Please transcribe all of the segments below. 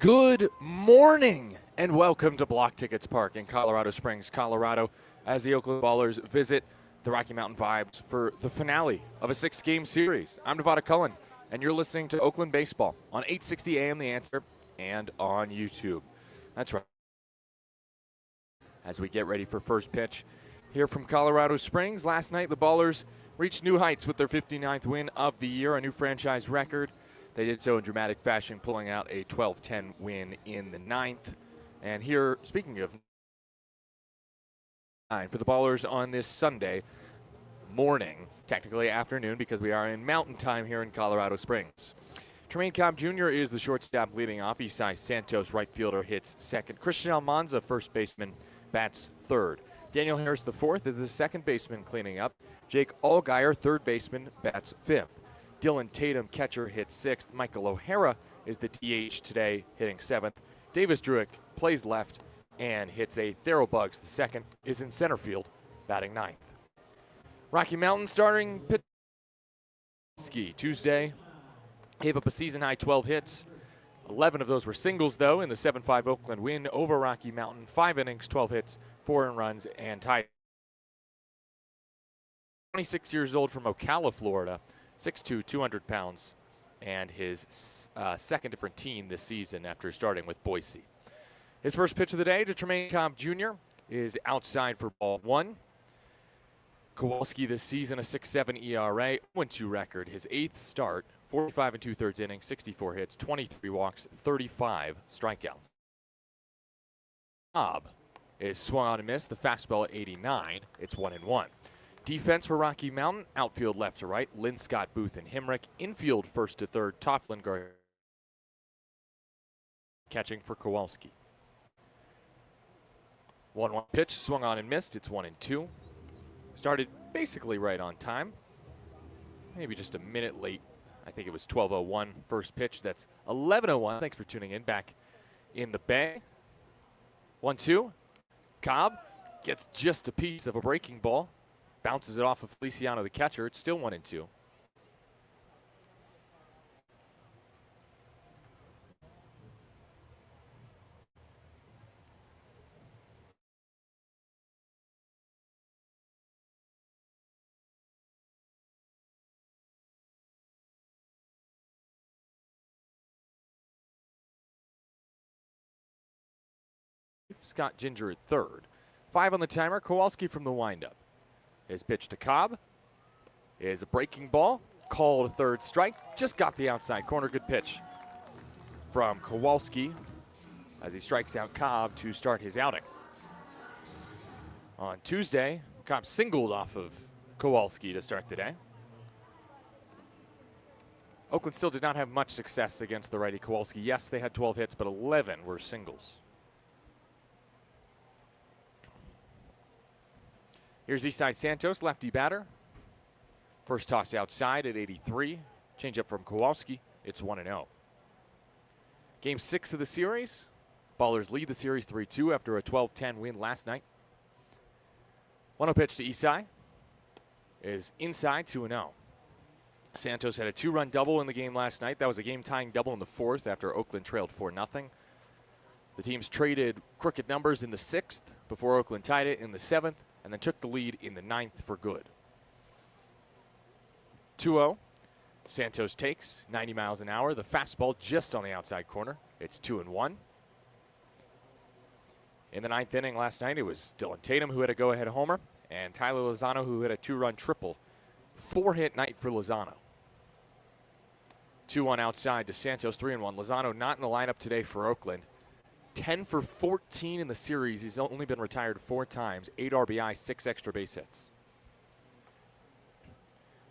Good morning and welcome to Block Tickets Park in Colorado Springs, Colorado, as the Oakland Ballers visit the Rocky Mountain Vibes for the finale of a 6-game series. I'm Nevada Cullen, and you're listening to Oakland Baseball on 860 AM The Answer and on YouTube. That's right. As we get ready for first pitch here from Colorado Springs, last night the Ballers reached new heights with their 59th win of the year, a new franchise record. They did so in dramatic fashion, pulling out a 12-10 win in the ninth. And here, speaking of for the Ballers on this Sunday morning, technically afternoon because we are in mountain time here in Colorado Springs. Tremaine Cobb Jr. is the shortstop leading off. Isai Santos, right fielder, hits second. Christian Almanza, first baseman, bats third. Daniel Harris IV is the second baseman cleaning up. Jake Allgaier, third baseman, bats fifth. Dylan Tatum, catcher, hits sixth. Michael O'Hara is the DH today, hitting seventh. Davis Druick plays left and hits eighth. Darryl Buggs, the second, is in center field, batting ninth. Rocky Mountain starting pitch Tuesday gave up a season-high 12 hits. 11 of those were singles, though, in the 7-5 Oakland win over Rocky Mountain. 5 innings, 12 hits, 4 earned runs, and tied. 26 years old from Ocala, Florida. 6'2", 200 pounds, and his second different team this season after starting with Boise. His first pitch of the day to Tremaine Cobb Jr. is outside for ball one. Kowalski this season, a 6.7 ERA, 1-2 record. His eighth start, 45 2/3 innings, 64 hits, 23 walks, 35 strikeouts. Cobb is swung on and missed. The fastball at 89. It's 1-1. Defense for Rocky Mountain, outfield left to right, Lynn Scott, Booth, and Himrick. Infield first to third, Tofflin, catching for Kowalski. 1-1 pitch, swung on and missed. It's 1-2. Started basically right on time. Maybe just a minute late. I think it was 12:01 first pitch. That's 11:01. Thanks for tuning in back in the Bay. 1-2. Cobb gets just a piece of a breaking ball. Bounces it off of Feliciano, the catcher. It's still 1-2. Scott Ginger at third. 5 on the timer. Kowalski from the windup. His pitch to Cobb is a breaking ball, called a third strike, just got the outside corner. Good pitch from Kowalski as he strikes out Cobb to start his outing. On Tuesday, Cobb singled off of Kowalski to start the day. Oakland still did not have much success against the righty Kowalski. Yes, they had 12 hits, but 11 were singles. Here's Isai Santos, lefty batter. First toss outside at 83. Change up from Kowalski. It's 1-0. Game 6 of the series. Ballers lead the series 3-2 after a 12-10 win last night. 1-0 pitch to Isai is inside, 2-0. Santos had a 2-run double in the game last night. That was a game-tying double in the fourth after Oakland trailed 4-0. The teams traded crooked numbers in the sixth before Oakland tied it in the seventh, and then took the lead in the ninth for good. 2-0. Santos takes 90 miles an hour. The fastball just on the outside corner. It's 2-1. In the ninth inning last night, it was Dylan Tatum who had a go-ahead homer, and Tyler Lozano who hit a 2-run triple. 4-hit night for Lozano. 2-1 outside to Santos, 3-1. Lozano not in the lineup today for Oakland. 10 for 14 in the series. He's only been retired 4 times. 8 RBI, 6 extra base hits.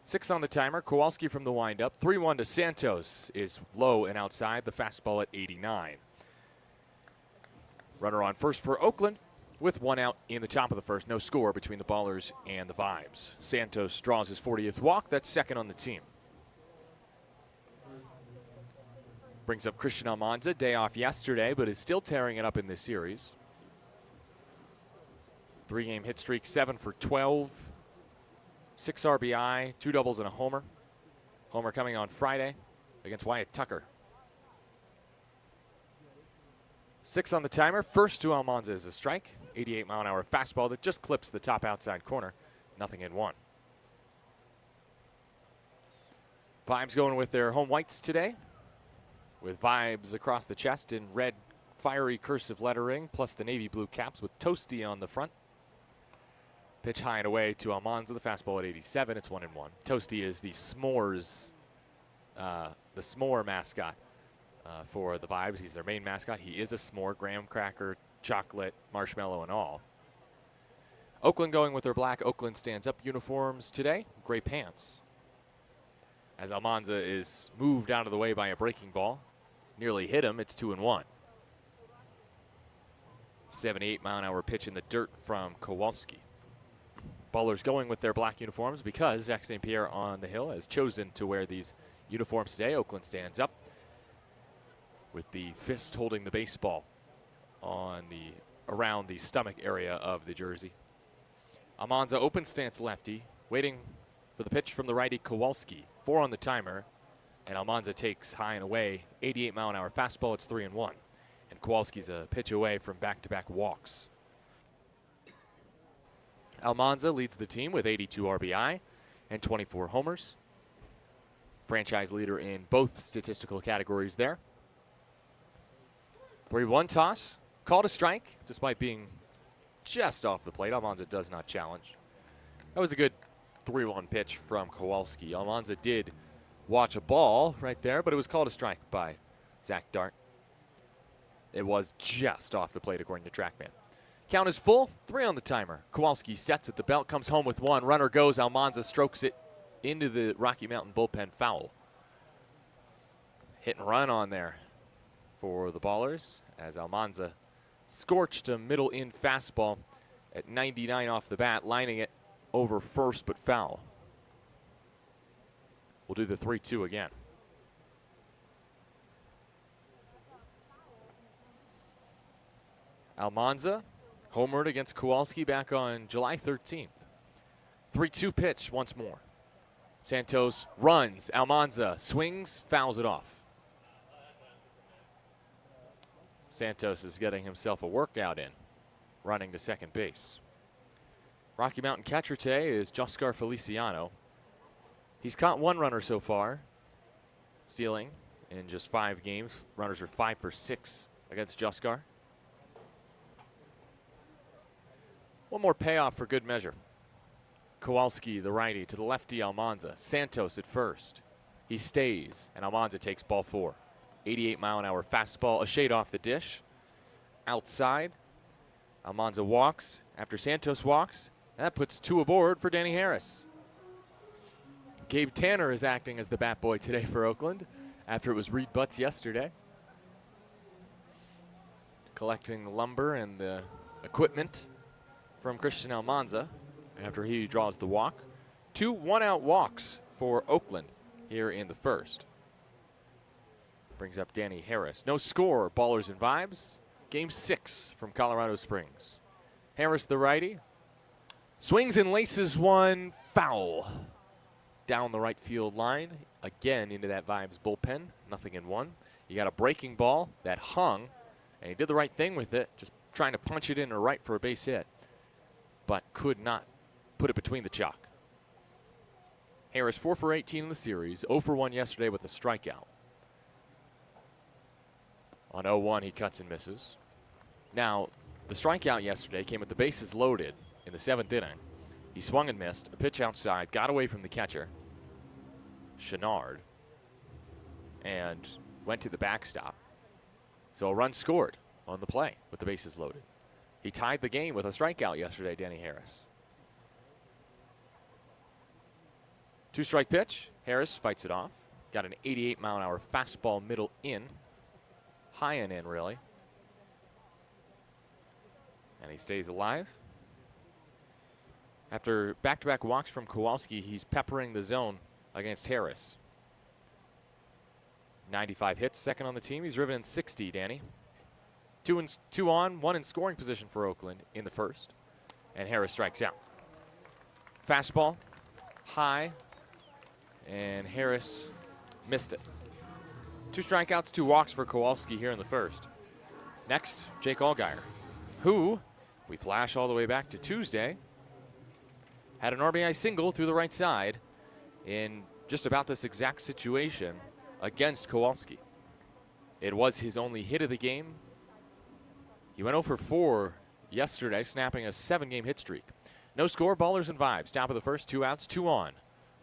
6 on the timer. Kowalski from the windup. 3-1 to Santos is low and outside. The fastball at 89. Runner on first for Oakland with 1 out in the top of the first. No score between the Ballers and the Vibes. Santos draws his 40th walk. That's second on the team. Brings up Christian Almanza, day off yesterday, but is still tearing it up in this series. 3-game hit streak, 7 for 12. 6 RBI, 2 doubles and a homer. Homer coming on Friday against Wyatt Tucker. 6 on the timer. First to Almanza is a strike. 88-mile-an-hour fastball that just clips the top outside corner. Nothing in 1. Vibes going with their home whites today, with Vibes across the chest in red fiery cursive lettering, plus the navy blue caps with Toasty on the front. Pitch high and away to Almanza, the fastball at 87. It's 1-1. Toasty is the s'mores, the s'more mascot for the Vibes. He's their main mascot. He is a s'more, graham cracker, chocolate, marshmallow, and all. Oakland going with their black Oakland stands up uniforms today, gray pants. As Almanza is moved out of the way by a breaking ball. Nearly hit him, it's 2-1. 78-mile-an-hour pitch in the dirt from Kowalski. Ballers going with their black uniforms because Zach St. Pierre on the hill has chosen to wear these uniforms today. Oakland stands up with the fist holding the baseball on around the stomach area of the jersey. Almanza open stance lefty, waiting for the pitch from the righty Kowalski. 4 on the timer, and Almanza takes high and away. 88-mile-an-hour fastball, it's 3-1. And Kowalski's a pitch away from back-to-back walks. Almanza leads the team with 82 RBI and 24 homers. Franchise leader in both statistical categories there. 3-1 toss, called a strike, despite being just off the plate. Almanza does not challenge. That was a good 3-1 pitch from Kowalski. Almanza did watch a ball right there, but it was called a strike by Zach Dart. It was just off the plate, according to TrackMan. Count is full, 3 on the timer. Kowalski sets at the belt, comes home with 1. Runner goes, Almanza strokes it into the Rocky Mountain bullpen foul. Hit and run on there for the Ballers, as Almanza scorched a middle-in fastball at 99 off the bat, lining it over first but foul. We'll do the 3-2 again. Almanza homered against Kowalski back on July 13th. 3-2 pitch once more. Santos runs. Almanza swings, fouls it off. Santos is getting himself a workout in, running to second base. Rocky Mountain catcher today is Joscar Feliciano. He's caught 1 runner so far, stealing in just 5 games. Runners are 5 for 6 against Joscar. One more payoff for good measure. Kowalski, the righty, to the lefty Almanza. Santos at first. He stays, and Almanza takes ball 4. 88-mile-an-hour fastball, a shade off the dish. Outside, Almanza walks after Santos walks. That puts 2 aboard for Danny Harris. Gabe Tanner is acting as the bat boy today for Oakland after it was Reed Butts yesterday. Collecting the lumber and the equipment from Christian Almanza after he draws the walk. 2 one-out walks for Oakland here in the first. Brings up Danny Harris. No score, Ballers and Vibes. Game 6 from Colorado Springs. Harris, the righty, swings and laces one, foul. Down the right field line, again into that Vibes bullpen, nothing in 1. You got a breaking ball that hung, and he did the right thing with it, just trying to punch it in to right for a base hit, but could not put it between the chalk. Harris 4 for 18 in the series, 0 for 1 yesterday with a strikeout. On 0-1, he cuts and misses. Now, the strikeout yesterday came with the bases loaded in the 7th inning. He swung and missed, a pitch outside, got away from the catcher, Chenard, and went to the backstop. So a run scored on the play with the bases loaded. He tied the game with a strikeout yesterday, Danny Harris. 2-strike pitch. Harris fights it off. Got an 88-mile-an-hour fastball middle in. High and in, really. And he stays alive. After back-to-back walks from Kowalski, he's peppering the zone against Harris. 95 hits, second on the team. He's driven in 60, Danny. 2 on, 1 in scoring position for Oakland in the first. And Harris strikes out. Fastball, high, and Harris missed it. 2 strikeouts, 2 walks for Kowalski here in the first. Next, Jake Allgaier, who, if we flash all the way back to Tuesday, had an RBI single through the right side in just about this exact situation against Kowalski. It was his only hit of the game. He went 0 for 4 yesterday, snapping a 7-game hit streak. No score, ballers and vibes. Top of the first, 2 outs, 2 on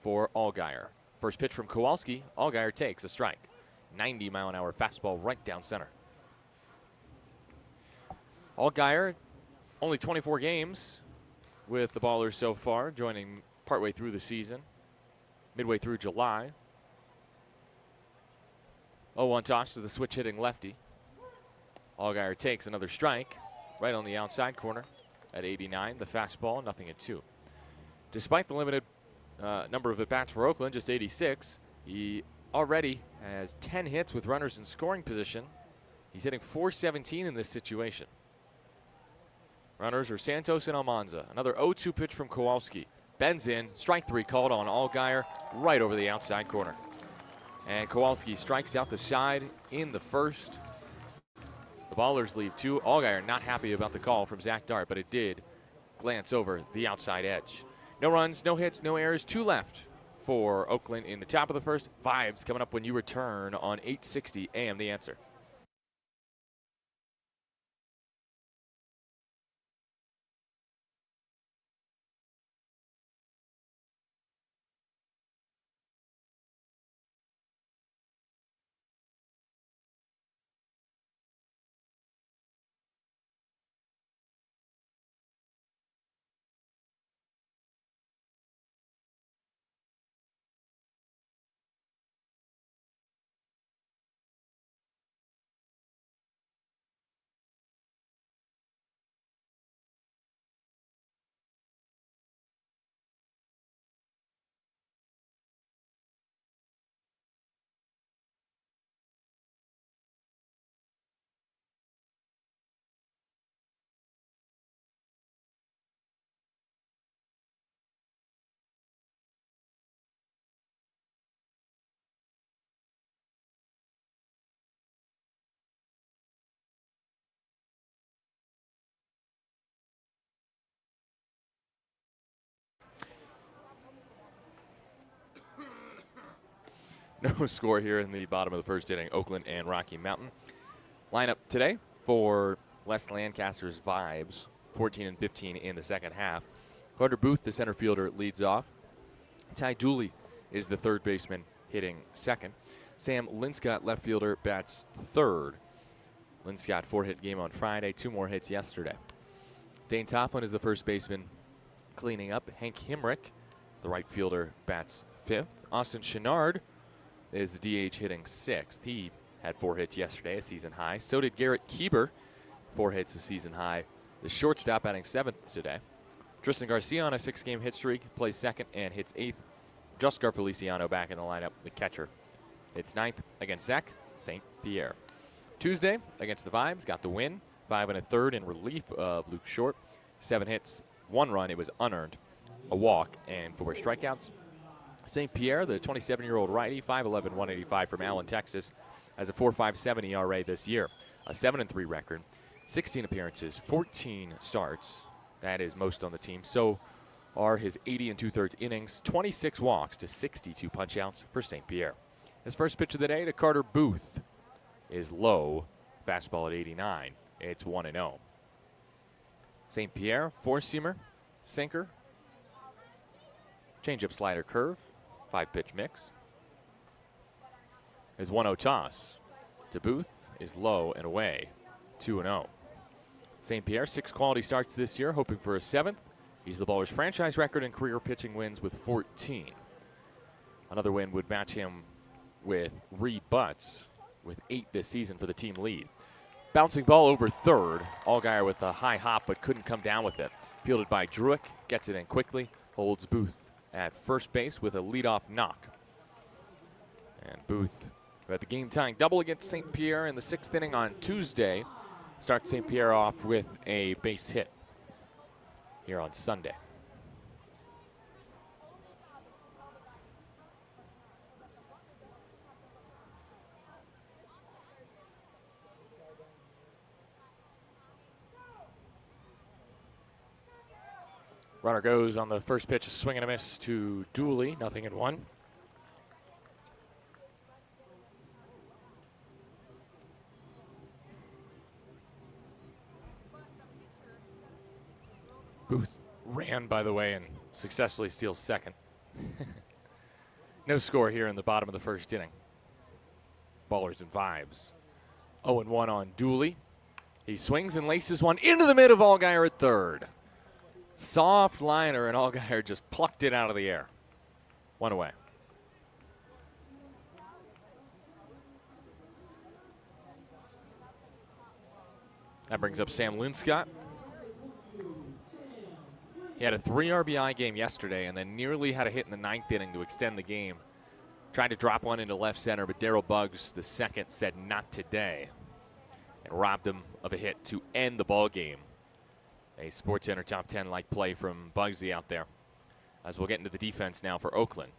for Allgaier. First pitch from Kowalski, Allgaier takes a strike. 90-mile-an-hour fastball right down center. Allgaier, only 24 games with the Ballers so far, joining partway through the season, midway through July. 0-1 toss to the switch-hitting lefty. Allgaier takes another strike right on the outside corner at 89. The fastball, nothing at 2. Despite the limited number of at-bats for Oakland, just 86, he already has 10 hits with runners in scoring position. He's hitting .417 in this situation. Runners are Santos and Almanza. Another 0-2 pitch from Kowalski. Bends in, strike 3 called on Allgaier right over the outside corner. And Kowalski strikes out the side in the first. The Ballers leave 2. Allgaier not happy about the call from Zach Dart, but it did glance over the outside edge. No runs, no hits, no errors, 2 left for Oakland in the top of the first. Vibes coming up when you return on 860 AM The Answer. No score here in the bottom of the first inning, Oakland and Rocky Mountain. Lineup today for Les Lancaster's Vibes, 14 and 15 in the second half. Carter Booth, the center fielder, leads off. Ty Dooley is the third baseman, hitting second. Sam Linscott, left fielder, bats third. Linscott 4-hit game on Friday, 2 more hits yesterday. Dane Toughlin is the first baseman, cleaning up. Hank Himrick, the right fielder, bats fifth. Austin Chenard is the DH, hitting sixth. He had 4 hits yesterday, a season high. So did Garrett Kieber, 4 hits, a season high. The shortstop batting 7th today. Tristan Garcia on a 6-game hit streak, plays second and hits 8th. Juscar Feliciano back in the lineup, the catcher. Hits 9th against Zach St. Pierre. Tuesday against the Vibes, got the win. 5 1/3 in relief of Luke Short. 7 hits, 1 run, it was unearned. A walk and 4 strikeouts. St. Pierre, the 27-year-old righty, 5'11", 185 from Allen, Texas, has a 4.57 ERA this year. A 7-3 record, 16 appearances, 14 starts. That is most on the team. So are his 80 2/3 innings, 26 walks to 62 punch-outs for St. Pierre. His first pitch of the day to Carter Booth is low, fastball at 89. It's 1-0. St. Pierre, 4-seamer, sinker, changeup, slider, curve, 5-pitch mix. His 1-0 toss to Booth is low and away, 2-0. St. Pierre, 6 quality starts this year, hoping for a 7th. He's the Ballers' franchise record in career pitching wins with 14. Another win would match him with Ree Butts with 8 this season for the team lead. Bouncing ball over third. Allgaier with a high hop but couldn't come down with it. Fielded by Druick, gets it in quickly, holds Booth at first base with a leadoff knock. And Booth, who had the game-tying double against St. Pierre in the 6th inning on Tuesday, starts St. Pierre off with a base hit here on Sunday. Runner goes on the first pitch, a swing and a miss to Dooley, 0-1. Booth ran, by the way, and successfully steals second. No score here in the bottom of the first inning. Ballers and vibes. 0-1 on Dooley. He swings and laces one into the mid of Allgaier at third. Soft liner, and Allgaier just plucked it out of the air. One away. That brings up Sam Linscott. He had a 3 RBI game yesterday and then nearly had a hit in the 9th inning to extend the game. Tried to drop one into left center, but Darryl Buggs, the second, said not today and robbed him of a hit to end the ball game. A SportsCenter top 10-like play from Bugsy out there. As we'll get into the defense now for Oakland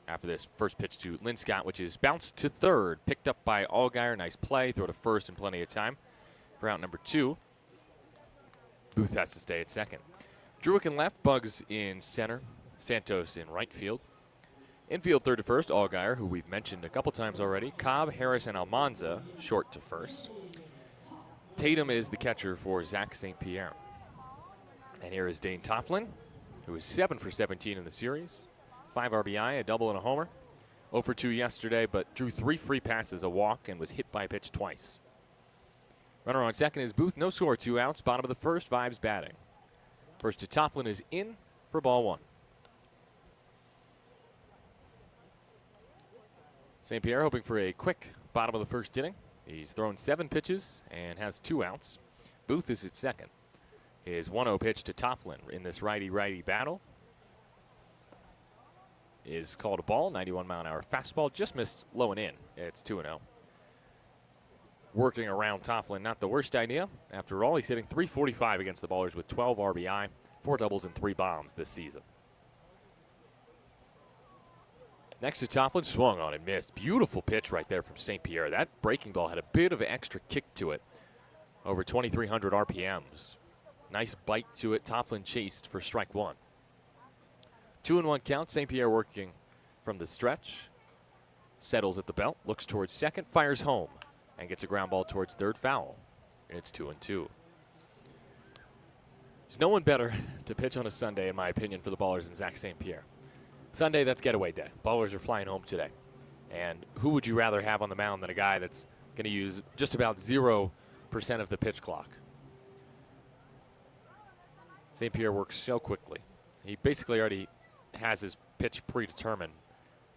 after this first pitch to Linscott, which is bounced to third, picked up by Allgaier. Nice play, throw to first in plenty of time for out number 2. Booth has to stay at second. Druick in left, Buggs in center, Santos in right field. Infield third to first, Allgaier, who we've mentioned a couple times already. Cobb, Harris, and Almanza short to first. Tatum is the catcher for Zach St. Pierre. And here is Dane Tofflin, who is 7 for 17 in the series. 5 RBI, a double and a homer. 0 for 2 yesterday, but drew 3 free passes, a walk, and was hit by a pitch twice. Runner on second is Booth, no score, 2 outs. Bottom of the first, Vibes batting. First to Tofflin is in for ball 1. St. Pierre hoping for a quick bottom of the first inning. He's thrown 7 pitches and has 2 outs. Booth is at second. His 1-0 pitch to Tofflin in this righty-righty battle is called a ball, 91-mile-an-hour fastball, just missed low and in. It's 2-0. Working around Tofflin, not the worst idea. After all, he's hitting .345 against the Ballers with 12 RBI, 4 doubles, and 3 bombs this season. Next to Tofflin, swung on and missed. Beautiful pitch right there from St. Pierre. That breaking ball had a bit of an extra kick to it, over 2,300 RPMs. Nice bite to it. Tofflin chased for strike 1. 2-1 count. St. Pierre working from the stretch. Settles at the belt, looks towards second, fires home, and gets a ground ball towards third, foul. And it's 2-2. There's no one better to pitch on a Sunday, in my opinion, for the Ballers than Zach St. Pierre. Sunday, that's getaway day. Ballers are flying home today. And who would you rather have on the mound than a guy that's going to use just about 0% of the pitch clock? St. Pierre works so quickly. He basically already has his pitch predetermined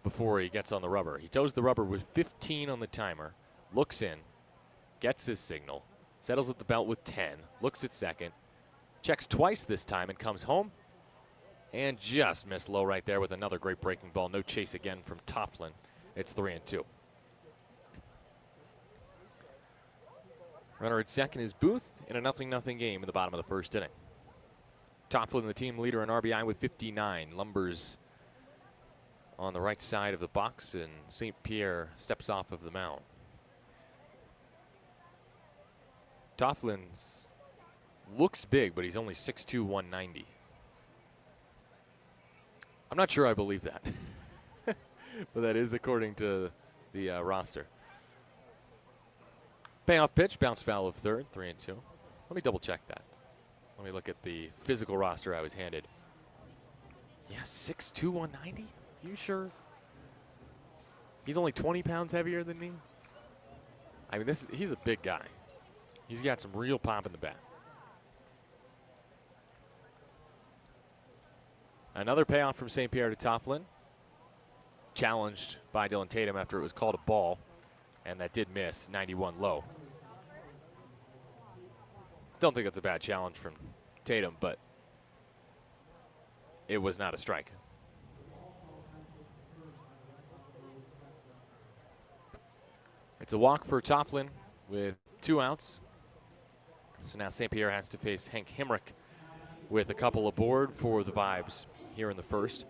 before he gets on the rubber. He toes the rubber with 15 on the timer, looks in, gets his signal, settles at the belt with 10, looks at second, checks twice this time and comes home, and just missed low right there with another great breaking ball. No chase again from Tofflin. It's 3-2. Runner at second is Booth in a 0-0 game in the bottom of the first inning. Tofflin, the team leader in RBI with 59. Lumbers on the right side of the box, and St. Pierre steps off of the mound. Tofflin's looks big, but he's only 6'2", 190. I'm not sure I believe that, but that is according to the roster. Payoff pitch, bounce foul of third, 3-2. Let me double check that. Let me look at the physical roster I was handed. Yeah, 6'2", 190? You sure? He's only 20 pounds heavier than me? I mean, he's a big guy. He's got some real pop in the bat. Another payoff from St. Pierre to Tofflin. Challenged by Dylan Tatum after it was called a ball, and that did miss, 91 low. Don't think that's a bad challenge from Tatum, but it was not a strike. It's a walk for Tofflin with 2 outs. So now St. Pierre has to face Hank Hemrick with a couple aboard for the Vibes here in the first.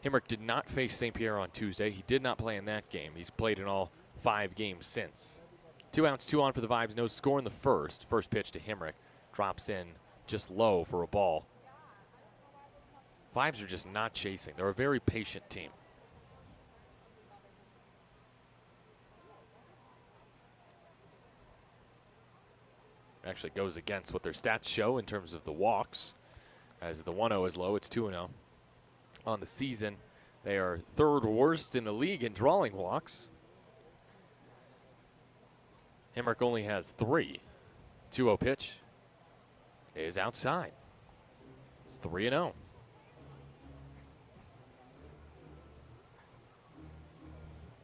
Hemrick did not face St. Pierre on Tuesday. He did not play in that game. He's played in all 5 games since. 2 outs, 2 on for the Vibes. No score in the first. First pitch to Hemrick. Drops in just low for a ball. Vibes are just not chasing. They're a very patient team. Actually goes against what their stats show in terms of the walks. As the 1-0 is low, it's 2-0. On the season, they are third worst in the league in drawing walks. Hemrick only has 3. 2-0 pitch is outside. It's 3-0.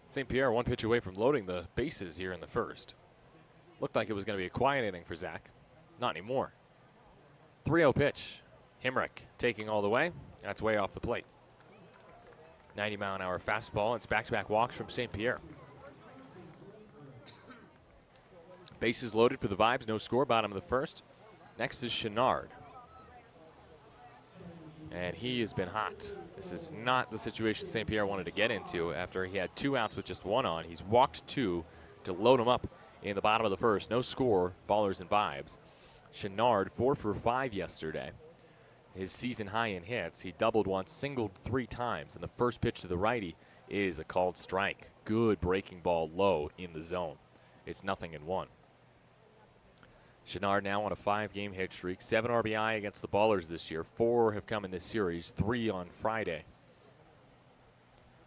St. Pierre 1 pitch away from loading the bases here in the first. Looked like it was going to be a quiet inning for Zach. Not anymore. 3-0 pitch. Hemrick taking all the way. That's way off the plate. 90-mile-an-hour fastball. It's back-to-back walks from St. Pierre. Bases loaded for the Vibes. No score. Bottom of the first. Next is Chenard. And he has been hot. This is not the situation St. Pierre wanted to get into after he had 2 outs with just 1 on. He's walked 2 to load him up in the bottom of the first. No score. Ballers and Vibes. Chenard 4 for 5 yesterday. His season high in hits. He doubled once, singled 3 times, and the first pitch to the righty is a called strike. Good breaking ball low in the zone. It's 0-1. Chenard now on a 5-game hit streak. 7 RBI against the Ballers this year. 4 have come in this series, 3 on Friday.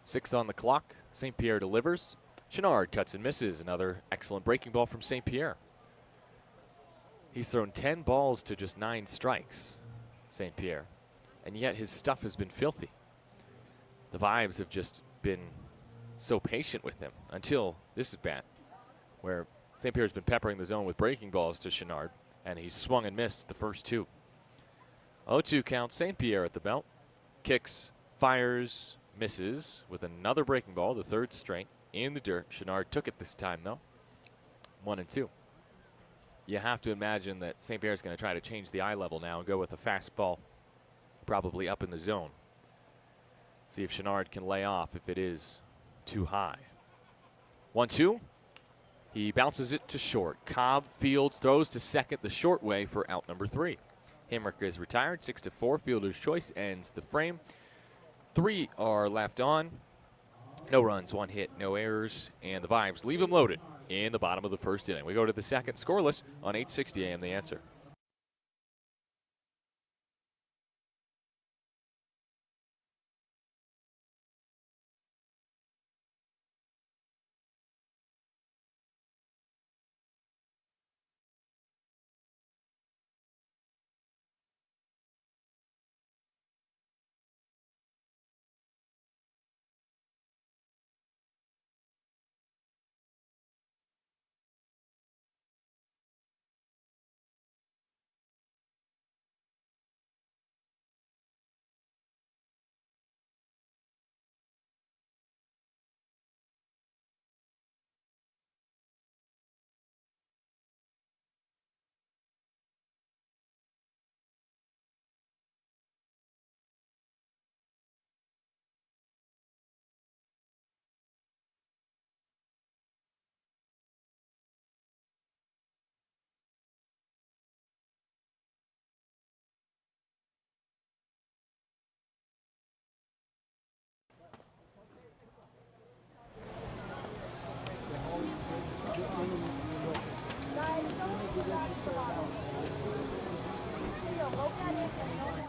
6 on the clock. St. Pierre delivers. Chenard cuts and misses. Another excellent breaking ball from St. Pierre. He's thrown 10 balls to just 9 strikes, St. Pierre, and yet his stuff has been filthy. The Vibes have just been so patient with him until this is bad, where St. Pierre's been peppering the zone with breaking balls to Chenard, and he's swung and missed the first 2. 0-2 count. St. Pierre at the belt. Kicks, fires, misses with another breaking ball, the 3rd straight in the dirt. Chenard took it this time, though. 1-2. You have to imagine that St. Pierre's going to try to change the eye level now and go with a fastball probably up in the zone. See if Chenard can lay off if it is too high. 1-2. He bounces it to short. Cobb fields, throws to second the short way for out number 3. Hemrick is retired. 6-4. Fielder's choice ends the frame. 3 are left on. No runs, 1 hit, no errors, and the Vibes leave him loaded in the bottom of the first inning. We go to the second, scoreless on 860 AM The Answer.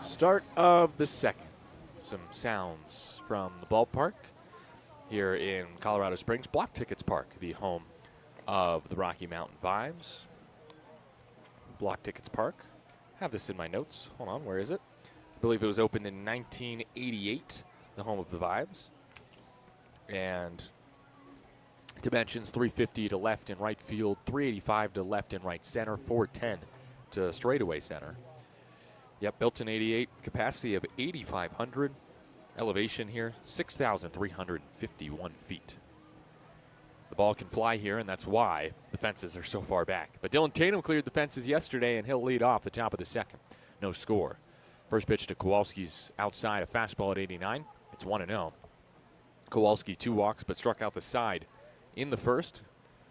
Start of the second. Some sounds from the ballpark here in Colorado Springs. Block Tickets Park, the home of the Rocky Mountain Vibes. Block Tickets Park. Have this in my notes. Hold on, where is it? I believe it was opened in 1988, the home of the Vibes. And dimensions 350 to left and right field, 385 to left and right center, 410 to straightaway center. Yep, built in 88, capacity of 8,500. Elevation here, 6,351 feet. The ball can fly here, and that's why the fences are so far back. But Dylan Tatum cleared the fences yesterday, and he'll lead off the top of the second. No score. First pitch to Kowalski's outside, a fastball at 89. It's 1-0. Kowalski 2 walks, but struck out the side in the first.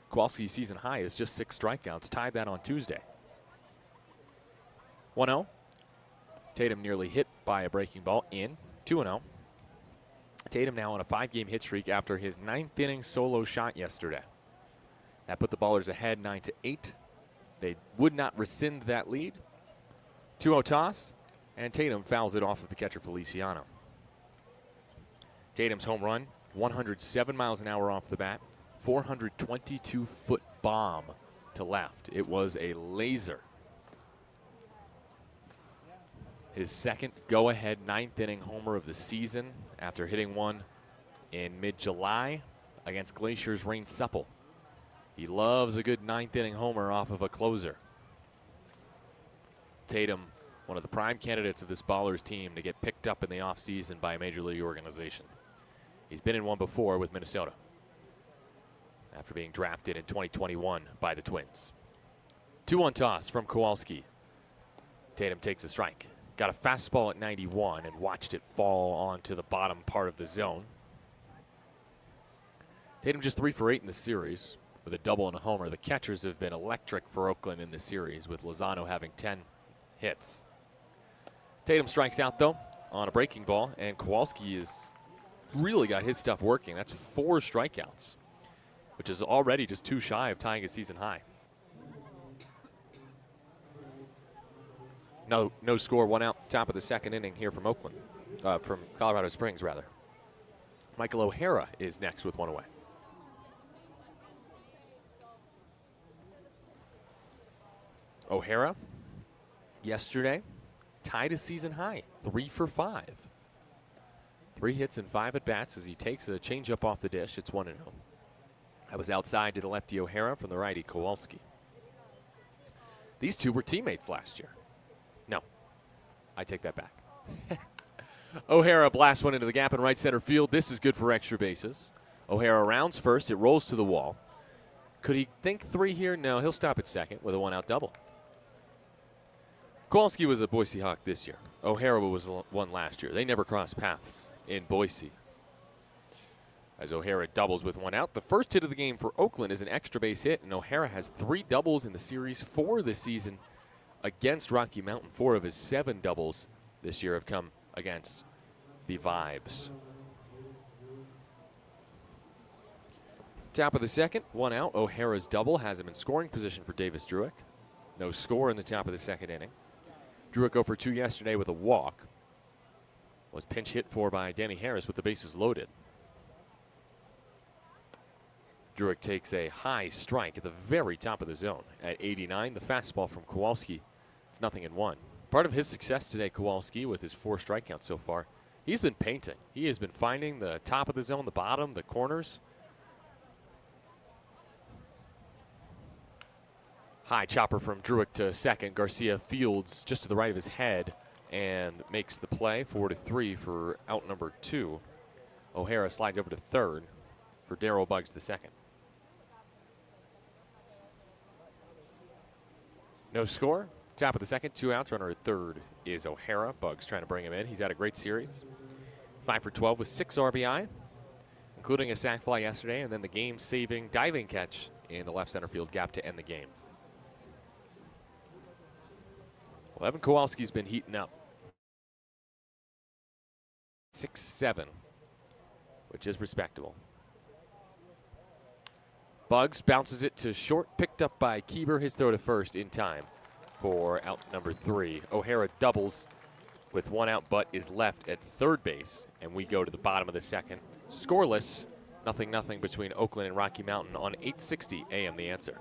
Kowalski's season high is just 6 strikeouts. Tied that on Tuesday. 1-0. Tatum nearly hit by a breaking ball in 2-0. Tatum now on a 5-game hit streak after his 9th inning solo shot yesterday. That put the Ballers ahead 9-8. They would not rescind that lead. 2-0 toss, and Tatum fouls it off of the catcher Feliciano. Tatum's home run, 107 miles an hour off the bat, 422-foot bomb to left. It was a laser. His second go-ahead 9th inning homer of the season after hitting one in mid-July against Glacier's Rain Supple. He loves a good 9th inning homer off of a closer. Tatum, one of the prime candidates of this Ballers team to get picked up in the offseason by a major league organization. He's been in one before with Minnesota after being drafted in 2021 by the Twins. 2-1 toss from Kowalski. Tatum takes a strike. Got a fastball at 91 and watched it fall onto the bottom part of the zone. Tatum just 3 for 8 in the series with a double and a homer. The catchers have been electric for Oakland in this series, with Lozano having 10 hits. Tatum strikes out, though, on a breaking ball, and Kowalski has really got his stuff working. That's 4 strikeouts, which is already just 2 shy of tying a season high. No score, 1 out, top of the 2nd inning here from Oakland, from Colorado Springs, rather. Michael O'Hara is next with 1 away. O'Hara, yesterday, tied a season high, 3 for 5. 3 hits and 5 at-bats as he takes a changeup off the dish. It's 1-0. That was outside to the lefty O'Hara from the righty Kowalski. These two were teammates last year. No, I take that back. O'Hara blasts one into the gap in right center field. This is good for extra bases. O'Hara rounds first. It rolls to the wall. Could he think 3 here? No, he'll stop at second with a 1-out double. Kowalski was a Boise Hawk this year. O'Hara was one last year. They never crossed paths in Boise. As O'Hara doubles with 1 out. The first hit of the game for Oakland is an extra base hit, and O'Hara has 3 doubles in the series, 4 this season against Rocky Mountain. 4 of his 7 doubles this year have come against the Vibes. Top of the 2nd, 1 out. O'Hara's double has him in scoring position for Davis Druick. No score in the top of the 2nd inning. Druick 0 for 2 yesterday with a walk. Was pinch hit for by Danny Harris with the bases loaded. Druick takes a high strike at the very top of the zone at 89. The fastball from Kowalski. It's 0-1. Part of his success today, Kowalski, with his 4 strikeouts so far, he's been painting. He has been finding the top of the zone, the bottom, the corners. High chopper from Druick to second. Garcia fields just to the right of his head and makes the play. 4-3 for out number 2. O'Hara slides over to third for Darryl Buggs the second. No score. Top of the 2nd, 2 outs. Runner at third is O'Hara. Buggs trying to bring him in. He's had a great series. 5 for 12 with 6 RBI, including a sac fly yesterday, and then the game-saving diving catch in the left center field gap to end the game. Well, Evan Kowalski's been heating up. 6-7, which is respectable. Buggs bounces it to short, picked up by Kieber. His throw to first in time for out number 3. O'Hara doubles with 1 out, but is left at third base, and we go to the bottom of the 2nd. Scoreless, 0-0 between Oakland and Rocky Mountain on 860 AM The Answer.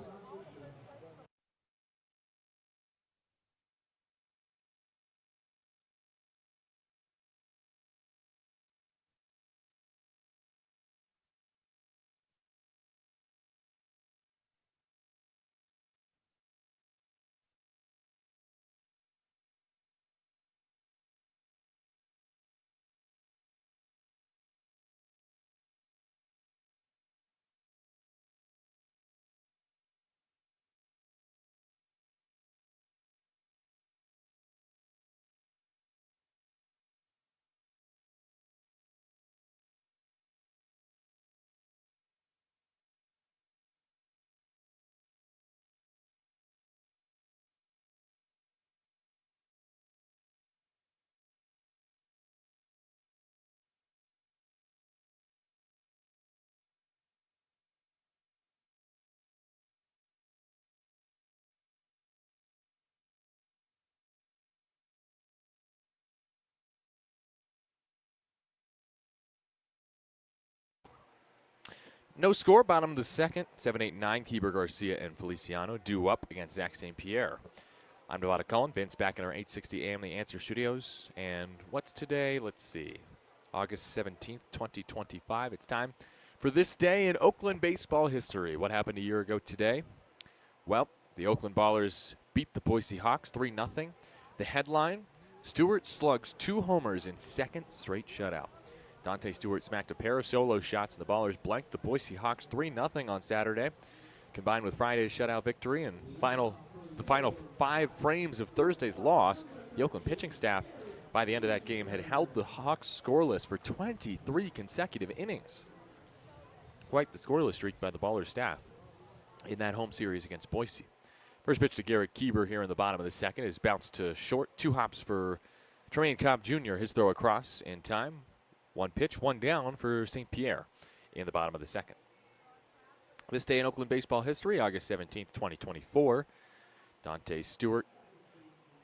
No score, bottom of the second. 7-8-9, Keeper Garcia and Feliciano due up against Zach St. Pierre. I'm Devada Cullen, Vince back in our 860 AM The Answer Studios. And what's today? Let's see. August 17th, 2025. It's time for this day in Oakland baseball history. What happened a year ago today? Well, the Oakland Ballers beat the Boise Hawks 3-0. The headline, Stewart slugs 2 homers in second straight shutout. Dante Stewart smacked a pair of solo shots, and the Ballers blanked the Boise Hawks 3-0 on Saturday. Combined with Friday's shutout victory and the final 5 frames of Thursday's loss, the Oakland pitching staff, by the end of that game, had held the Hawks scoreless for 23 consecutive innings. Quite the scoreless streak by the Ballers staff in that home series against Boise. First pitch to Garrett Keeber here in the bottom of the second is bounced to short. 2 hops for Tremaine Cobb Jr. His throw across in time. 1 pitch, 1 down for St. Pierre in the bottom of the second. This day in Oakland baseball history, August 17th, 2024. Dante Stewart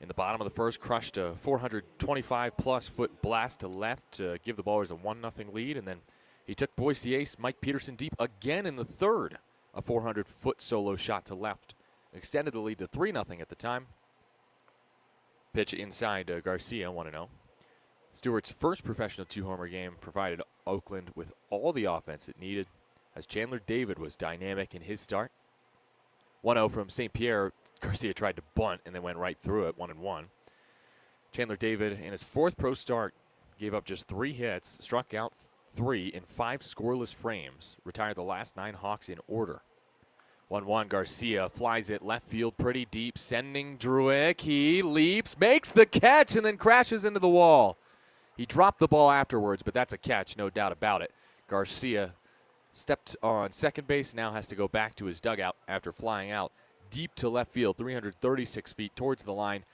in the bottom of the first crushed a 425-plus foot blast to left to give the Ballers a 1-0 lead, and then he took Boise ace Mike Peterson deep again in the third. A 400-foot solo shot to left extended the lead to 3-0 at the time. Pitch inside Garcia, 1-0. Stewart's first professional 2-homer game provided Oakland with all the offense it needed, as Chandler David was dynamic in his start. 1-0 from St. Pierre. Garcia tried to bunt and then went right through it, 1-1. Chandler David, in his 4th pro start, gave up just 3 hits, struck out 3 in 5 scoreless frames, retired the last 9 Hawks in order. 1-1, Garcia flies it left field pretty deep, sending Druick. He leaps, makes the catch, and then crashes into the wall. He dropped the ball afterwards, but that's a catch, no doubt about it. Garcia stepped on second base, now has to go back to his dugout after flying out deep to left field, 336 feet towards the line,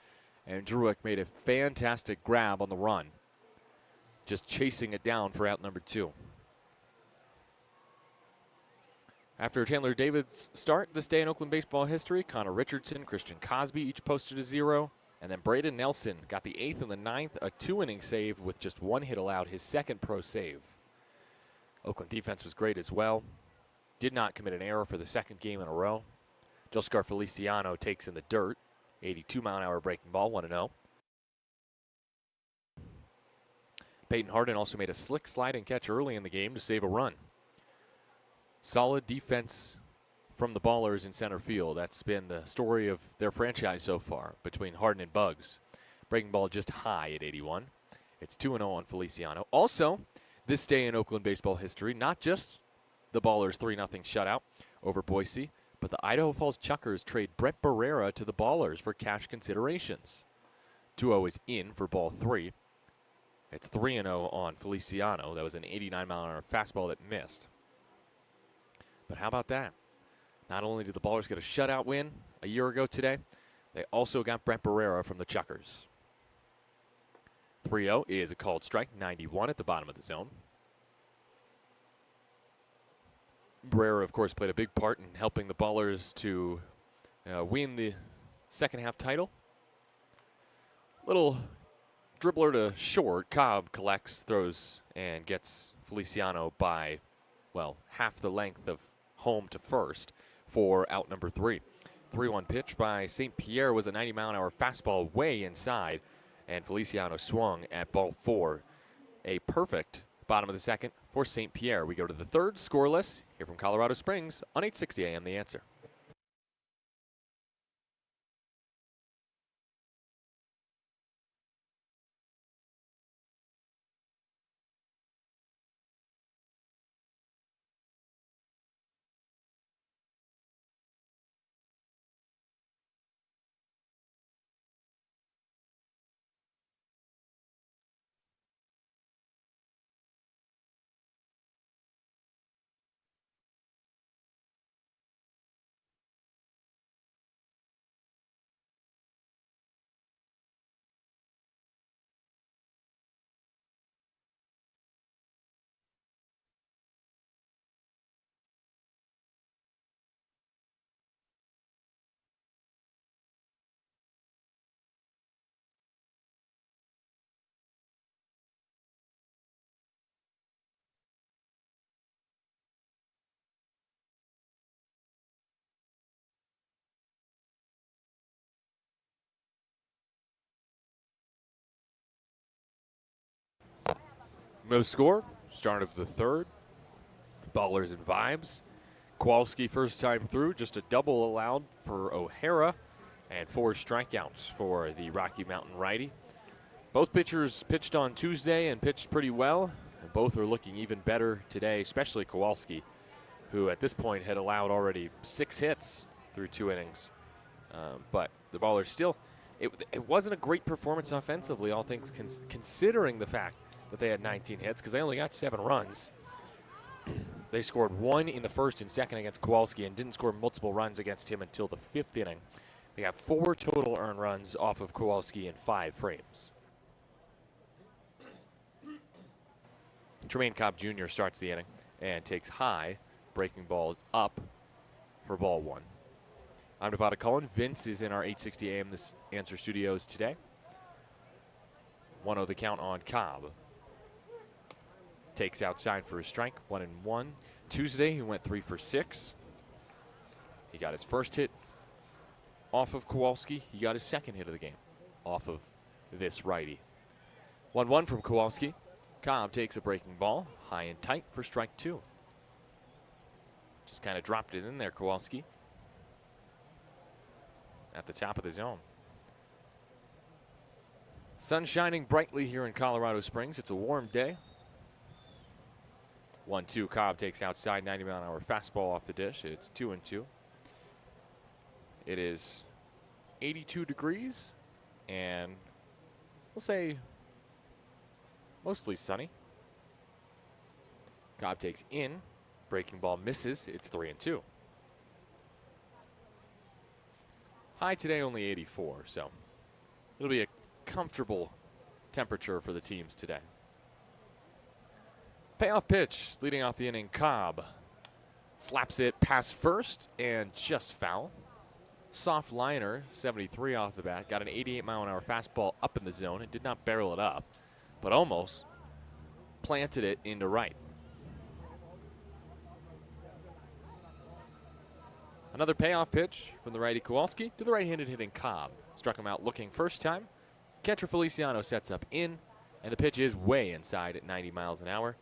and Druick made a fantastic grab on the run, just chasing it down for out number 2. After Chandler David's start this day in Oakland baseball history, Connor Richardson, Christian Cosby each posted a 0. And then Braden Nelson got the 8th and the 9th, a 2-inning save with just 1 hit allowed, his 2nd pro save. Oakland defense was great as well. Did not commit an error for the 2nd game in a row. Joscar Feliciano takes in the dirt. 82-mile-an-hour breaking ball, 1-0. Peyton Harden also made a slick sliding catch early in the game to save a run. Solid defense from the Ballers in center field. That's been the story of their franchise so far between Harden and Bugs. Breaking ball just high at 81. It's 2-0 on Feliciano. Also, this day in Oakland baseball history, not just the Ballers' 3-0 shutout over Boise, but the Idaho Falls Chuckers trade Brett Barrera to the Ballers for cash considerations. 2-0 is in for ball 3. It's 3-0 on Feliciano. That was an 89-mile-an-hour fastball that missed. But how about that? Not only did the Ballers get a shutout win a year ago today, they also got Brett Barrera from the Chuckers. 3-0 is a called strike, 91 at the bottom of the zone. Barrera, of course, played a big part in helping the Ballers to win the second half title. Little dribbler to short. Cobb collects, throws, and gets Feliciano by, well, half the length of home to first for out number 3. 3-1 pitch by St. Pierre was a 90-mile-an-hour fastball way inside, and Feliciano swung at ball 4. A perfect bottom of the second for St. Pierre. We go to the 3rd, scoreless, here from Colorado Springs on 860 AM The Answer. No score. Start of the third. Ballers and vibes. Kowalski first time through, just a double allowed for O'Hara, and 4 strikeouts for the Rocky Mountain righty. Both pitchers pitched on Tuesday and pitched pretty well. And both are looking even better today, especially Kowalski, who at this point had allowed already 6 hits through 2 innings. But the Ballers still, it wasn't a great performance offensively, all things considering the fact that they had 19 hits, because they only got 7 runs. They scored 1 in the first and second against Kowalski and didn't score multiple runs against him until the 5th inning. They got 4 total earned runs off of Kowalski in 5 frames. Tremaine Cobb Jr. starts the inning and takes high, breaking ball up for ball 1. I'm Nevada Cullen. Vince is in our 860 AM this Answer Studios today. 1-0 the count on Cobb. Takes outside for a strike, 1-1. Tuesday, he went 3 for 6. He got his first hit off of Kowalski. He got his second hit of the game off of this righty. 1-1 from Kowalski. Cobb takes a breaking ball, high and tight for strike 2. Just kind of dropped it in there, Kowalski, at the top of the zone. Sun shining brightly here in Colorado Springs. It's a warm day. 1-2, Cobb takes outside, 90-mile-an-hour fastball off the dish. It's 2-2. It is 82 degrees, and we'll say mostly sunny. Cobb takes in, breaking ball misses. It's 3-2. High today only 84, so it'll be a comfortable temperature for the teams today. Payoff pitch, leading off the inning, Cobb slaps it past first and just foul. Soft liner, 73 off the bat, got an 88-mile-an-hour fastball up in the zone. It did not barrel it up, but almost planted it into right. Another payoff pitch from the righty Kowalski to the right-handed hitting Cobb. Struck him out looking first time. Catcher Feliciano sets up in, and the pitch is way inside at 90 miles an hour.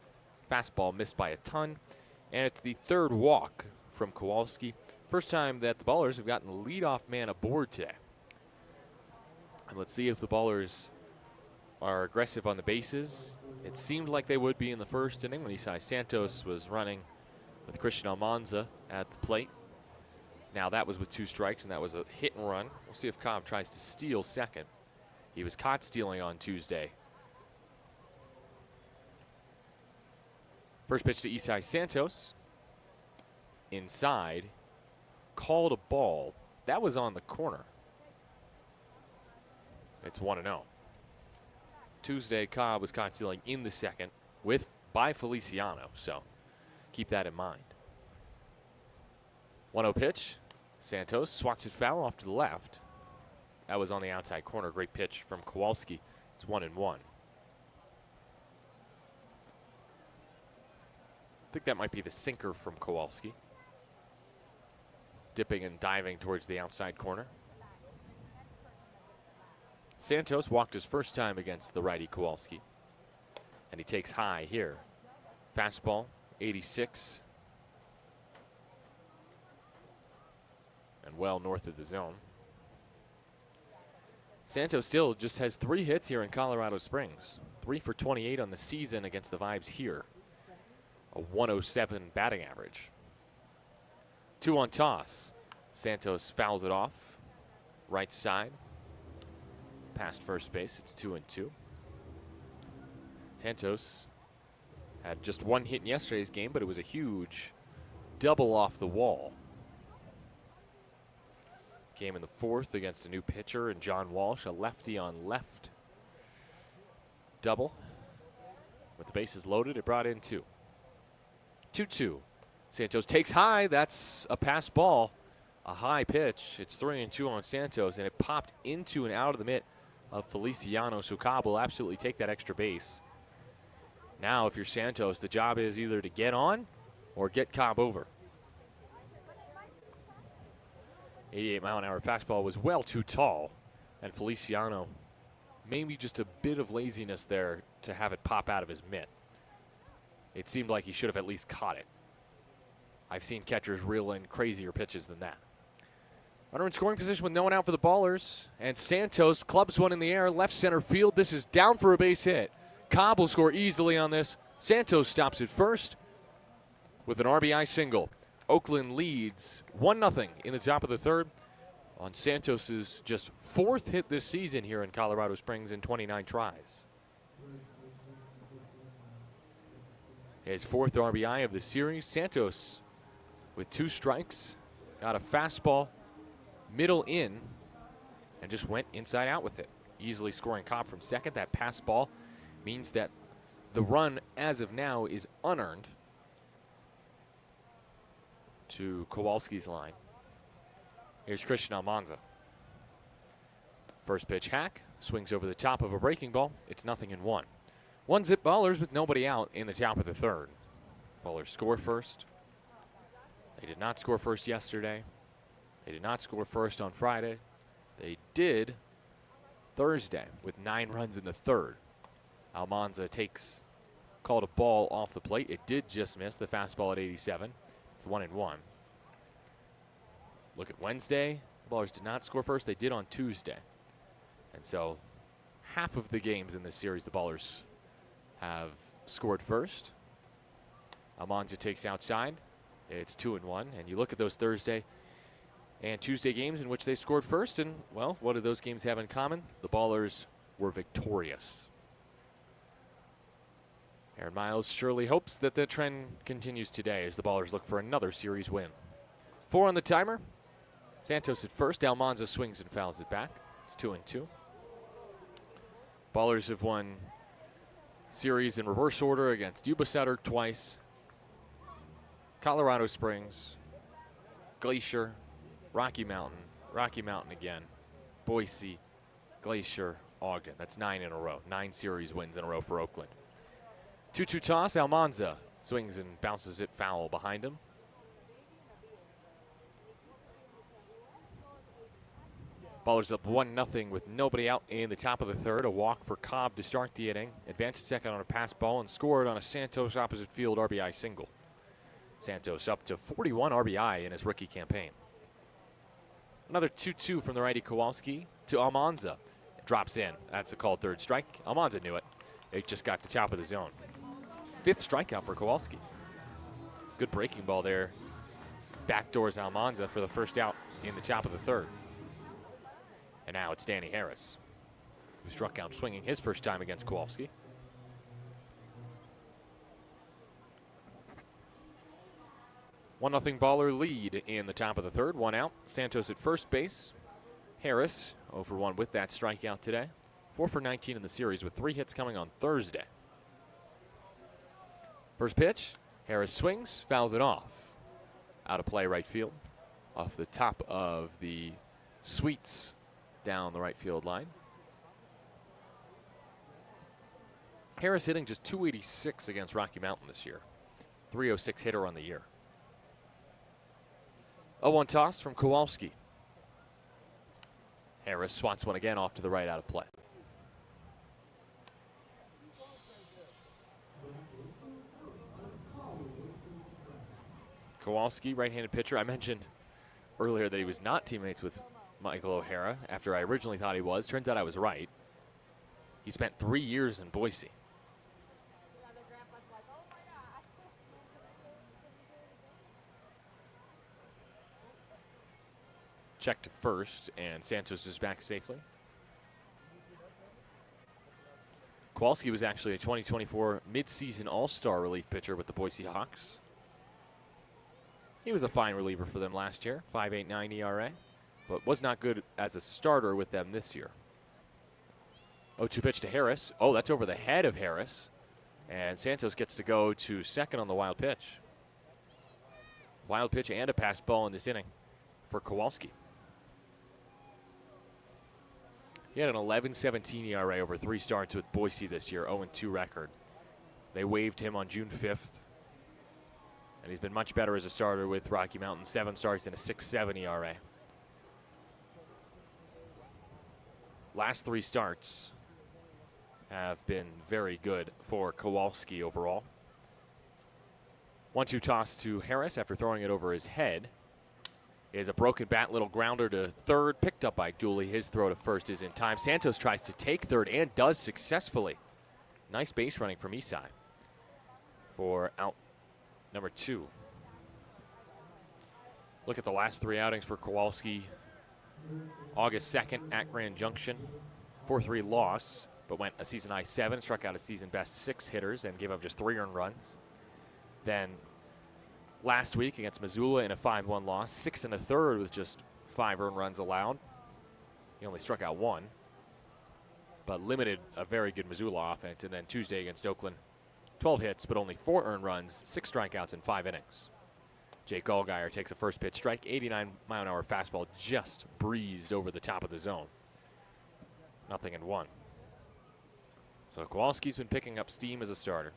Fastball missed by a ton, and it's the 3rd walk from Kowalski. First time that the Ballers have gotten the leadoff man aboard today. And let's see if the Ballers are aggressive on the bases. It seemed like they would be in the first inning when Isai Santos was running with Christian Almanza at the plate. Now that was with 2 strikes, and that was a hit and run. We'll see if Cobb tries to steal second. He was caught stealing on Tuesday. First pitch to Isai Santos. Inside. Called a ball. That was on the corner. It's 1-0. Tuesday, Cobb was caught stealing in the second by Feliciano, so keep that in mind. 1-0 pitch. Santos swats it foul off to the left. That was on the outside corner. Great pitch from Kowalski. It's 1-1. I think that might be the sinker from Kowalski. Dipping and diving towards the outside corner. Santos walked his first time against the righty Kowalski, and he takes high here. Fastball, 86. And well north of the zone. Santos still just has 3 hits here in Colorado Springs. 3 for 28 on the season against the Vibes here. A 107 batting average. 2 on toss. Santos fouls it off. Right side. Past first base. It's 2-2. Santos had just 1 hit in yesterday's game, but it was a huge double off the wall. Game in the 4th against a new pitcher and John Walsh, a lefty on left double. With the bases loaded, it brought in 2. 2-2. Santos takes high. That's a pass ball. A high pitch. It's 3-2 on Santos, and it popped into and out of the mitt of Feliciano. So Cobb will absolutely take that extra base. Now, if you're Santos, the job is either to get on or get Cobb over. 88-mile-an-hour fastball was well too tall, and Feliciano maybe just a bit of laziness there to have it pop out of his mitt. it seemed like he should have at least caught it. I've seen catchers reel in crazier pitches than that. Runner in scoring position with no one out for the Ballers. And Santos clubs one in the air, left center field. This is down for a base hit. Cobb will score easily on this. Santos stops at first with an RBI single. Oakland leads 1-0 in the top of the third on Santos's just 4th hit this season here in Colorado Springs in 29 tries. His 4th RBI of the series. Santos with 2 strikes, got a fastball middle in, and just went inside out with it. Easily scoring Cobb from second. That pass ball means that the run as of now is unearned to Kowalski's line. Here's Christian Almanza. First pitch hack, swings over the top of a breaking ball. It's 0-1. 1-zip Ballers with nobody out in the top of the third. Ballers score first. They did not score first yesterday. They did not score first on Friday. They did Thursday with 9 runs in the third. Almanza called a ball off the plate. It did just miss the fastball at 87. It's 1-1. Look at Wednesday. The Ballers did not score first. They did on Tuesday. And so half of the games in this series, the Ballers have scored first. Almanza takes outside. It's 2-1. And you look at those Thursday and Tuesday games in which they scored first, and, well, what do those games have in common? The Ballers were victorious. Aaron Miles surely hopes that the trend continues today as the Ballers look for another series win. 4 on the timer. Santos at first. Almanza swings and fouls it back. It's 2-2. Ballers have won series in reverse order against Yuba Sutter twice, Colorado Springs, Glacier, Rocky Mountain again, Boise, Glacier, Ogden. That's 9 in a row. 9 series wins in a row for Oakland. 2-2 toss. Almanza swings and bounces it foul behind him. Ballers up 1-0 with nobody out in the top of the third. A walk for Cobb to start the inning. Advanced second on a pass ball and scored on a Santos opposite field RBI single. Santos up to 41 RBI in his rookie campaign. Another 2-2 from the righty Kowalski to Almanza. It drops in. That's a called third strike. Almanza knew it. It just got to top of the zone. 5th strikeout for Kowalski. Good breaking ball there. Backdoors Almanza for the first out in the top of the third. And now it's Danny Harris, who struck out swinging his first time against Kowalski. One 0 Baller lead in the top of the third. 1 out. Santos at first base. Harris 0 for 1 with that strikeout today. 4 for 19 in the series with 3 hits coming on Thursday. First pitch. Harris swings, fouls it off. Out of play right field. Off the top of the suites down the right field line. Harris hitting just .286 against Rocky Mountain this year. .306 hitter on the year. 0-1 toss from Kowalski. Harris swats one again off to the right out of play. Kowalski, right-handed pitcher. I mentioned earlier that he was not teammates with Michael O'Hara after I originally thought he was. Turns out I was right. He spent 3 years in Boise. Check to first, and Santos is back safely. Kowalski was actually a 2024 midseason all-star relief pitcher with the Boise Hawks. He was a fine reliever for them last year, 5.89 ERA, but was not good as a starter with them this year. 0-2 pitch to Harris. Oh, that's over the head of Harris. And Santos gets to go to second on the wild pitch. Wild pitch and a pass ball in this inning for Kowalski. He had an 11.17 ERA over 3 starts with Boise this year, 0-2 record. They waived him on June 5th. And he's been much better as a starter with Rocky Mountain, 7 starts and a 6.7 ERA. Last 3 starts have been very good for Kowalski overall. 1-2 toss to Harris after throwing it over his head. Is a broken bat, little grounder to third, picked up by Dooley. His throw to first is in time. Santos tries to take third and does successfully. Nice base running from Isai for out number 2. Look at the last 3 outings for Kowalski. August 2nd at Grand Junction, 4-3 loss, but went a season high 7, struck out a season best 6 hitters and gave up just 3 earned runs. Then last week against Missoula in a 5-1 loss, 6 1/3 with just 5 earned runs allowed. He only struck out 1, but limited a very good Missoula offense. And then Tuesday against Oakland, 12 hits, but only 4 earned runs, 6 strikeouts in 5 innings. Jake Allgaier takes a first pitch strike. 89-mile-an-hour fastball just breezed over the top of the zone. 0-1. So Kowalski's been picking up steam as a starter.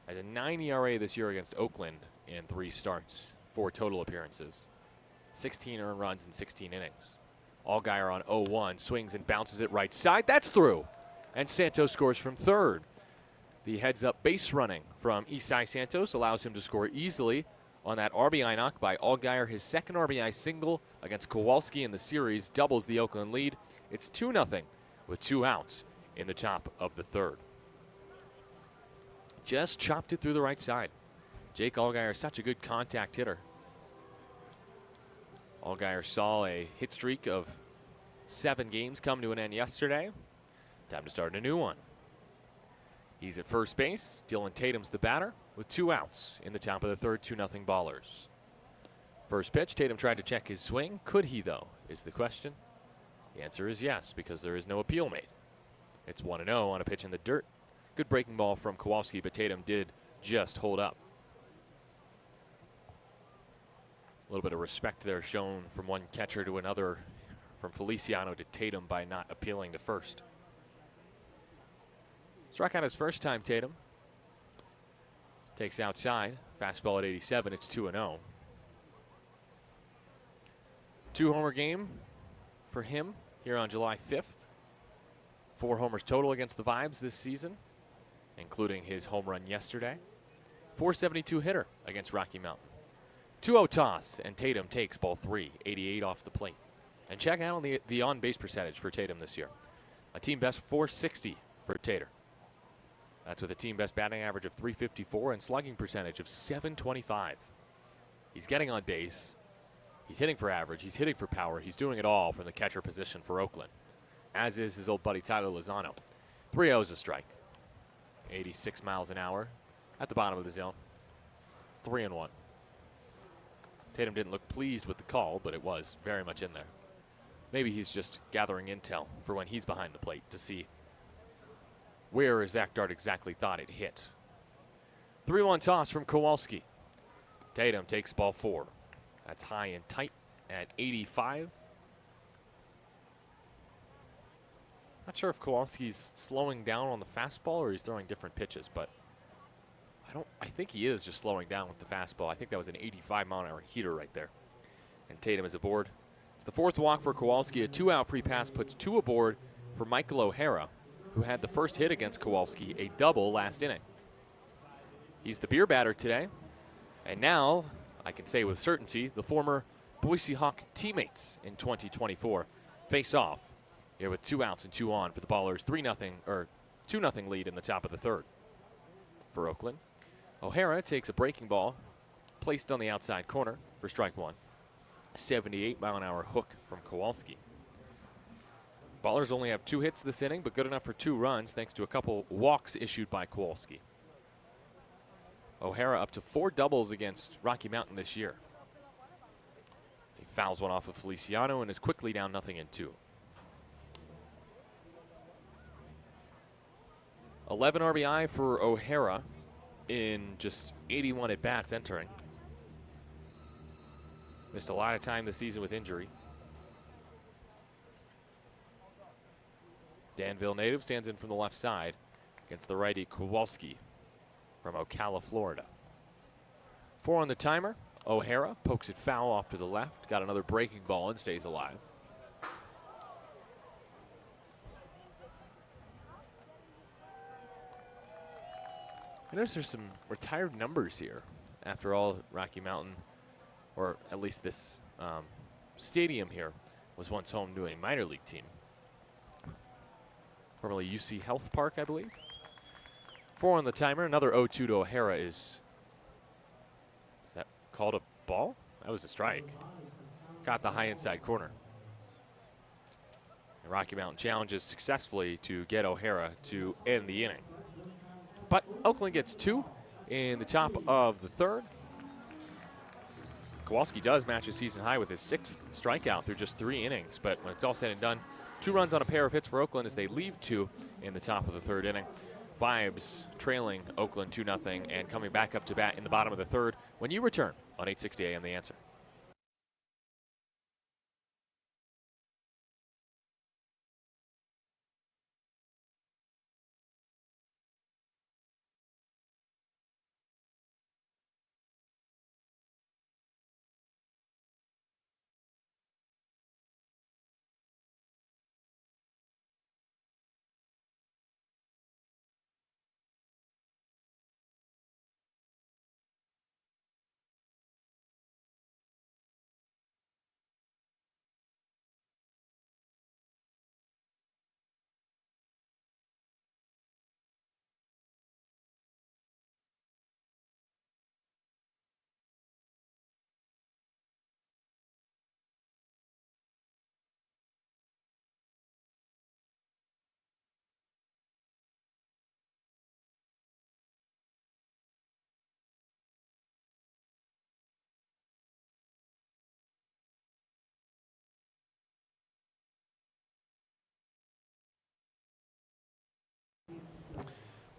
Has a 9 ERA this year against Oakland in 3 starts, 4 total appearances, 16 earned runs in 16 innings. Allgaier on 0-1, swings and bounces it right side. That's through. And Santos scores from third. The heads-up base running from Isai Santos allows him to score easily on that RBI knock by Allgaier. His second RBI single against Kowalski in the series doubles the Oakland lead. It's 2-0 with 2 outs in the top of the third. Just chopped it through the right side. Jake Allgaier is such a good contact hitter. Allgaier saw a hit streak of 7 games come to an end yesterday. Time to start a new one. He's at first base. Dylan Tatum's the batter with 2 outs in the top of the third, 2-0 Ballers. First pitch, Tatum tried to check his swing. Could he, though, is the question. The answer is yes, because there is no appeal made. It's 1-0 on a pitch in the dirt. Good breaking ball from Kowalski, but Tatum did just hold up. A little bit of respect there shown from one catcher to another, from Feliciano to Tatum, by not appealing to first. Struck out his first time, Tatum. Takes outside. Fastball at 87. It's 2-0. 2-homer game for him here on July 5th. 4 homers total against the Vibes this season, including his home run yesterday. 472 hitter against Rocky Mountain. 2-0 toss, and Tatum takes ball 3, 88 off the plate. And check out on the on-base percentage for Tatum this year. A team best 460 for Tater. That's with a team best batting average of 354 and slugging percentage of 725. He's getting on base. He's hitting for average. He's hitting for power. He's doing it all from the catcher position for Oakland, as is his old buddy Tyler Lozano. 3-0 is a strike. 86 miles an hour at the bottom of the zone. It's 3-1. Tatum didn't look pleased with the call, but it was very much in there. Maybe he's just gathering intel for when he's behind the plate to see where Zach Dart exactly thought it hit. 3-1 toss from Kowalski. Tatum takes ball 4. That's high and tight at 85. Not sure if Kowalski's slowing down on the fastball or he's throwing different pitches, but I think he is just slowing down with the fastball. I think that was an 85-mile-an-hour heater right there. And Tatum is aboard. It's the 4th walk for Kowalski. A 2-out free pass puts 2 aboard for Michael O'Hara, who had the first hit against Kowalski, a double last inning. He's the beer batter today. And now, I can say with certainty, the former Boise Hawk teammates in 2024 face off here with 2 outs and 2 on for the Ballers. 2-0 lead in the top of the third for Oakland. O'Hara takes a breaking ball placed on the outside corner for strike 1. 78-mile-an-hour hook from Kowalski. Ballers only have 2 hits this inning, but good enough for 2 runs thanks to a couple walks issued by Kowalski. O'Hara up to 4 doubles against Rocky Mountain this year. He fouls one off of Feliciano and is quickly down 0-2. 11 RBI for O'Hara in just 81 at-bats entering. Missed a lot of time this season with injury. Danville native stands in from the left side against the righty Kowalski from Ocala, Florida. 4 on the timer. O'Hara pokes it foul off to the left. Got another breaking ball and stays alive. I notice there's some retired numbers here. After all, Rocky Mountain, or at least this stadium here, was once home to a minor league team. Formerly UC Health Park, I believe. 4 on the timer. Another 0-2 to O'Hara is that called a ball? That was a strike. Got the high inside corner. And Rocky Mountain challenges successfully to get O'Hara to end the inning. But Oakland gets 2 in the top of the third. Kowalski does match his season high with his 6th strikeout through just 3 innings. But when it's all said and done, 2 runs on a pair of hits for Oakland as they leave 2 in the top of the third inning. Vibes trailing Oakland 2-0 and coming back up to bat in the bottom of the third when you return on 860 AM The Answer.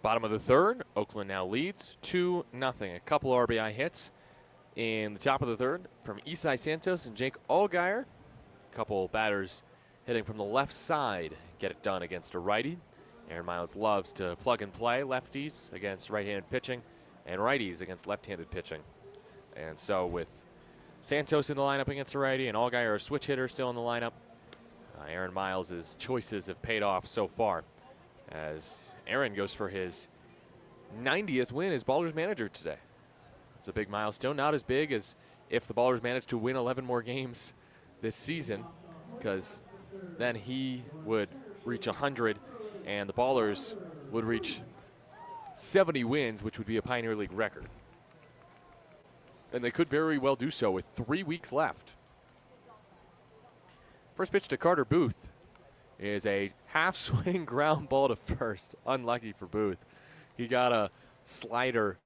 Bottom of the third, Oakland now leads 2-0. A couple RBI hits in the top of the third from Isai Santos and Jake Allgaier. A couple batters hitting from the left side get it done against a righty. Aaron Miles loves to plug and play lefties against right-handed pitching and righties against left-handed pitching. And so with Santos in the lineup against a righty and Allgaier, a switch hitter, still in the lineup, Aaron Miles' choices have paid off so far, as Aaron goes for his 90th win as Ballers manager today. It's a big milestone, not as big as if the Ballers managed to win 11 more games this season, because then he would reach 100 and the Ballers would reach 70 wins, which would be a Pioneer League record. And they could very well do so with 3 weeks left. First pitch to Carter Booth is a half-swing ground ball to first. Unlucky for Booth. He got a slider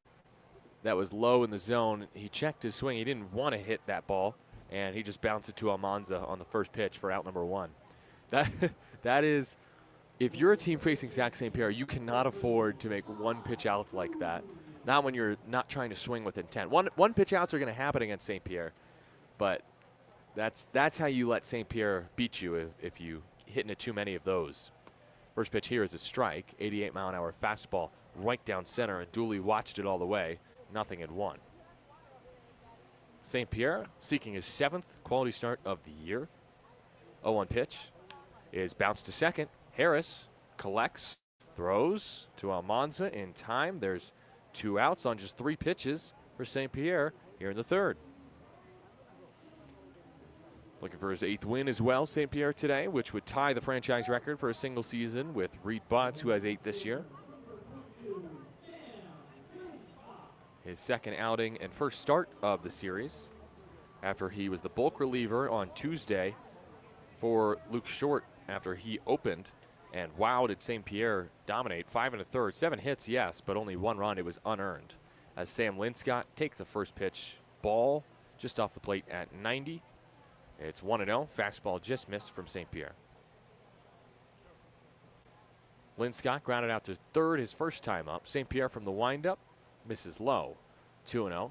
that was low in the zone. He checked his swing. He didn't want to hit that ball, and he just bounced it to Almanza on the first pitch for out number 1. That is, if you're a team facing Zach St. Pierre, you cannot afford to make one pitch out like that. Not when you're not trying to swing with intent. One pitch outs are going to happen against St. Pierre, but that's how you let St. Pierre beat you if you hit into too many of those. First pitch here is a strike, 88-mile-an-hour fastball right down center, and Dooley watched it all the way. 0-1. St. Pierre seeking his 7th quality start of the year. 0-1 pitch is bounced to second. Harris collects, throws to Almanza in time. There's 2 outs on just 3 pitches for St. Pierre here in the third. Looking for his 8th win as well, St. Pierre today, which would tie the franchise record for a single season with Reed Butts, who has 8 this year. His 2nd outing and first start of the series after he was the bulk reliever on Tuesday for Luke Short after he opened. And wow, did St. Pierre dominate. 5 1/3, 7 hits, yes, but only 1 run. It was unearned. As Sam Linscott takes the first pitch ball just off the plate at 90. It's 1-0. Fastball just missed from St. Pierre. Linscott grounded out to third his first time up. St. Pierre from the windup misses low. 2-0.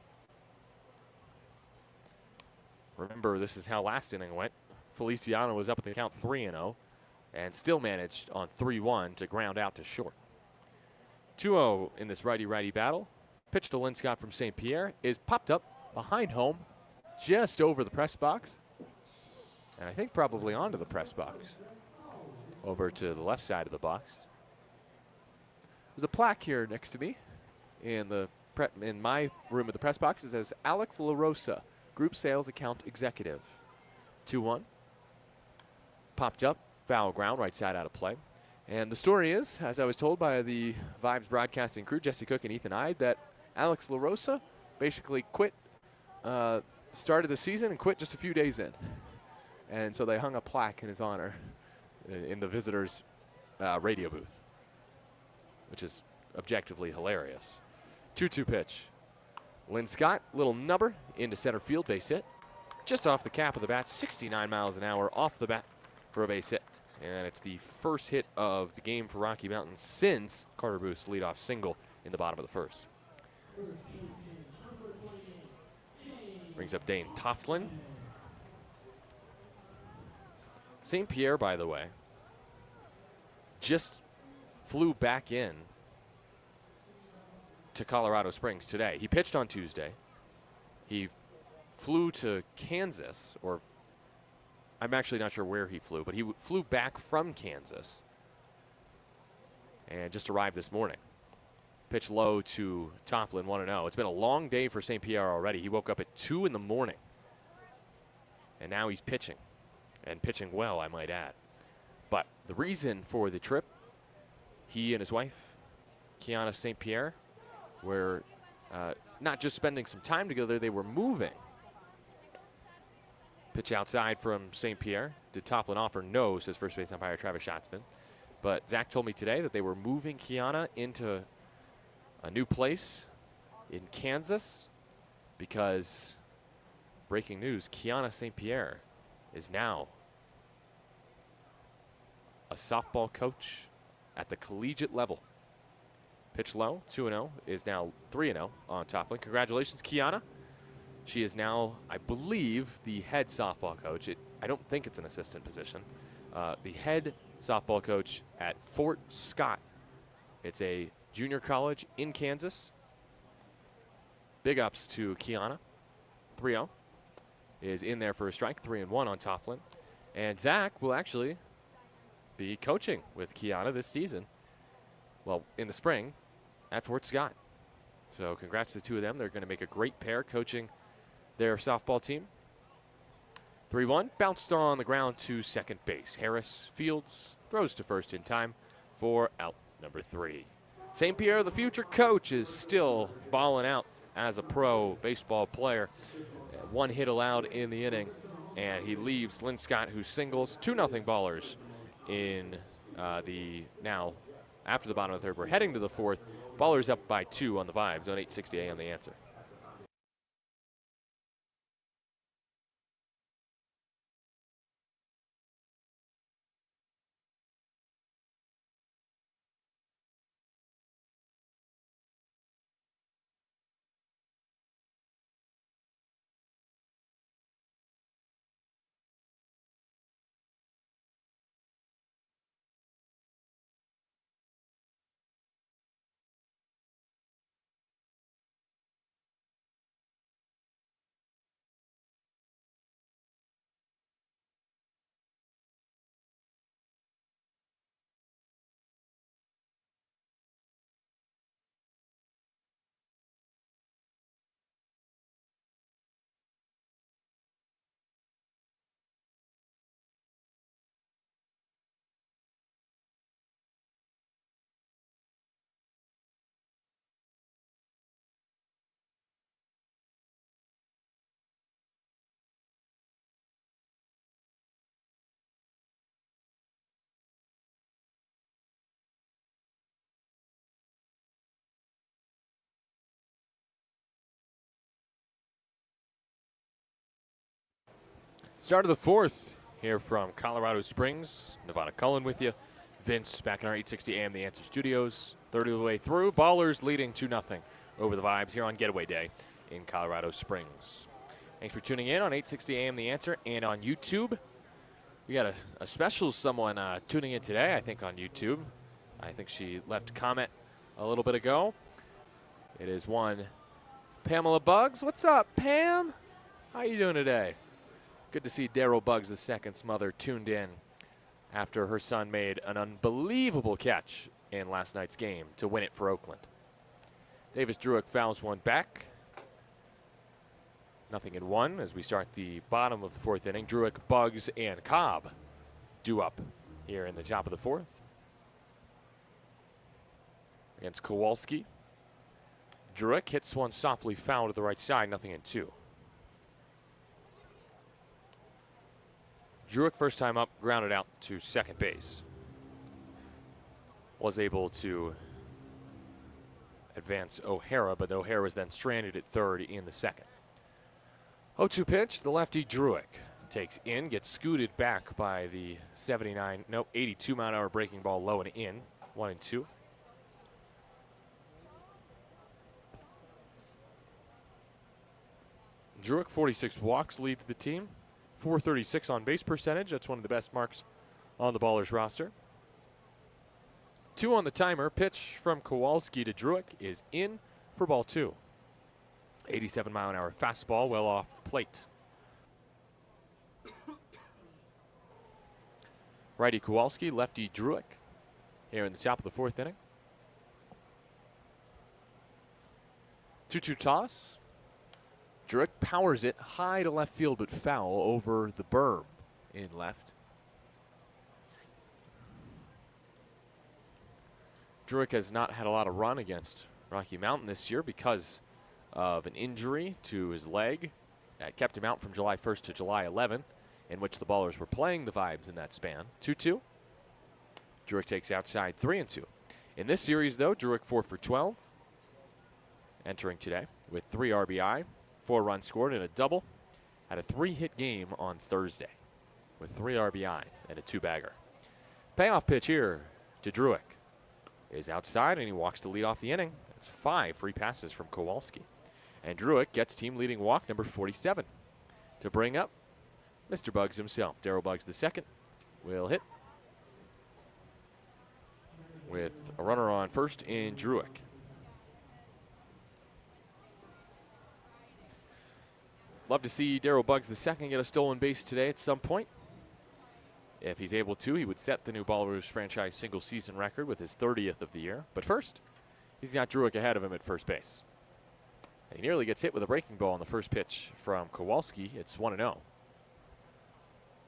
Remember, this is how last inning went. Feliciano was up at the count 3-0 and still managed on 3-1 to ground out to short. 2-0 in this righty-righty battle. Pitch to Linscott from St. Pierre is popped up behind home just over the press box. And I think probably onto the press box. Over to the left side of the box. There's a plaque here next to me. in my room at the press box. It says Alex LaRosa, Group Sales Account Executive. 2-1. Popped up, foul ground, right side out of play. And the story is, as I was told by the Vibes broadcasting crew, Jesse Cook and Ethan Ide, that Alex LaRosa basically quit, started the season and quit just a few days in. And so they hung a plaque in his honor in the visitors' radio booth, which is objectively hilarious. 2-2 pitch. Lynn Scott, little nubber into center field, base hit. Just off the cap of the bat, 69 miles an hour off the bat for a base hit. And it's the first hit of the game for Rocky Mountain since Carter Booth's leadoff single in the bottom of the first. Brings up Dane Toughlin. St. Pierre, by the way, just flew back in to Colorado Springs today. He pitched on Tuesday. He flew to Kansas, or I'm actually not sure where he flew, but he flew back from Kansas and just arrived this morning. Pitch low to Toughlin, 1-0. It's been a long day for St. Pierre already. He woke up at 2 in the morning, and now he's pitching, and pitching well, I might add. But the reason for the trip, he and his wife, Kiana St. Pierre, were not just spending some time together, they were moving. Pitch outside from St. Pierre. Did Toughlin offer? No, says first base umpire Travis Schatzman. But Zach told me today that they were moving Kiana into a new place in Kansas because, breaking news, Kiana St. Pierre is now a softball coach at the collegiate level. Pitch low, 2-0, is now 3-0 on Toughlin. Congratulations, Kiana. She is now, I believe, the head softball coach. I don't think it's an assistant position. The head softball coach at Fort Scott. It's a junior college in Kansas. Big ups to Kiana. 3-0 is in there for a strike. 3-1 on Toughlin. And Zach will actually be coaching with Kiana this season. Well, in the spring at Fort Scott. So congrats to the two of them. They're going to make a great pair coaching their softball team. 3-1, bounced on the ground to second base. Harris Fields throws to first in time for out number 3. St. Pierre, the future coach, is still balling out as a pro baseball player. 1 hit allowed in the inning, and he leaves Lynn Scott, who singles. 2-0 ballers in the now after the bottom of the third. We're heading to the fourth. Ballers up by 2 on the Vibes on 860 AM The Answer. Start of the fourth here from Colorado Springs. Nevada Cullen with you. Vince back in our 860 AM The Answer studios. Third of the way through. Ballers leading 2-0 over the Vibes here on Getaway Day in Colorado Springs. Thanks for tuning in on 860 AM The Answer and on YouTube. We got a special someone tuning in today, I think, on YouTube. I think she left a comment a little bit ago. It is one Pamela Buggs. What's up, Pam? How you doing today? Good to see Daryl Buggs II's mother tuned in after her son made an unbelievable catch in last night's game to win it for Oakland. Davis Druick fouls one back. Nothing in one as we start the bottom of the fourth inning. Druick, Buggs, and Cobb due up here in the top of the fourth. Against Kowalski. Druick hits one softly foul to the right side, nothing in two. Druick, first time up, grounded out to second base. Was able to advance O'Hara, but O'Hara was then stranded at third in the second. 0-2 pitch, the lefty Druick takes in, gets scooted back by the 82 mile an hour breaking ball low and in, 1-2. Druick, 46 walks, leads the team. 436 on base percentage. That's one of the best marks on the Ballers roster. 2 on the timer. Pitch from Kowalski to Druick is in for ball 2. 87 mile an hour fastball, well off the plate. Righty Kowalski, lefty Druick here in the top of the fourth inning. 2-2 toss. Druick powers it high to left field, but foul over the berm in left. Druick has not had a lot of run against Rocky Mountain this year because of an injury to his leg that kept him out from July 1st to July 11th, in which the Ballers were playing the Vibes in that span. 2-2. Druick takes outside 3-2. In this series, though, Druick 4 for 12, entering today with 3 RBI. 4 runs scored and a double. Had a 3-hit game on Thursday with 3 RBI and a 2-bagger. Payoff pitch here to Druick is outside, and he walks to lead off the inning. That's 5 free passes from Kowalski. And Druick gets team leading walk number 47 to bring up Mr. Buggs himself. Darryl Buggs II will hit with a runner on first in Druick. Love to see Darryl Buggs II get a stolen base today at some point. If he's able to, he would set the new Ballers franchise single season record with his 30th of the year. But first, he's got Druick ahead of him at first base. And he nearly gets hit with a breaking ball on the first pitch from Kowalski. It's 1-0.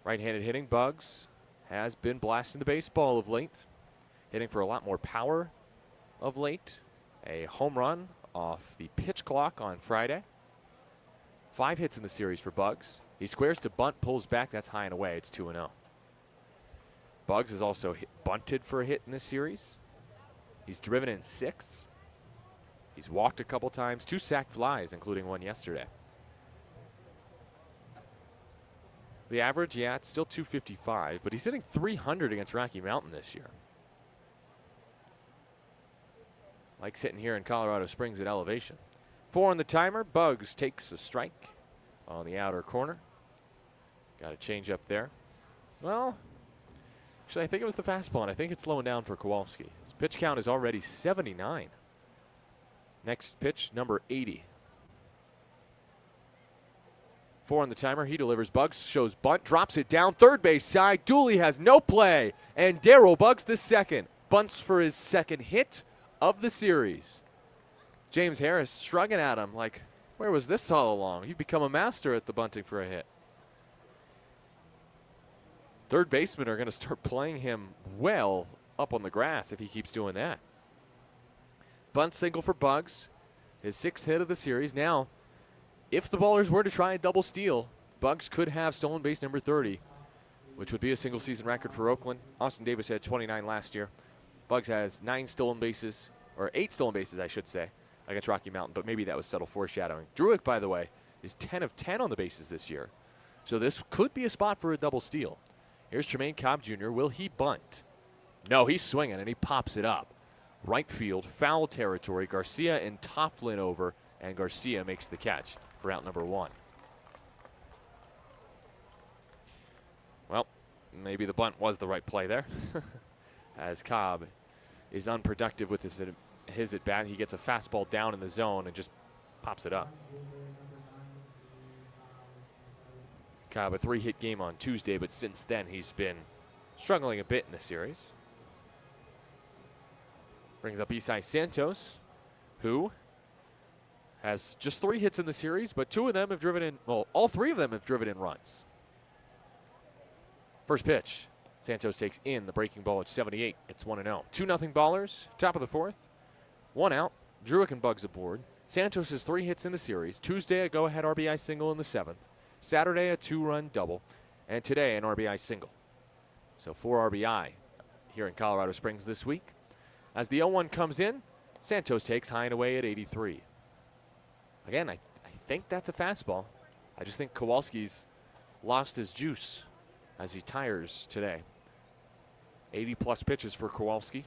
Right-handed hitting, Buggs has been blasting the baseball of late. Hitting for a lot more power of late. A home run off the pitch clock on Friday. 5 hits in the series for Buggs. He squares to bunt, pulls back. That's high and away. It's 2-0. Buggs has also bunted for a hit in this series. He's driven in 6. He's walked a couple times. 2 sacked flies, including one yesterday. The average, yeah, it's still 255, but he's hitting 300 against Rocky Mountain this year. Likes hitting here in Colorado Springs at elevation. 4 on the timer. Buggs takes a strike on the outer corner. Got a change up there. Well, actually, I think it was the fastball, and I think it's slowing down for Kowalski. His pitch count is already 79. Next pitch, number 80. 4 on the timer. He delivers. Buggs shows bunt, drops it down third base side. Dooley has no play, and Darryl Buggs II bunts for his second hit of the series. James Harris shrugging at him like, where was this all along? You've become a master at the bunting for a hit. Third basemen are going to start playing him well up on the grass if he keeps doing that. Bunt single for Buggs, his 6th hit of the series. Now, if the Ballers were to try a double steal, Buggs could have stolen base number 30, which would be a single season record for Oakland. Austin Davis had 29 last year. Buggs has 9 stolen bases, or 8 stolen bases, I should say, against Rocky Mountain, but maybe that was subtle foreshadowing. Druick, by the way, is 10 of 10 on the bases this year. So this could be a spot for a double steal. Here's Tremaine Cobb Jr. Will he bunt? No, he's swinging, and he pops it up. Right field, foul territory. Garcia and Tofflin over, and Garcia makes the catch for out number 1. Well, maybe the bunt was the right play there. As Cobb is unproductive with his at bat. He gets a fastball down in the zone and just pops it up. Cobb, a 3-hit game on Tuesday, but since then he's been struggling a bit in the series. Brings up Isai Santos, who has just 3 hits in the series, but 2 of them have driven in, well, all 3 of them have driven in runs. First pitch. Santos takes in the breaking ball at 78. It's 1-0. 2-0 Ballers, top of the 4th. 1 out. Druick and Bugs aboard. Santos has 3 hits in the series. Tuesday, a go-ahead RBI single in the 7th. Saturday, a 2-run double. And today, an RBI single. So 4 RBI here in Colorado Springs this week. As the 0-1 comes in, Santos takes high and away at 83. Again, I think that's a fastball. I just think Kowalski's lost his juice as he tires today. 80-plus pitches for Kowalski.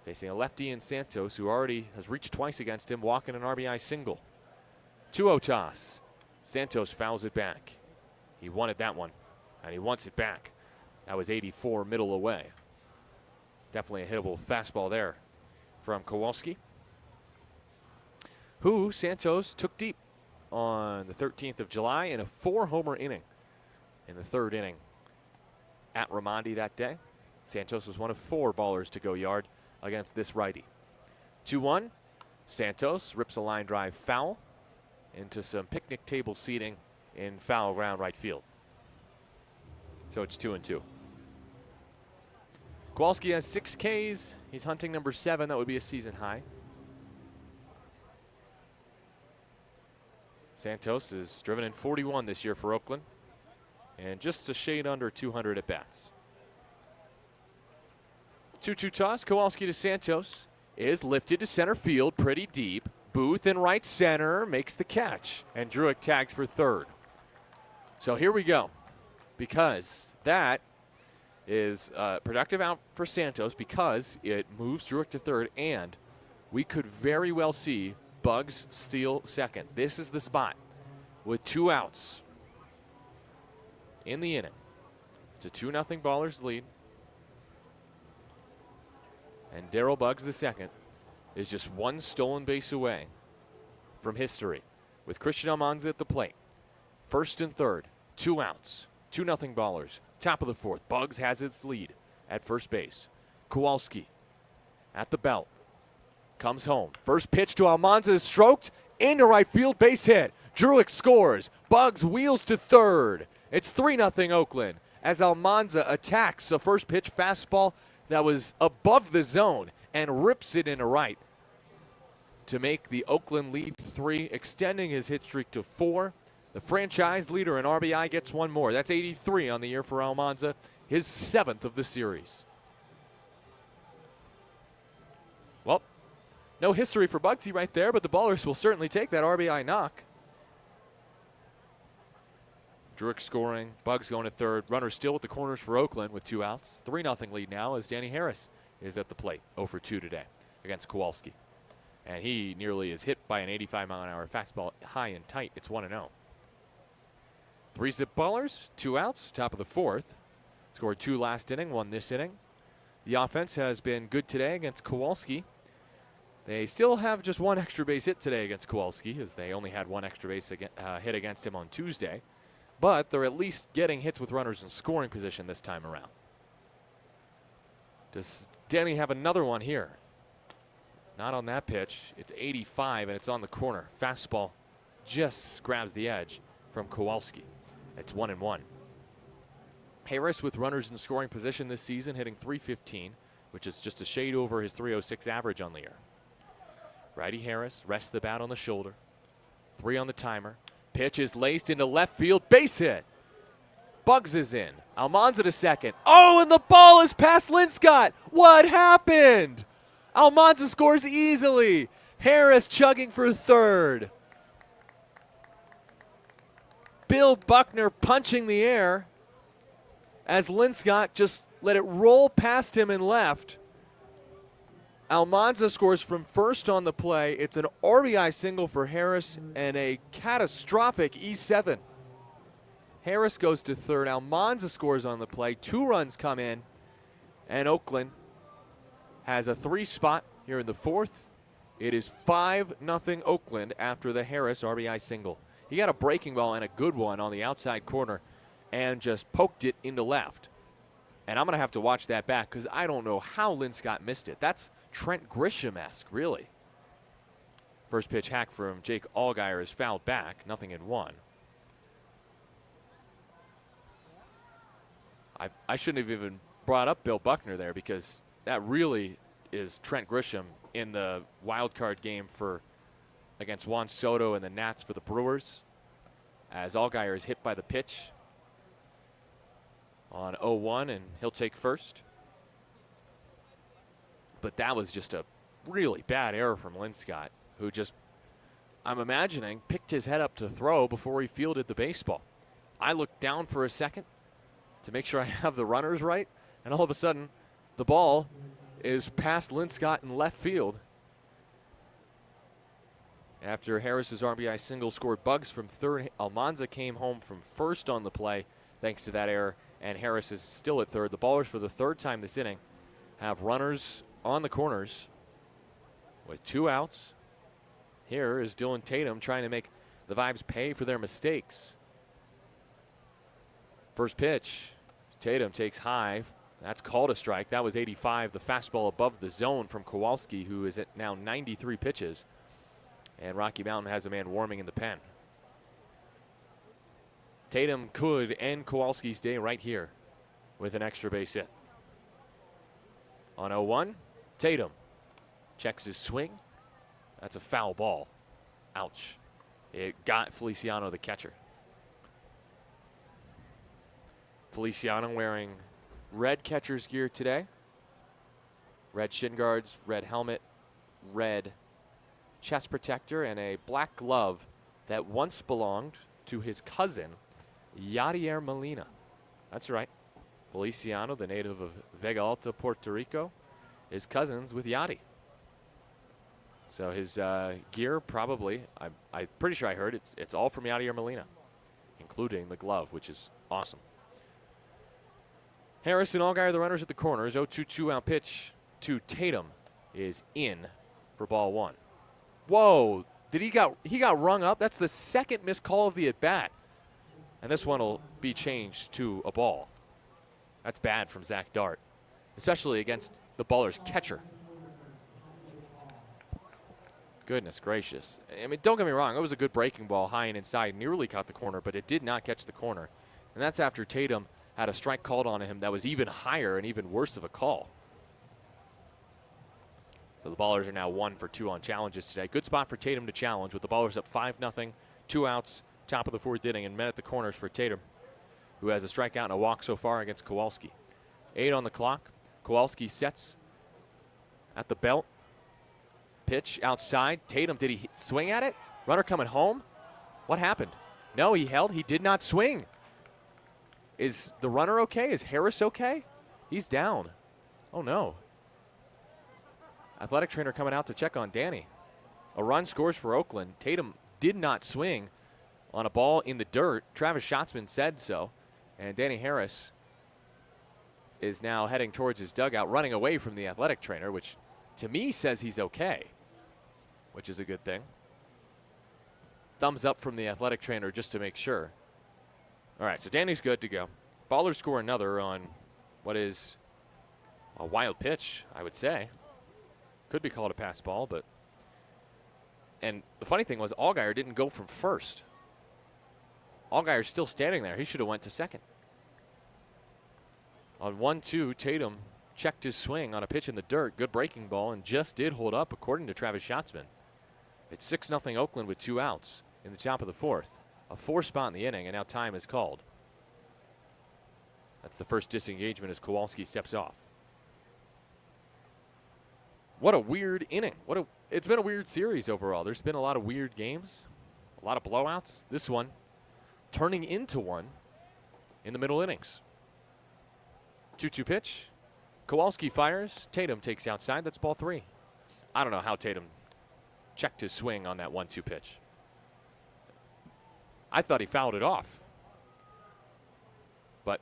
Facing a lefty in Santos, who already has reached twice against him, walking an RBI single. 2-0 toss. Santos fouls it back. He wanted that one, and he wants it back. That was 84 middle away. Definitely a hittable fastball there from Kowalski, who Santos took deep on the 13th of July in a 4-homer inning in the 3rd inning at Raimondi that day. Santos was one of 4 ballers to go yard against this righty. 2-1. Santos rips a line drive foul into some picnic table seating in foul ground right field. So it's 2-2. Kowalski has 6 Ks. He's hunting number 7. That would be a season high. Santos is driven in 41 this year for Oakland, and just a shade under 200 at bats. 2-2 toss. Kowalski to Santos is lifted to center field pretty deep. Booth in right center makes the catch, and Druick tags for 3rd. So here we go, because that is productive out for Santos because it moves Druick to 3rd, and we could very well see Bugs steal 2nd. This is the spot with 2 outs in the inning. It's a 2-0 Ballers lead. And Darryl Bugs II is just 1 stolen base away from history with Christian Almanza at the plate. 1st and 3rd, 2 outs, 2-0 Ballers. Top of the 4th, Bugs has its lead at first base. Kowalski at the belt. Comes home. First pitch to Almanza is stroked into right field, base hit. Druick scores. Bugs wheels to 3rd. It's 3-0 Oakland as Almanza attacks a first pitch fastball that was above the zone and rips it into right to make the Oakland lead 3, extending his hit streak to 4. The franchise leader in RBI gets 1 more. That's 83 on the year for Almanza, his 7th of the series. Well, no history for Bugsy right there, but the Ballers will certainly take that RBI knock. Druick scoring, Bugs going to 3rd. Runner still at the corners for Oakland with 2 outs. 3-0 lead now as Danny Harris is at the plate, 0 for 2 today against Kowalski. And he nearly is hit by an 85-mile-an-hour fastball high and tight. It's 1-0. 3-zip Ballers, 2 outs, top of the 4th. Scored 2 last inning, 1 this inning. The offense has been good today against Kowalski. They still have just 1 extra base hit today against Kowalski, as they only had 1 extra base hit against him on Tuesday. But they're at least getting hits with runners in scoring position this time around. Does Danny have another one here? Not on that pitch. It's 85, and it's on the corner. Fastball just grabs the edge from Kowalski. It's 1-1. Harris with runners in scoring position this season, hitting .315, which is just a shade over his .306 average on the year. Righty Harris rests the bat on the shoulder. 3 on the timer. Pitch is laced into left field. Base hit. Bugs is in. Almanza to 2nd. Oh, and the ball is past Linscott. What happened? Almanza scores easily. Harris chugging for 3rd. Bill Buckner punching the air as Linscott just let it roll past him and left. Almanza scores from 1st on the play. It's an RBI single for Harris and a catastrophic E7. Harris goes to 3rd. Almanza scores on the play. 2 runs come in, and Oakland has a 3 spot here in the 4th. It is 5-0 Oakland after the Harris RBI single. He got a breaking ball and a good one on the outside corner and just poked it into left. And I'm going to have to watch that back because I don't know how Linscott missed it. That's Trent Grisham-esque, really. First pitch hack from Jake Allgaier is fouled back, 0-1. I shouldn't have even brought up Bill Buckner there, because that really is Trent Grisham in the wild card game against Juan Soto and the Nats for the Brewers, as Allgaier is hit by the pitch on 0-1, and he'll take first. But that was just a really bad error from Linscott, who just, I'm imagining, picked his head up to throw before he fielded the baseball. I looked down for a second to make sure I have the runners right, and all of a sudden, the ball is past Linscott in left field. After Harris's RBI single scored Bugs from third, Almanza came home from first on the play thanks to that error, and Harris is still at third. The Ballers, for the third time this inning, have runners on the corners with 2 outs. Here is Dylan Tatum trying to make the Vibes pay for their mistakes. First pitch, Tatum takes high. That's called a strike. That was 85, the fastball above the zone from Kowalski, who is at now 93 pitches. And Rocky Mountain has a man warming in the pen. Tatum could end Kowalski's day right here with an extra base hit. On 0-1, Tatum checks his swing. That's a foul ball. Ouch. It got Feliciano, the catcher. Feliciano wearing red catcher's gear today. Red shin guards, red helmet, red chest protector, and a black glove that once belonged to his cousin, Yadier Molina. That's right. Feliciano, the native of Vega Alta, Puerto Rico, is cousins with Yadi. So his gear, probably, I'm pretty sure I heard it's all from Yadier Molina, including the glove, which is awesome. Harris and Allgaier, the runners at the corners. 0-2 2-out pitch to Tatum is in for ball 1. Whoa, he got rung up? That's the second missed call of the at-bat. And this one will be changed to a ball. That's bad from Zach Dart, especially against the Ballers' catcher. Goodness gracious. I mean, don't get me wrong. It was a good breaking ball, high and inside. Nearly caught the corner, but it did not catch the corner. And that's after Tatum had a strike called on him that was even higher and even worse of a call. So the Ballers are now 1 for 2 on challenges today. Good spot for Tatum to challenge, with the Ballers up 5-0, 2 outs, top of the 4th inning, and men at the corners for Tatum, who has a strikeout and a walk so far against Kowalski. 8 on the clock. Kowalski sets at the belt. Pitch outside. Tatum, did he swing at it? Runner coming home? What happened? No, he held. He did not swing. Is the runner okay? Is Harris okay? He's down. Oh, no. Athletic trainer coming out to check on Danny. A run scores for Oakland. Tatum did not swing on a ball in the dirt. Travis Schatzman said so. And Danny Harris is now heading towards his dugout, running away from the athletic trainer, which to me says he's okay, which is a good thing. Thumbs up from the athletic trainer just to make sure. All right, so Danny's good to go. Ballers score another on what is a wild pitch, I would say. Could be called a pass ball, but. And the funny thing was, Allgaier didn't go from first. Allgaier's still standing there. He should have went to second. On 1-2, Tatum checked his swing on a pitch in the dirt. Good breaking ball, and just did hold up, according to Travis Schatzman. It's 6-0 Oakland with 2 outs in the top of the 4th. A 4 spot in the inning, and now time is called. That's the first disengagement as Kowalski steps off. What a weird inning. It's been a weird series overall. There's been a lot of weird games, a lot of blowouts. This one turning into one in the middle innings. 2-2 pitch. Kowalski fires. Tatum takes outside. That's ball 3. I don't know how Tatum checked his swing on that 1-2 pitch. I thought he fouled it off. But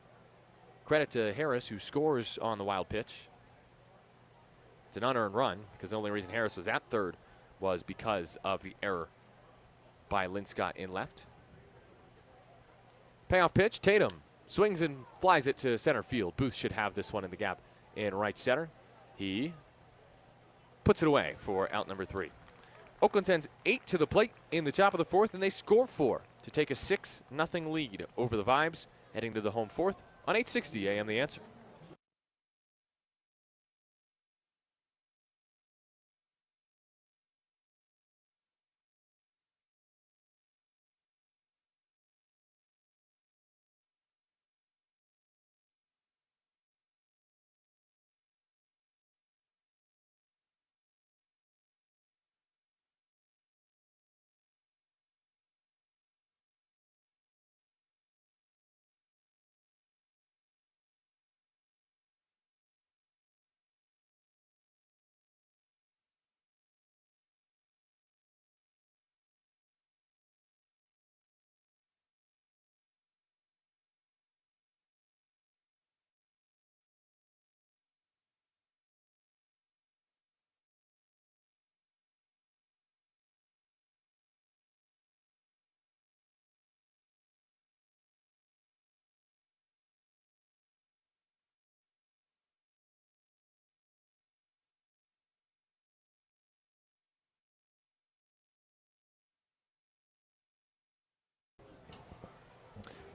credit to Harris, who scores on the wild pitch. It's an unearned run, because the only reason Harris was at third was because of the error by Linscott in left. Payoff pitch. Tatum swings and flies it to center field. Booth should have this one in the gap in right center. He puts it away for out number 3. Oakland sends 8 to the plate in the top of the fourth, and they score 4 to take a 6-0 lead over the Vibes, heading to the home fourth on 860 AM The Answer.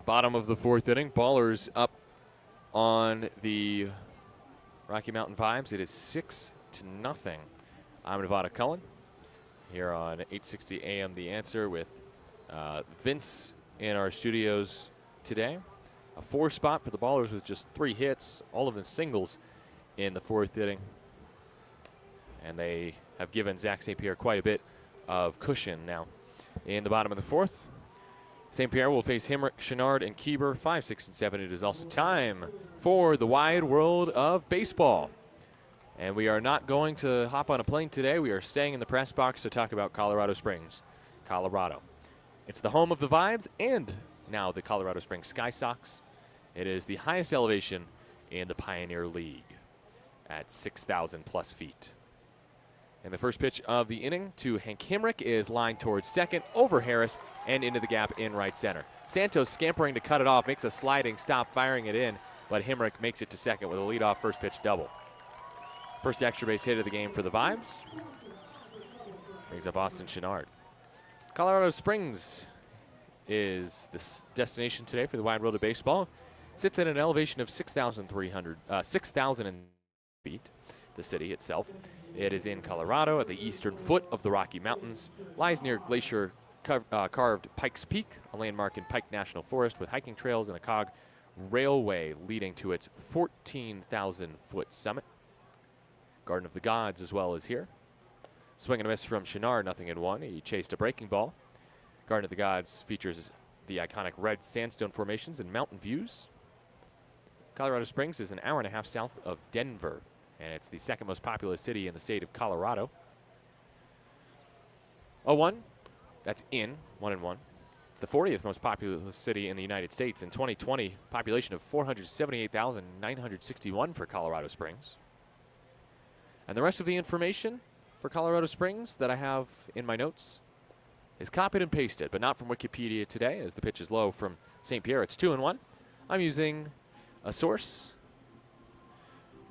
Bottom of the fourth inning, Ballers up on the Rocky Mountain Vibes. It is 6-0. I'm Nevada Cullen here on 860 AM The Answer with Vince in our studios today. A 4 spot for the Ballers with just 3 hits, all of them singles in the fourth inning. And they have given Zach St. Pierre quite a bit of cushion now. In the bottom of the fourth, St. Pierre will face Himrick, Chenard, and Kieber, 5, 6, and 7. It is also time for the wide world of baseball. And we are not going to hop on a plane today. We are staying in the press box to talk about Colorado Springs, Colorado. It's the home of the Vibes and now the Colorado Springs Sky Sox. It is the highest elevation in the Pioneer League at 6,000 plus feet. And the first pitch of the inning to Hank Himrick is lined towards second, over Harris, and into the gap in right center. Santos scampering to cut it off, makes a sliding stop, firing it in, but Himrick makes it to second with a leadoff first pitch double. First extra base hit of the game for the Vibes. Brings up Austin Chenard. Colorado Springs is the destination today for the wide world of baseball. Sits at an elevation of 6,000 feet, the city itself. It is in Colorado at the eastern foot of the Rocky Mountains. Lies near glacier carved Pikes Peak, a landmark in Pike National Forest with hiking trails and a cog railway leading to its 14,000-foot summit. Garden of the Gods as well as here. Swing and a miss from Chenard, 0-1. He chased a breaking ball. Garden of the Gods features the iconic red sandstone formations and mountain views. Colorado Springs is an hour and a half south of Denver, and it's the second most populous city in the state of Colorado. 0-1, that's in, 1-1. It's the 40th most populous city in the United States. In 2020, population of 478,961 for Colorado Springs. And the rest of the information for Colorado Springs that I have in my notes is copied and pasted, but not from Wikipedia today, as the pitch is low from St. Pierre. It's 2-1. I'm using a source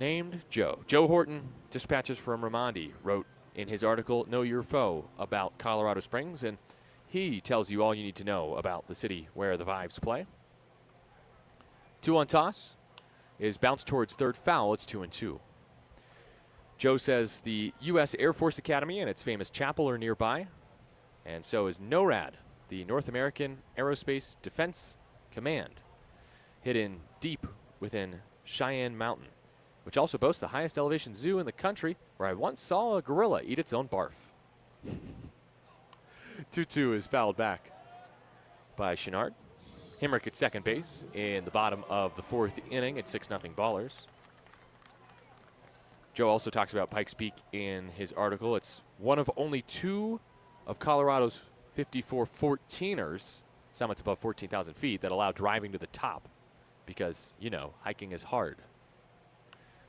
named Joe. Joe Horton, dispatches from Raimondi, wrote in his article, Know Your Foe, about Colorado Springs, and he tells you all you need to know about the city where the Vibes play. 2-1 toss is bounced towards third foul. It's 2-2. Joe says the U.S. Air Force Academy and its famous chapel are nearby, and so is NORAD, the North American Aerospace Defense Command, hidden deep within Cheyenne Mountain, which also boasts the highest elevation zoo in the country, where I once saw a gorilla eat its own barf. 2-2 is fouled back by Chenard. Himrick at second base in the bottom of the fourth inning at 6-0 Ballers. Joe also talks about Pikes Peak in his article. It's one of only 2 of Colorado's 54 14ers, summits above 14,000 feet, that allow driving to the top because, you know, hiking is hard.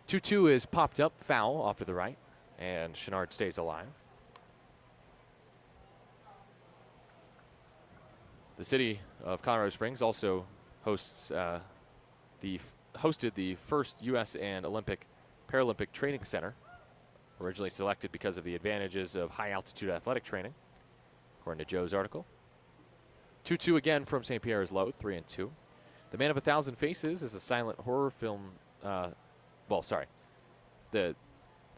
2-2 is popped up, foul off to the right, and Chenard stays alive. The city of Colorado Springs also hosts hosted the first U.S. and Paralympic Training Center originally selected because of the advantages of high-altitude athletic training, according to Joe's article. 2-2 again from St. Pierre is low, 3-2. The Man of 1,000 Faces is a silent horror film. The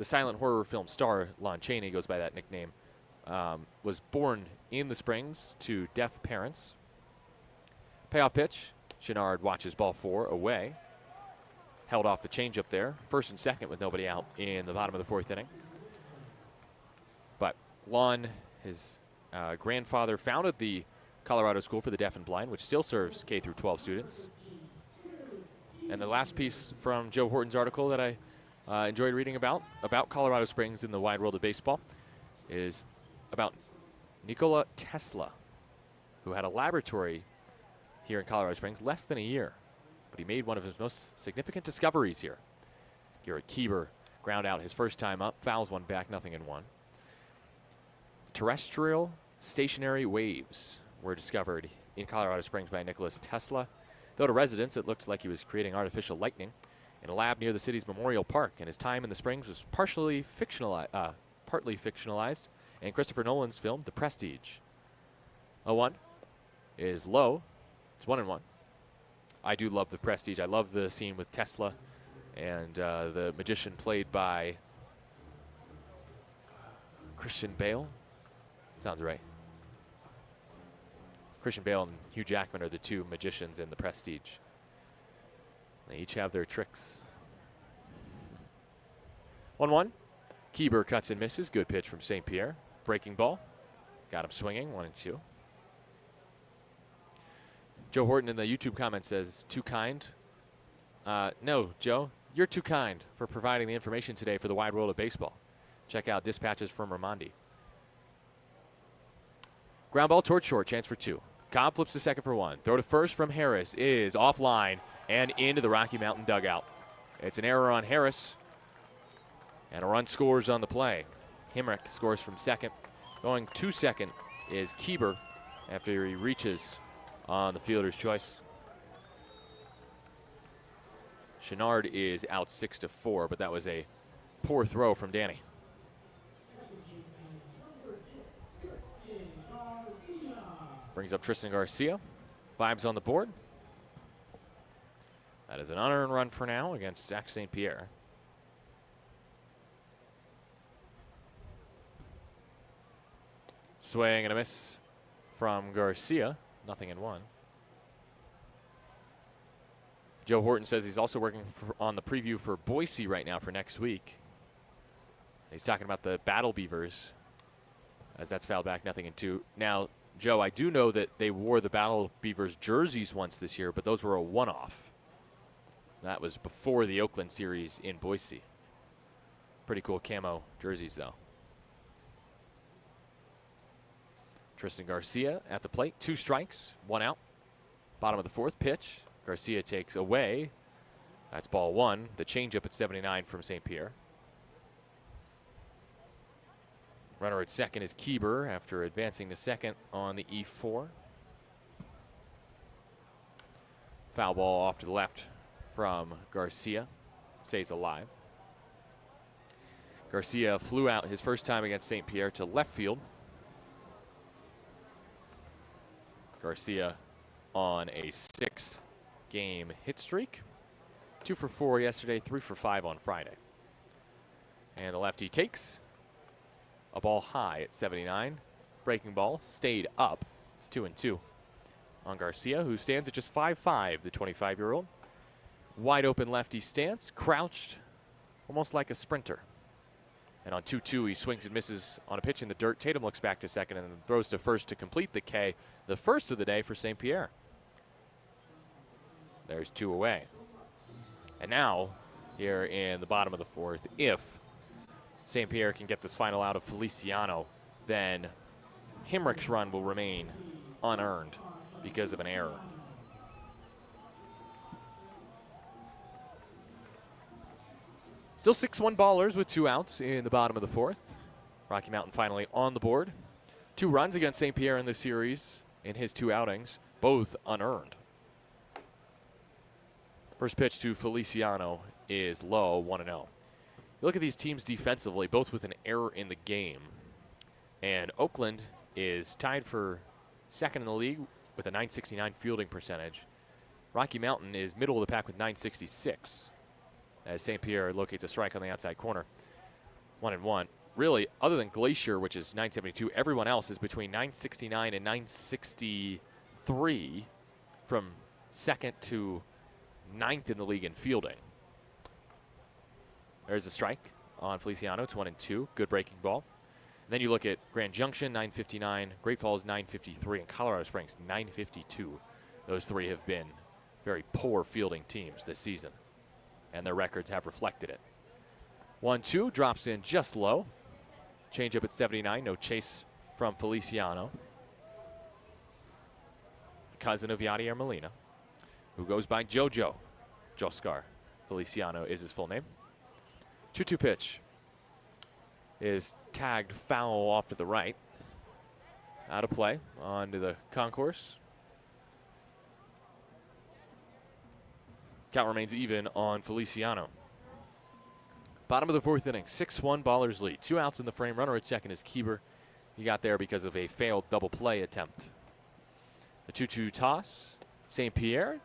silent horror film star, Lon Chaney, goes by that nickname, was born in the Springs to deaf parents. Payoff pitch. Chenard watches ball 4 away. Held off the changeup there. First and second with nobody out in the bottom of the 4th inning. But Lon, his grandfather, founded the Colorado School for the Deaf and Blind, which still serves K through 12 students. And the last piece from Joe Horton's article that I enjoyed reading about Colorado Springs in the wide world of baseball is about Nikola Tesla, who had a laboratory here in Colorado Springs less than a year. But he made one of his most significant discoveries here. Garrett Kieber ground out his first time up, fouls one back, 0-1. Terrestrial stationary waves were discovered in Colorado Springs by Nikola Tesla. Though to residents, it looked like he was creating artificial lightning in a lab near the city's Memorial Park, and his time in the Springs was partly fictionalized in Christopher Nolan's film, The Prestige. 0-1 is low. It's 1-1. I do love The Prestige. I love the scene with Tesla and the magician played by Christian Bale. Sounds right. Christian Bale and Hugh Jackman are the two magicians in The Prestige. They each have their tricks. 1-1. Kieber cuts and misses. Good pitch from St. Pierre. Breaking ball. Got him swinging. 1-2. Joe Horton in the YouTube comment says, too kind. No, Joe, you're too kind for providing the information today for the wide world of baseball. Check out dispatches from Ramondi. Ground ball towards short, chance for 2. Cobb flips to second for 1. Throw to first from Harris is offline and into the Rocky Mountain dugout. It's an error on Harris, and a run scores on the play. Himrick scores from second. Going to second is Kieber after he reaches on the fielder's choice. Chenard is out 6-4, but that was a poor throw from Danny. Brings up Tristan Garcia. Vibes on the board. That is an unearned run for now against Zach St. Pierre. Swing and a miss from Garcia. 0-1. Joe Horton says he's also working on the preview for Boise right now for next week. He's talking about the Battle Beavers, as that's fouled back 0-2. Now, Joe, I do know that they wore the Battle Beavers jerseys once this year, but those were a one-off. That was before the Oakland series in Boise. Pretty cool camo jerseys, though. Tristan Garcia at the plate. 2 strikes, 1 out. Bottom of the 4th pitch. Garcia takes away. That's ball 1. The changeup at 79 from St. Pierre. Runner at second is Kieber after advancing to second on the E4. Foul ball off to the left from Garcia. Stays alive. Garcia flew out his first time against St. Pierre to left field. Garcia on a 6-game hit streak. 2 for 4 yesterday, 3 for 5 on Friday. And the lefty takes a ball high at 79. Breaking ball stayed up. It's 2-2 on Garcia, who stands at just 5'5", the 25-year-old. Wide open lefty stance, crouched almost like a sprinter. And on 2-2, he swings and misses on a pitch in the dirt. Tatum looks back to second and then throws to first to complete the K, the first of the day for St. Pierre. There's 2 away. And now, here in the bottom of the 4th, if St. Pierre can get this final out of Feliciano, then Himrick's run will remain unearned because of an error. Still 6-1 ballers with 2 outs in the bottom of the 4th. Rocky Mountain finally on the board. 2 runs against St. Pierre in the series in his 2 outings, both unearned. First pitch to Feliciano is low, 1-0. You look at these teams defensively, both with an error in the game. And Oakland is tied for second in the league with a .969 fielding percentage. Rocky Mountain is middle of the pack with .966 as St. Pierre locates a strike on the outside corner. 1-1. Really, other than Glacier, which is .972, everyone else is between .969 and .963 from second to ninth in the league in fielding. There's a strike on Feliciano. It's 1-2. Good breaking ball. And then you look at Grand Junction, .959, Great Falls, .953, and Colorado Springs, .952. Those three have been very poor fielding teams this season, and their records have reflected it. 1-2 drops in just low. Change up at 79. No chase from Feliciano. Cousin of Yadier Molina, who goes by JoJo. Joscar Feliciano is his full name. 2-2 pitch is tagged foul off to the right. Out of play onto the concourse. Count remains even on Feliciano. Bottom of the fourth inning, 6-1 Ballers lead. 2 outs in the frame. Runner at second is Kieber. He got there because of a failed double play attempt. The 2-2 toss. St. Pierre.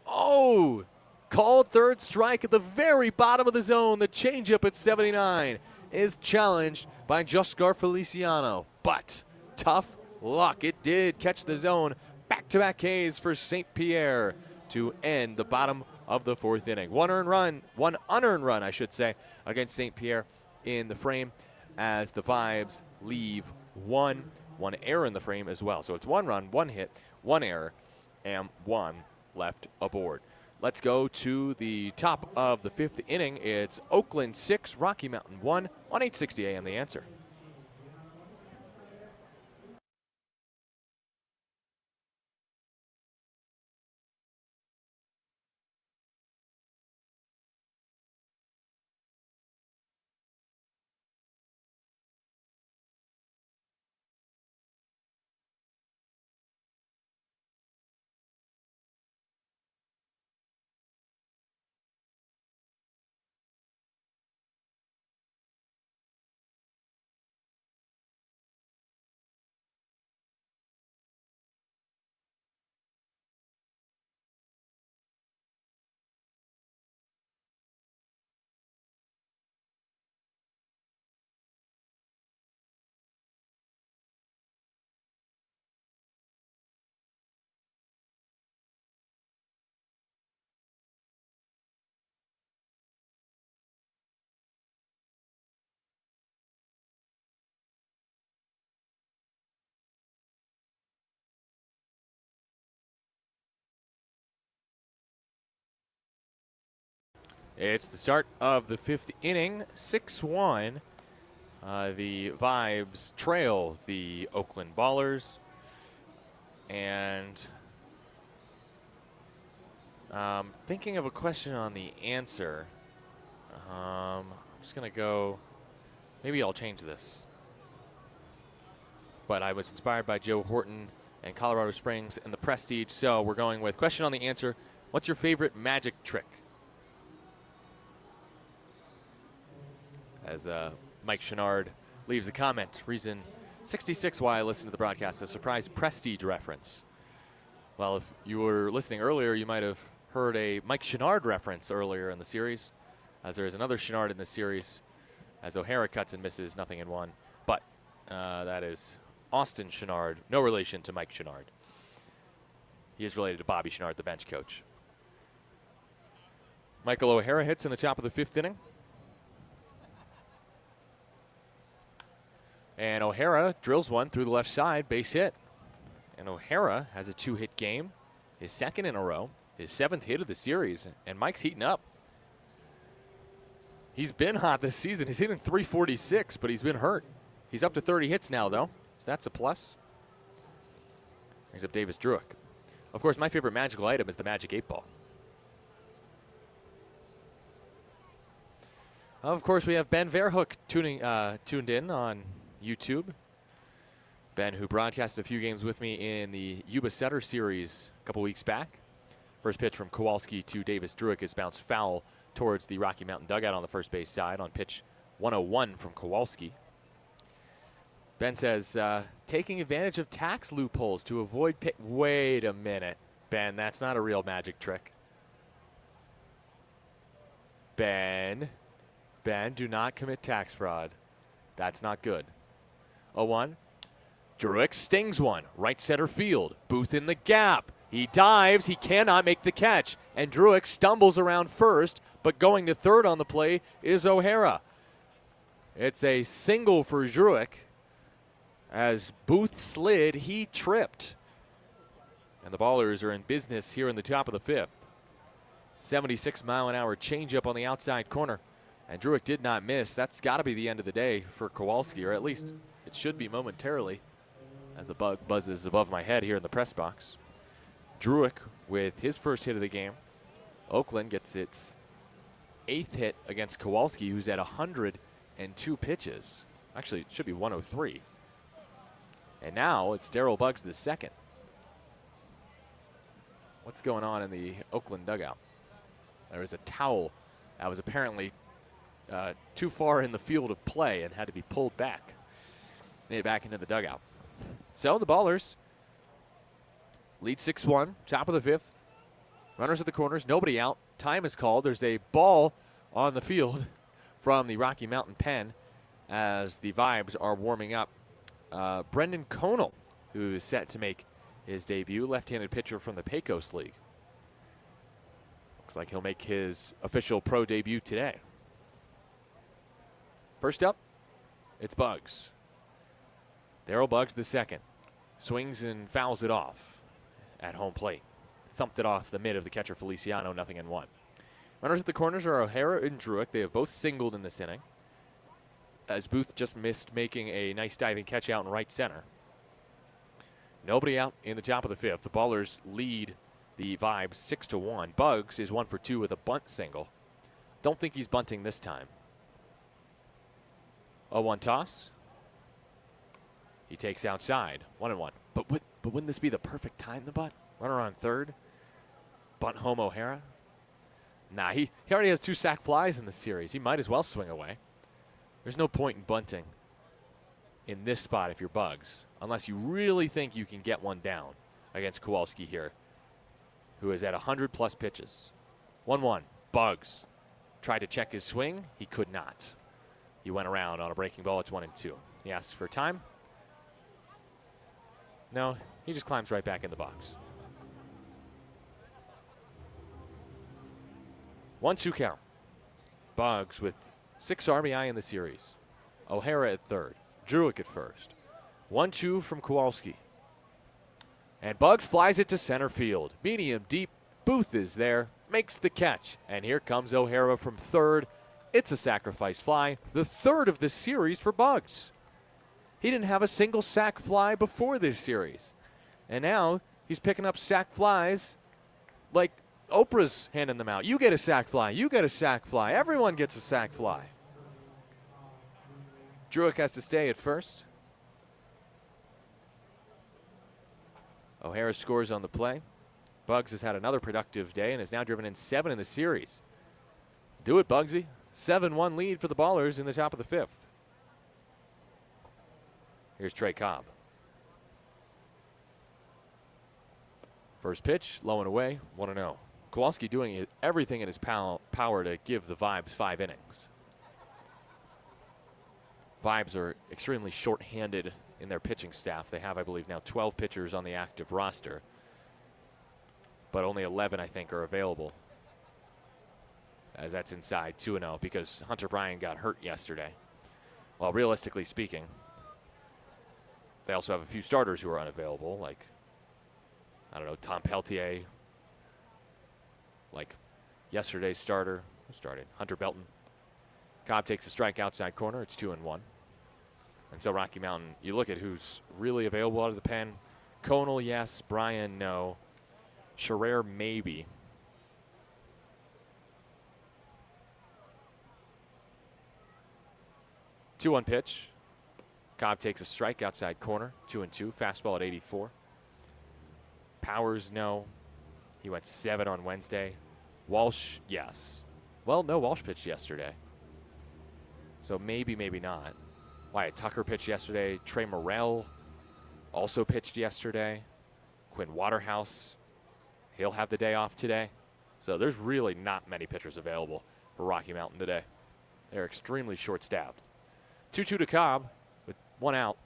Oh! Called third strike at the very bottom of the zone. The changeup at 79 is challenged by Joscar Feliciano. But tough luck. It did catch the zone. Back-to-back Ks for St. Pierre to end the bottom of the fourth inning. One unearned run, I should say, against St. Pierre in the frame as the Vibes leave one error in the frame as well. So it's 1 run, 1 hit, 1 error, and 1 left aboard. Let's go to the top of the fifth inning. It's Oakland 6, Rocky Mountain 1 on 860 AM The Answer. It's the start of the fifth inning, 6-1. The Vibes trail the Oakland Ballers. And thinking of a question on the answer. I'm just going to go, maybe I'll change this. But I was inspired by Joe Horton and Colorado Springs and the Prestige, so we're going with question on the answer. What's your favorite magic trick? As Mike Chenard leaves a comment, reason 66 why I listen to the broadcast, a surprise Prestige reference. Well, if you were listening earlier, you might have heard a Mike Chenard reference earlier in the series, as there is another Chenard in this series, as O'Hara cuts and misses, nothing in one. But that is Austin Chenard, no relation to Mike Chenard. He is related to Bobby Chenard, the bench coach. Michael O'Hara hits in the top of the fifth inning. And O'Hara drills one through the left side, base hit. And O'Hara has a 2-hit game, his second in a row, his 7th hit of the series, and Mike's heating up. He's been hot this season. He's hitting .346, but he's been hurt. He's up to 30 hits now, though, so that's a plus. Brings up Davis Druick. Of course, my favorite magical item is the Magic 8-Ball. Of course, we have Ben Verhoek tuned in on YouTube. Ben, who broadcasted a few games with me in the Yuba Setter series a couple weeks back. First pitch from Kowalski to Davis Druick is bounced foul towards the Rocky Mountain dugout on the first base side on pitch 101 from Kowalski. Ben says, taking advantage of tax loopholes to avoid pick. Wait a minute, Ben, that's not a real magic trick. Ben, do not commit tax fraud. That's not good. 0-1. Druick stings one. Right center field. Booth in the gap. He dives. He cannot make the catch. And Druick stumbles around first, but going to third on the play is O'Hara. It's a single for Druick. As Booth slid, he tripped. And the Ballers are in business here in the top of the fifth. 76-mile-an-hour changeup on the outside corner. And Druick did not miss. That's got to be the end of the day for Kowalski, or at least it should be momentarily, as the bug buzzes above my head here in the press box. Druick with his first hit of the game. Oakland gets its 8th hit against Kowalski, who's at 102 pitches. Actually, it should be 103. And now it's Darryl Buggs the second. What's going on in the Oakland dugout? There was a towel that was apparently too far in the field of play and had to be pulled back. Made it back into the dugout. So the Ballers lead 6-1, top of the fifth. Runners at the corners, nobody out. Time is called. There's a ball on the field from the Rocky Mountain pen as the Vibes are warming up. Brendan Conal, who is set to make his debut, left-handed pitcher from the Pecos League. Looks like he'll make his official pro debut today. First up, it's Buggs. Darryl Buggs the second. Swings and fouls it off at home plate. Thumped it off the mid of the catcher Feliciano, 0-1. Runners at the corners are O'Hara and Druick. They have both singled in this inning, as Booth just missed making a nice diving catch out in right center. Nobody out in the top of the fifth. The Ballers lead the Vibes 6-1. Buggs is 1 for 2 with a bunt single. Don't think he's bunting this time. 0-1 toss. He takes outside. 1-1. But wouldn't this be the perfect time to bunt? Runner on third. Bunt home O'Hara. Nah, he already has 2 sac flies in the series. He might as well swing away. There's no point in bunting in this spot if you're Buggs, unless you really think you can get one down against Kowalski here, who is at 100-plus pitches. 1-1. Buggs tried to check his swing. He could not. He went around on a breaking ball. It's 1-2. He asks for time. No, he just climbs right back in the box. 1-2 count. Buggs with 6 RBI in the series. O'Hara at third. Druick at first. 1-2 from Kowalski. And Buggs flies it to center field. Medium deep. Booth is there. Makes the catch. And here comes O'Hara from third. It's a sacrifice fly. The third of the series for Buggs. He didn't have a single sac fly before this series. And now he's picking up sac flies like Oprah's handing them out. You get a sac fly. You get a sac fly. Everyone gets a sac fly. Druick has to stay at first. O'Hara scores on the play. Buggs has had another productive day and has now driven in 7 in the series. Do it, Buggsy. 7-1 lead for the Ballers in the top of the fifth. Here's Trey Cobb. First pitch, low and away, 1-0. Kowalski doing everything in his power to give the Vibes 5 innings. Vibes are extremely short-handed in their pitching staff. They have, I believe, now 12 pitchers on the active roster, but only 11, I think, are available, as that's inside 2-0 because Hunter Bryan got hurt yesterday. Well, realistically speaking, they also have a few starters who are unavailable, like, I don't know, Tom Peltier, like yesterday's starter. Who started? Hunter Belton. Cobb takes a strike outside corner. It's 2-1. And so Rocky Mountain, you look at who's really available out of the pen. Conal, yes. Bryan, no. Scherer, maybe. Two-one pitch. Cobb takes a strike outside corner. 2-2. Fastball at 84. Powers, no. He went 7 on Wednesday. Walsh, yes. Well, no, Walsh pitched yesterday. So maybe, maybe not. Wyatt Tucker pitched yesterday. Trey Morrell also pitched yesterday. Quinn Waterhouse, he'll have the day off today. So there's really not many pitchers available for Rocky Mountain today. They're extremely short-staffed. 2-2 to Cobb with 1 out.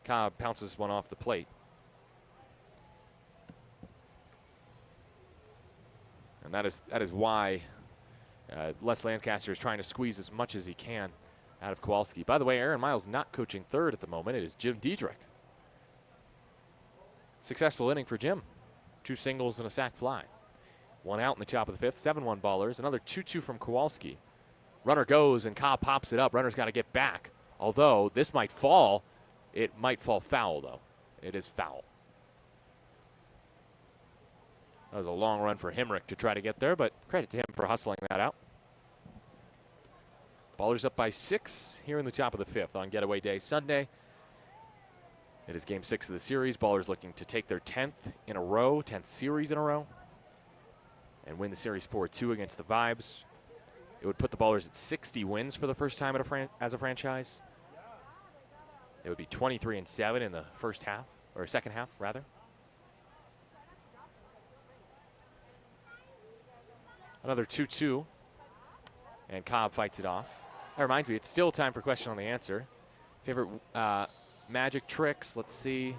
Cobb pounces one off the plate. And that is why Les Lancaster is trying to squeeze as much as he can out of Kowalski. By the way, Aaron Miles not coaching third at the moment. It is Jim Diedrich. Successful inning for Jim. 2 singles and a sac fly. 1 out in the top of the 5th. 7-1 ballers. Another 2-2 from Kowalski. Runner goes and Cobb pops it up. Runner's got to get back. Although this might fall. It might fall foul, though. It is foul. That was a long run for Hemrick to try to get there, but credit to him for hustling that out. Ballers up by 6 here in the top of the 5th on Getaway Day Sunday. It is Game 6 of the series. Ballers looking to take their 10th in a row, 10th series in a row, and win the series 4-2 against the Vibes. It would put the Ballers at 60 wins for the first time as a franchise. It would be 23-7 in the first half, or second half, rather. Another 2-2, and Cobb fights it off. That reminds me, it's still time for question on the answer. Favorite magic tricks, let's see.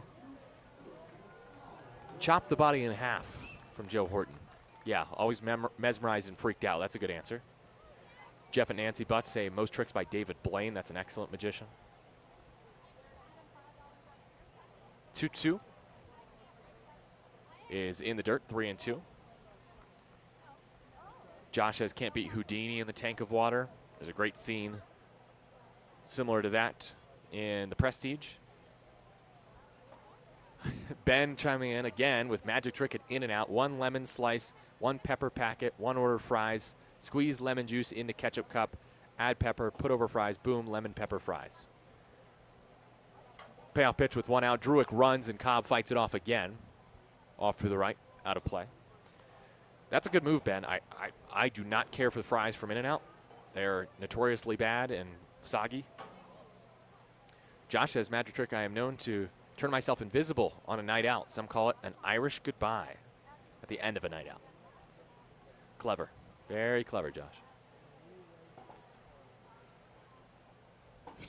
Chop the body in half from Joe Horton. Yeah, always mesmerized and freaked out. That's a good answer. Jeff and Nancy Butts say most tricks by David Blaine. That's an excellent magician. 2-2 is in the dirt, 3-2. Josh says can't beat Houdini in the tank of water. There's a great scene similar to that in The Prestige. Ben chiming in again with magic trick at In and Out. 1 lemon slice, 1 pepper packet, 1 order of fries. Squeeze lemon juice into ketchup cup, add pepper, put over fries, boom, lemon pepper fries. Payoff pitch with 1 out. Druick runs and Cobb fights it off again. Off through the right, out of play. That's a good move, Ben. I do not care for the fries from In-N-Out. They're notoriously bad and soggy. Josh says, magic trick, I am known to turn myself invisible on a night out. Some call it an Irish goodbye at the end of a night out. Clever. Very clever, Josh.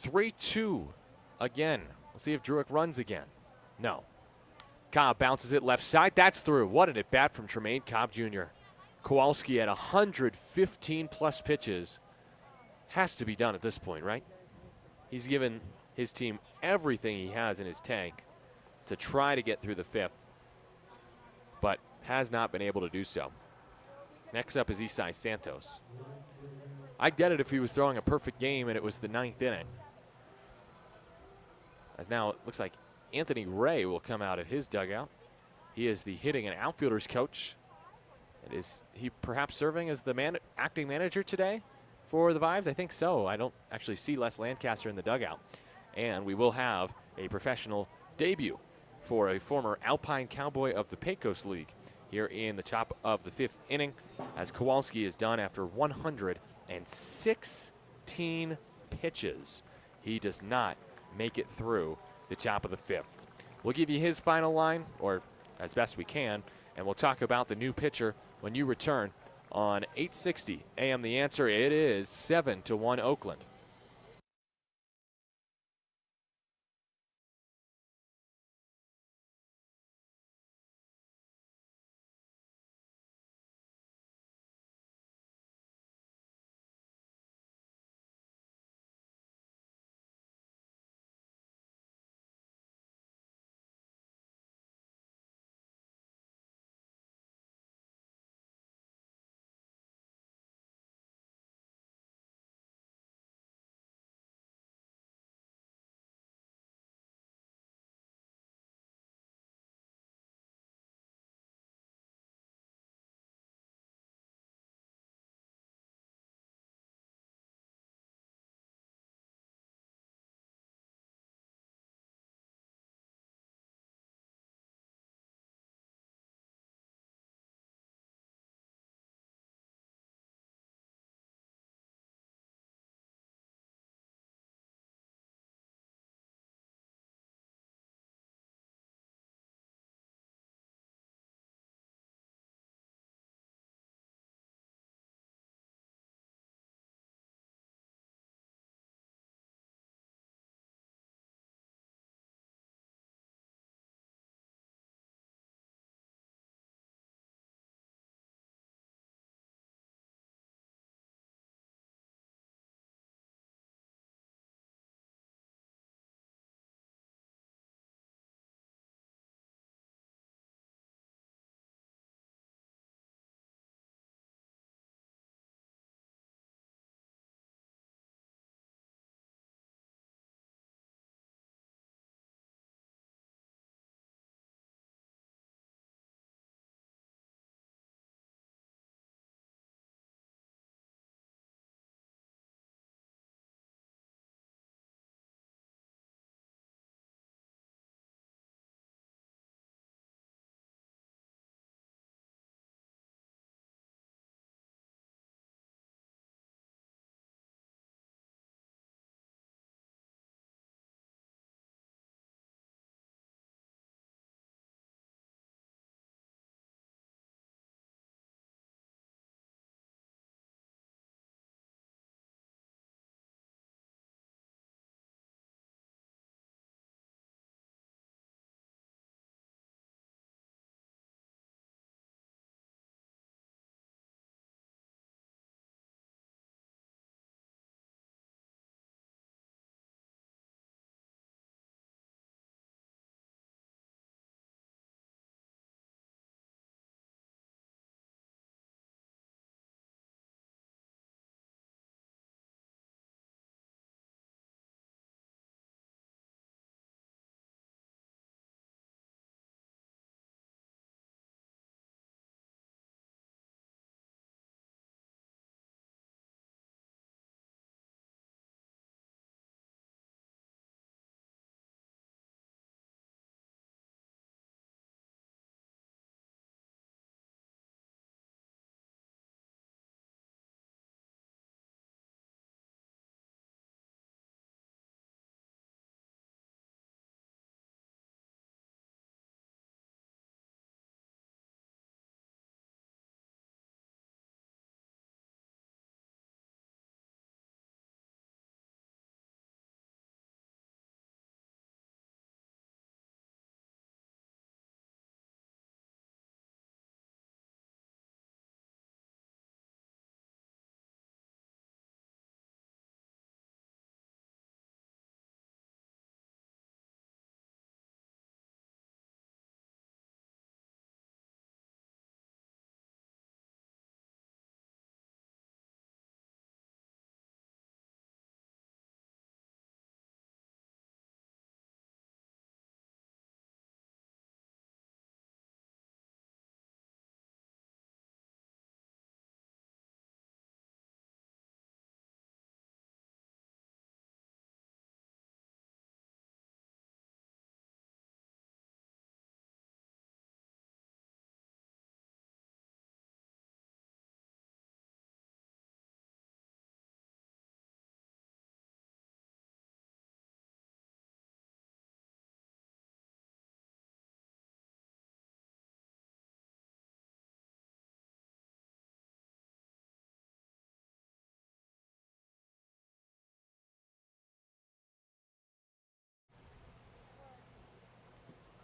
3-2 again. Let's see if Druick runs again. No. Cobb bounces it left side. That's through. What an at-bat from Tremaine Cobb Jr. Kowalski at 115-plus pitches. Has to be done at this point, right? He's given his team everything he has in his tank to try to get through the 5th, but has not been able to do so. Next up is Isai Santos. I'd get it if he was throwing a perfect game and it was the 9th inning. As now it looks like Anthony Ray will come out of his dugout. He is the hitting and outfielders coach. Is he perhaps serving as the acting manager today for the Vibes? I think so. I don't actually see Les Lancaster in the dugout. And we will have a professional debut for a former Alpine Cowboy of the Pecos League here in the top of the 5th inning, as Kowalski is done after 116 pitches. He does not make it through the top of the 5th. We'll give you his final line, or as best we can, and we'll talk about the new pitcher when you return on 860 AM The Answer. It is 7-1 Oakland.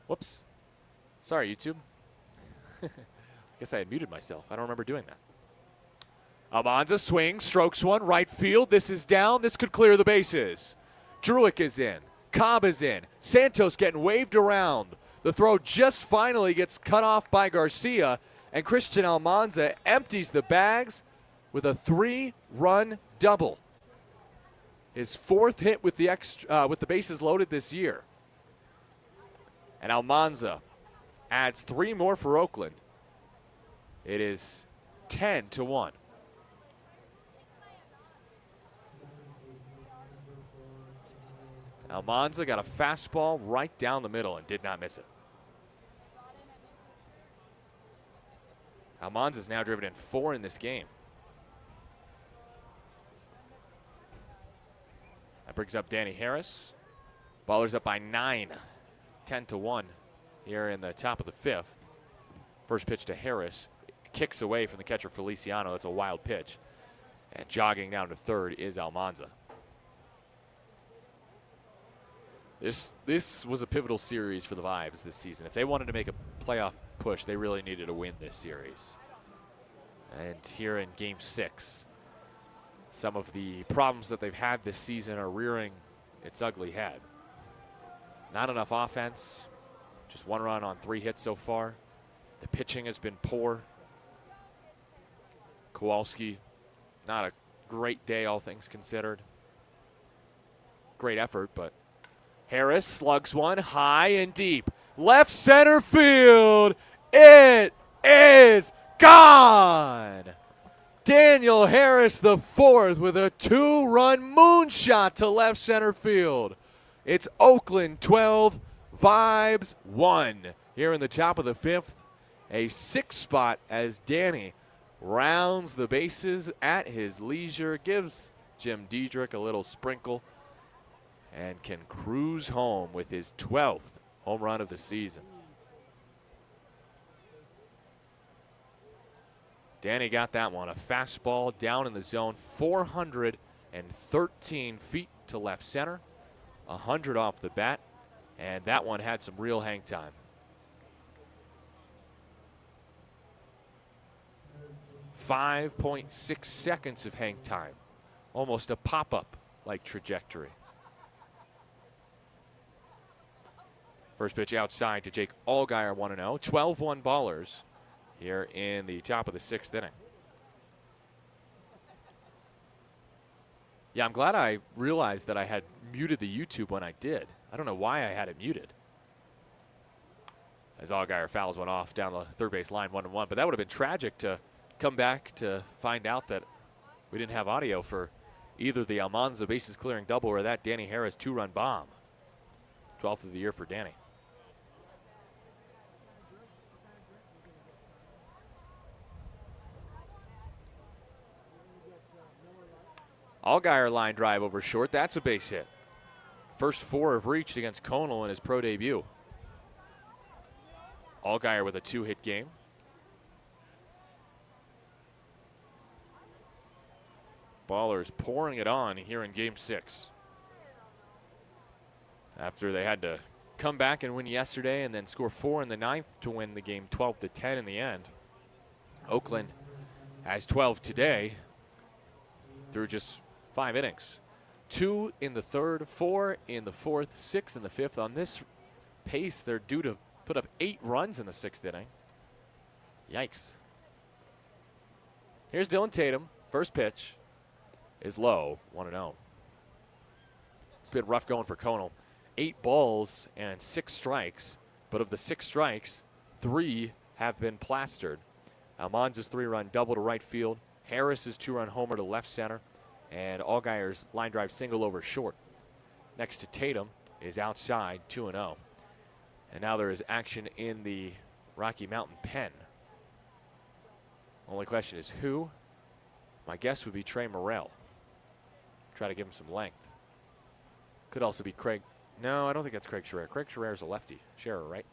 Whoops. Sorry, YouTube. I guess I had muted myself. I don't remember doing that. Almanza swings, strokes one, right field. This is down. This could clear the bases. Druick is in. Cobb is in. Santos getting waved around. The throw just finally gets cut off by Garcia, and Christian Almanza empties the bags with a 3-run double. His 4th hit with the bases loaded this year. And Almanza adds 3 more for Oakland. It is 10-1. Almanza got a fastball right down the middle and did not miss it. Almanza's now driven in 4 in this game. That brings up Danny Harris. Ballers up by 9, 10-1 here in the top of the 5th. First pitch to Harris. Kicks away from the catcher Feliciano. That's a wild pitch. And jogging down to third is Almanza. This was a pivotal series for the Vibes this season. If they wanted to make a playoff push, they really needed to win this series. And here in Game 6, some of the problems that they've had this season are rearing its ugly head. Not enough offense, just 1 run on 3 hits so far. The pitching has been poor. Kowalski, not a great day, all things considered. Great effort, but Harris slugs one high and deep. Left center field. It is gone. Daniel Harris, the 4th, with a 2-run moonshot to left center field. It's Oakland 12, Vibes 1. Here in the top of the 5th, a 6 spot as Danny rounds the bases at his leisure, gives Jim Diedrich a little sprinkle, and can cruise home with his 12th home run of the season. Danny got that one, a fastball down in the zone, 413 feet to left center, 100 off the bat, and that one had some real hang time. 5.6 seconds of hang time, almost a pop-up like trajectory. First pitch outside to Jake Allgaier, 1-0. 12-1 ballers here in the top of the 6th inning. Yeah, I'm glad I realized that I had muted the YouTube when I did. I don't know why I had it muted. As Allgaier fouls one off down the third base line, 1-1. But that would have been tragic to come back to find out that we didn't have audio for either the Almanza bases clearing double or that Danny Harris 2-run bomb. 12th of the year for Danny. Allgaier line drive over short. That's a base hit. First 4 have reached against Conal in his pro debut. Allgaier with a 2-hit game. Ballers pouring it on here in Game 6. After they had to come back and win yesterday and then score 4 in the 9th to win the game 12-10 in the end. Oakland has 12 today through just 5 innings. 2 in the 3rd, 4 in the 4th, 6 in the 5th. On this pace, they're due to put up 8 runs in the 6th inning. Yikes. Here's Dylan Tatum. First pitch is low, 1-0. It's been rough going for Conal. 8 balls and 6 strikes, but of the 6 strikes, 3 have been plastered. Almanza's 3-run double to right field, Harris's 2-run homer to left center, and Allgaier's line drive single over short. Next to Tatum is outside, 2-0. And now there is action in the Rocky Mountain pen. Only question is who? My guess would be Trey Morrell. Try to give him some length. Could also be Craig. No, I don't think that's Craig Scherer. Craig Scherer's a lefty. Scherer, right?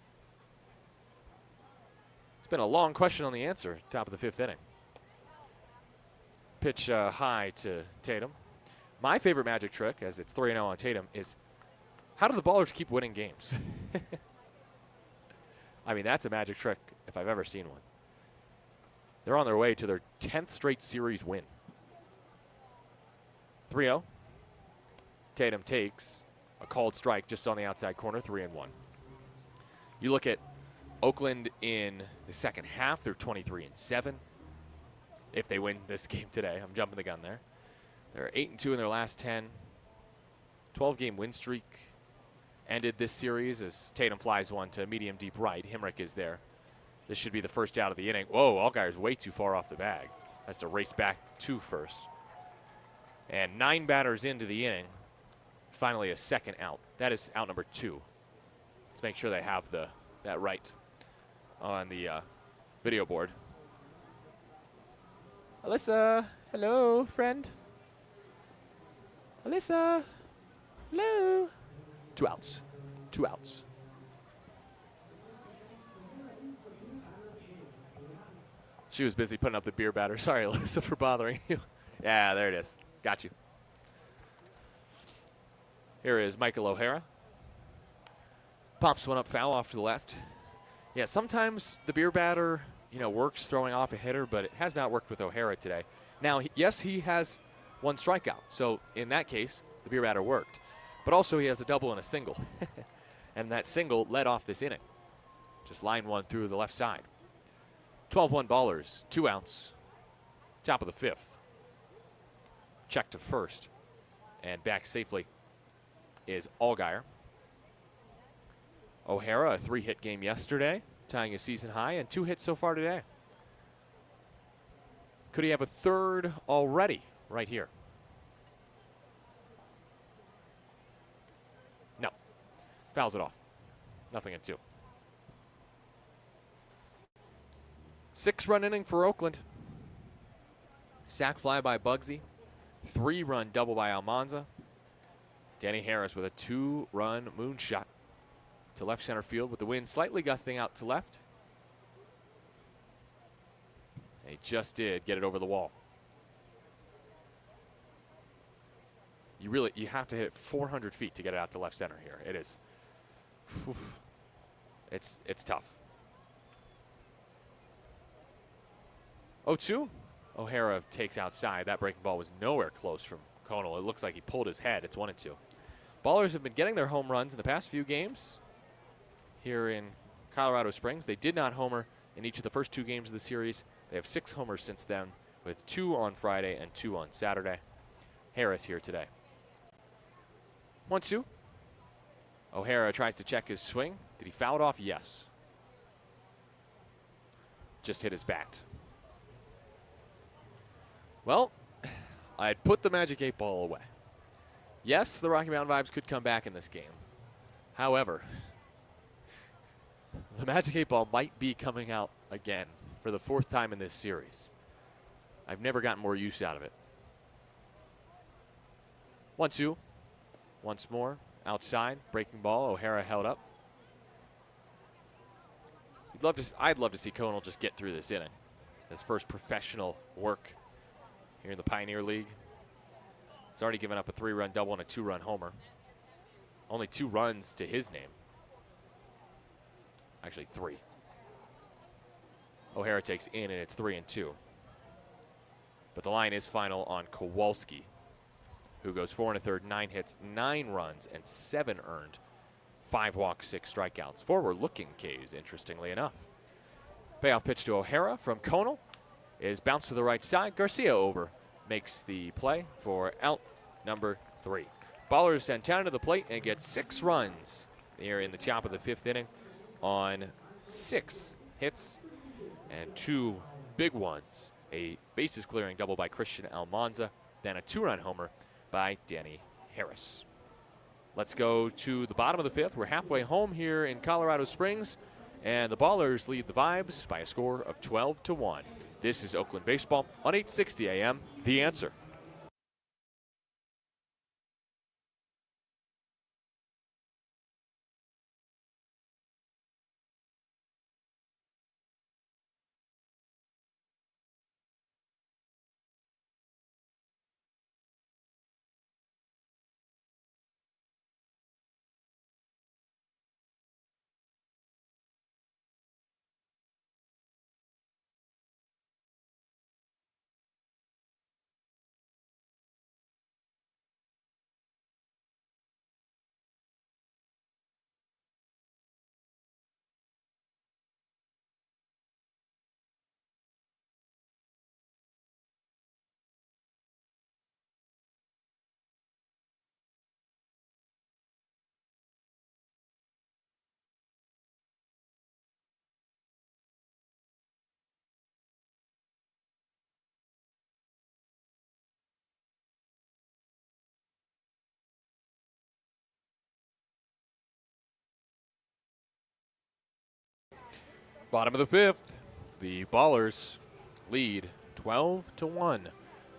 It's been a long question on the answer. Top of the 5th inning. Pitch high to Tatum. My favorite magic trick, as it's 3-0 on Tatum, is how do the ballers keep winning games? I mean, that's a magic trick if I've ever seen one. They're on their way to their 10th straight series win. 3-0. Tatum takes a called strike just on the outside corner, 3-1. You look at Oakland in the second half, they're 23-7. If they win this game today, I'm jumping the gun there. They're 8-2 in their last 10. 12-game win streak ended this series as Tatum flies one to medium deep right. Himrick is there. This should be the first out of the inning. Whoa, Allgaier's way too far off the bag. Has to race back to first. And 9 batters into the inning. Finally a second out. That is out number 2. Let's make sure they have that right on the video board. Alyssa, hello, friend. Alyssa, hello. 2 outs. 2 outs. She was busy putting up the beer batter. Sorry, Alyssa, for bothering you. Yeah, there it is. Got you. Here is Michael O'Hara. Pops one up foul off to the left. Yeah, sometimes the beer batter, works throwing off a hitter, but it has not worked with O'Hara today. Now, yes, he has 1 strikeout. So in that case, the beer batter worked. But also he has a double and a single. And that single led off this inning. Just line one through the left side. 12-1 Ballers, 2 outs. Top of the 5th. Check to first. And back safely is Allgaier. O'Hara, a 3-hit game yesterday, tying a season high, and 2 hits so far today. Could he have a 3rd already right here? No. Fouls it off. Nothing at 2. 6-run inning for Oakland. Sac fly by Bugsy. 3-run double by Almanza. Danny Harris with a 2-run moonshot to left center field with the wind slightly gusting out to left. He just did get it over the wall. You have to hit it 400 feet to get it out to left center here. It is. Whew, it's tough. 0-2. O'Hara takes outside. That breaking ball was nowhere close from Conal. It looks like he pulled his head. It's 1-2. Ballers have been getting their home runs in the past few games here in Colorado Springs. They did not homer in each of the first 2 games of the series. They have 6 homers since then, with 2 on Friday and 2 on Saturday. Harris here today. 1-2. O'Hara tries to check his swing. Did he foul it off? Yes. Just hit his bat. Well, I'd put the Magic 8 Ball away. Yes, the Rocky Mountain Vibes could come back in this game. However, the Magic 8 Ball might be coming out again for the 4th time in this series. I've never gotten more use out of it. 1-2. Once more. Outside. Breaking ball. O'Hara held up. I'd love to see Conal just get through this inning. His first professional work here in the Pioneer League. He's already given up a 3-run double and a 2-run homer. Only 2 runs to his name. Actually 3. O'Hara takes in, and it's 3-2. But the line is final on Kowalski, who goes 4 1/3, 9 hits, 9 runs, and 7 earned. 5 walks, 6 strikeouts. Forward-looking K's, interestingly enough. Payoff pitch to O'Hara from Conal is bounced to the right side. Garcia over makes the play for out number 3. Ballers Santana to the plate and gets 6 runs here in the top of the 5th inning on 6 hits and 2 big ones. A bases clearing double by Christian Almanza, then a 2-run homer by Danny Harris. Let's go to the bottom of the 5th. We're halfway home here in Colorado Springs, and the Ballers lead the Vibes by a score of 12-1. This is Oakland Baseball on 860 AM, The Answer. Bottom of the fifth, the Ballers lead 12-1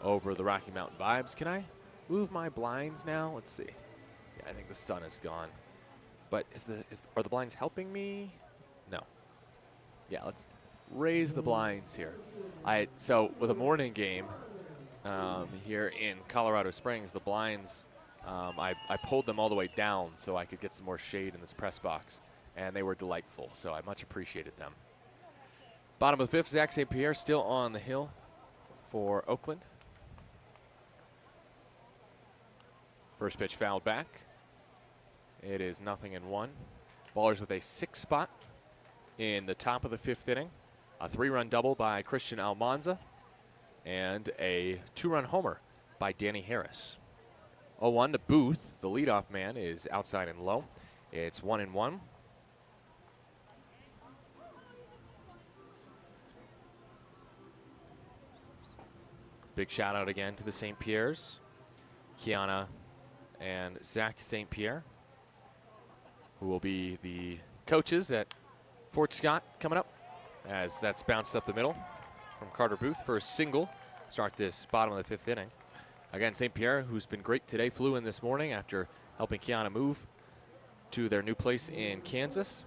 over the Rocky Mountain Vibes. Can I move my blinds now? Let's see. Yeah, I think the sun is gone. But are the blinds helping me? No. Yeah, let's raise the blinds here. So with a morning game here in Colorado Springs, the blinds, I pulled them all the way down so I could get some more shade in this press box, and they were delightful, so I much appreciated them. Bottom of the fifth, Zach St. Pierre still on the hill for Oakland. First pitch fouled back. It is 0-1. Ballers with a 6 spot in the top of the fifth inning. A 3-run double by Christian Almanza and a 2-run homer by Danny Harris. 0-1 to Booth. The leadoff man is outside and low. It's 1-1. Big shout out again to the St. Pierres, Kiana and Zach St. Pierre, who will be the coaches at Fort Scott coming up, as that's bounced up the middle from Carter Booth for a single. Start this bottom of the fifth inning. Again, St. Pierre, who's been great today, flew in this morning after helping Kiana move to their new place in Kansas,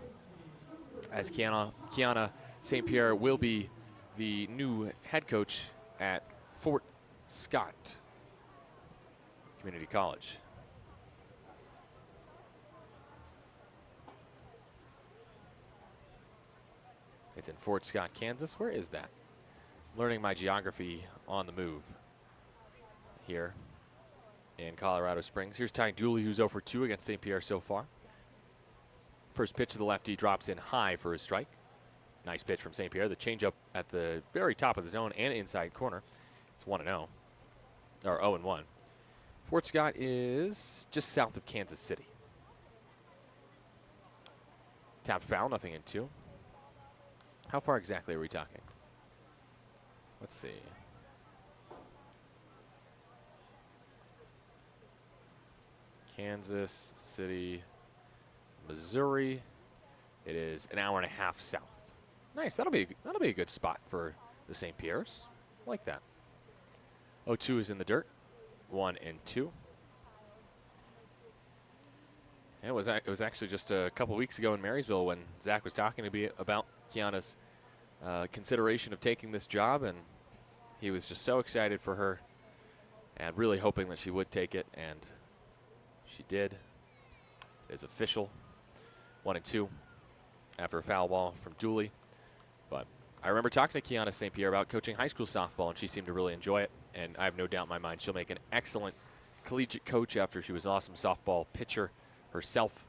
as Kiana St. Pierre will be the new head coach at Fort Scott Community College. It's in Fort Scott, Kansas. Where is that? Learning my geography on the move here in Colorado Springs. Here's Ty Dooley, who's 0 for 2 against St. Pierre so far. First pitch to the lefty drops in high for his strike. Nice pitch from St. Pierre. The changeup at the very top of the zone and inside corner. It's 1-0, or 0-1. Fort Scott is just south of Kansas City. Tapped foul, 0-2. How far exactly are we talking? Let's see. Kansas City, Missouri. It is an hour and a half south. Nice. That'll be a good spot for the St. Pierre's. I like that. 0-2 is in the dirt. 1-2. It was actually just a couple weeks ago in Marysville when Zach was talking to me about Kiana's consideration of taking this job, and he was just so excited for her and really hoping that she would take it, and she did. It is official. 1-2 after a foul ball from Dooley. But I remember talking to Kiana St. Pierre about coaching high school softball, and she seemed to really enjoy it, and I have no doubt in my mind she'll make an excellent collegiate coach after she was an awesome softball pitcher herself,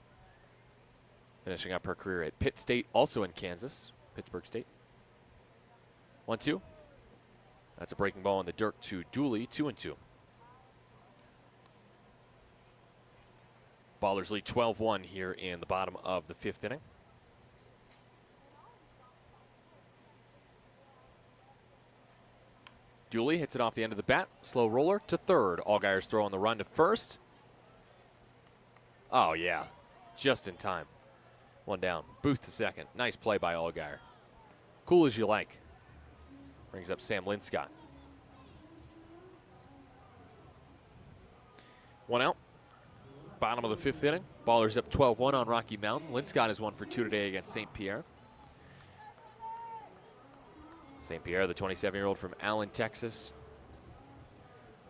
finishing up her career at Pitt State, also in Kansas, Pittsburgh State. 1-2. That's a breaking ball in the dirt to Dooley, 2-2. Ballers lead 12-1 here in the bottom of the fifth inning. Dooley hits it off the end of the bat. Slow roller to third. Allgaier's throwing the run to first. Oh, yeah. Just in time. One down. Booth to second. Nice play by Allgaier. Cool as you like. Brings up Sam Linscott. One out. Bottom of the fifth inning. Ballers up 12-1 on Rocky Mountain. Linscott is 1 for 2 today against St. Pierre. St. Pierre, the 27-year-old from Allen, Texas.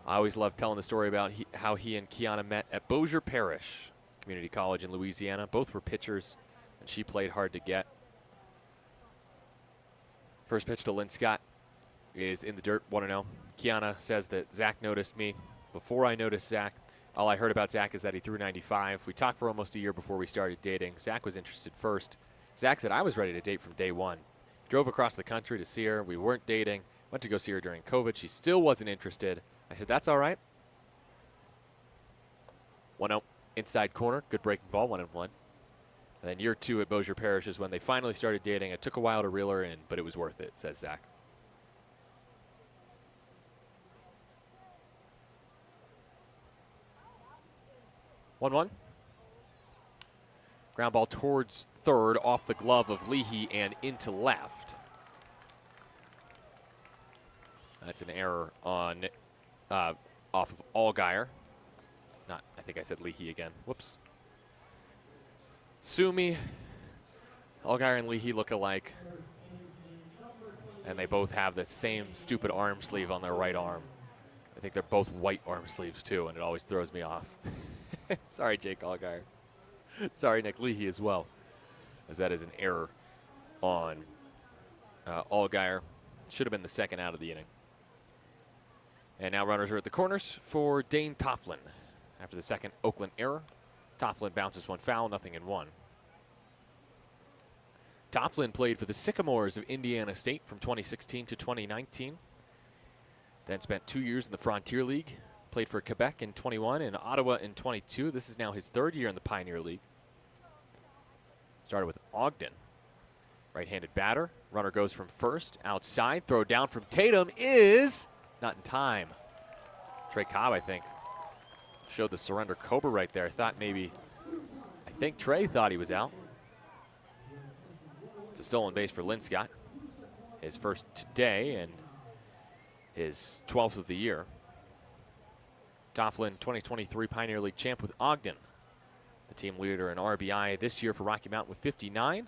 I always love telling the story about how he and Kiana met at Bossier Parish Community College in Louisiana. Both were pitchers, and she played hard to get. First pitch to Linscott is in the dirt, 1-0. Kiana says that Zach noticed me. Before I noticed Zach, all I heard about Zach is that he threw 95. We talked for almost a year before we started dating. Zach was interested first. Zach said I was ready to date from day one. Drove across the country to see her. We weren't dating. Went to go see her during COVID. She still wasn't interested. I said, that's all right. 1-0, inside corner. Good breaking ball, 1-1. And then year 2 at Bossier Parish is when they finally started dating. It took a while to reel her in, but it was worth it, says Zach. Ground ball towards third, off the glove of Leahy and into left. That's an error on off of Allgaier. I think I said Leahy again. Whoops. Sue me. Allgaier and Leahy look alike. And they both have the same stupid arm sleeve on their right arm. I think they're both white arm sleeves too, and it always throws me off. Sorry, Jake Allgaier. Sorry, Nick Leahy as well, as that is an error on Allgaier. Should have been the second out of the inning. And now runners are at the corners for Dane Tofflin. After the second Oakland error, Tofflin bounces one foul, 0-1. Tofflin played for the Sycamores of Indiana State from 2016 to 2019. Then spent 2 years in the Frontier League. Played for Quebec in 21 and Ottawa in 22. This is now his third year in the Pioneer League. Started with Ogden. Right-handed batter. Runner goes from first. Outside. Throw down from Tatum is not in time. Trey Cobb, I think, showed the surrender cobra right there. I think Trey thought he was out. It's a stolen base for Linscott. His first today and his 12th of the year. Tofflin, 2023 Pioneer League champ with Ogden. The team leader in RBI this year for Rocky Mountain with 59.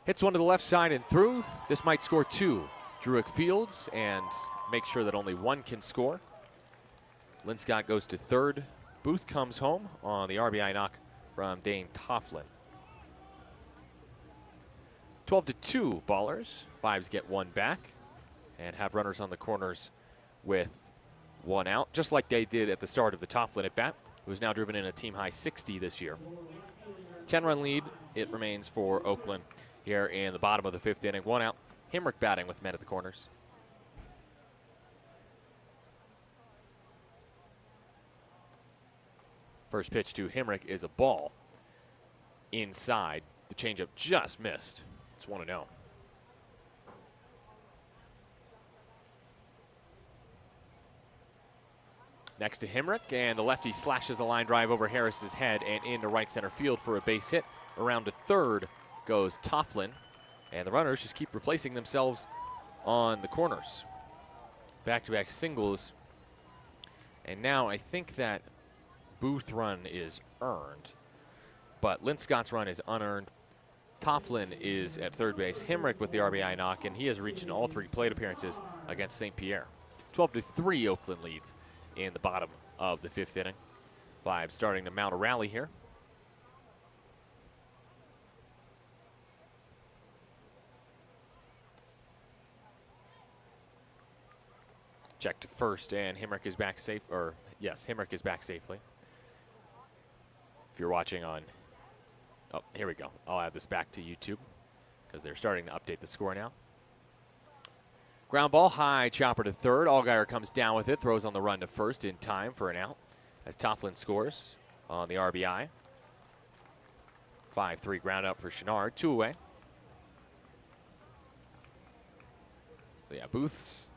Hits one to the left side and through. This might score two. Druick fields and make sure that only one can score. Linscott goes to third. Booth comes home on the RBI knock from Dane Tofflin. 12-2 ballers. Vibes get one back and have runners on the corners with one out, just like they did at the start of the Tofflin at bat, who's now driven in a team high 60 this year. 10-run lead, it remains for Oakland here in the bottom of the fifth inning. One out. Himrick batting with men at the corners. First pitch to Himrick is a ball inside. The changeup just missed. It's 1-0. Next to Himrick, and the lefty slashes a line drive over Harris's head and into right center field for a base hit. Around to third goes Tofflin, and the runners just keep replacing themselves on the corners. Back-to-back singles, and now I think that Booth run is earned, but Linscott's run is unearned. Tofflin is at third base. Himrick with the RBI knock, and he has reached in all three plate appearances against St. Pierre. 12-3 Oakland leads in the bottom of the fifth inning. Vibes starting to mount a rally here. Check to first, and Himrick is back safe, or yes, Himrick is back safely. If you're watching on, oh, here we go. I'll add this back to YouTube because they're starting to update the score now. Ground ball high, chopper to third. Allgaier comes down with it, throws on the run to first in time for an out as Tofflin scores on the RBI. 5-3 ground out for Chenard, 2 away. So yeah, Booth's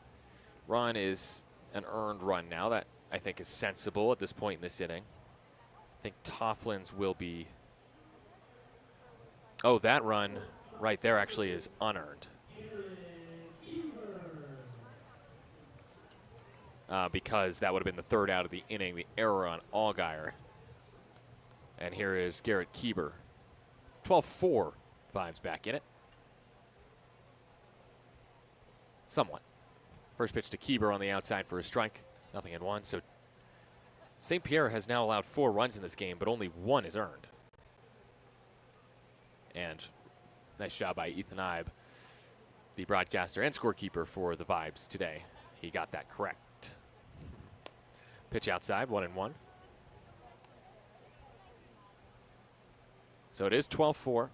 run is an earned run now. That I think is sensible at this point in this inning. I think Tofflin's will be, oh, that run right there actually is unearned. Because that would have been the third out of the inning, the error on Allgaier. And here is Garrett Kieber. 12-4, Vibes back in it. Somewhat. First pitch to Kieber on the outside for a strike. 0-1. So St. Pierre has now allowed 4 runs in this game, but only 1 is earned. And nice job by Ethan Ibe, the broadcaster and scorekeeper for the Vibes today. He got that correct. Pitch outside, 1-1. So it is 12-4.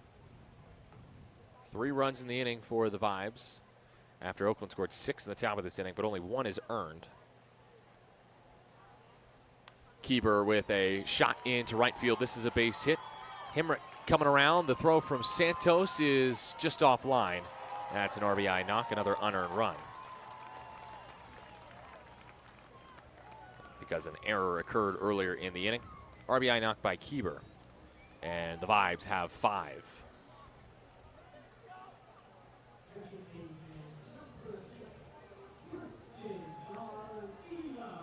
3 runs in the inning for the Vibes after Oakland scored 6 in the top of this inning, but only 1 is earned. Kieber with a shot into right field. This is a base hit. Himrick coming around. The throw from Santos is just offline. That's an RBI knock, another unearned run. Because an error occurred earlier in the inning. RBI knock by Kieber. And the Vibes have 5.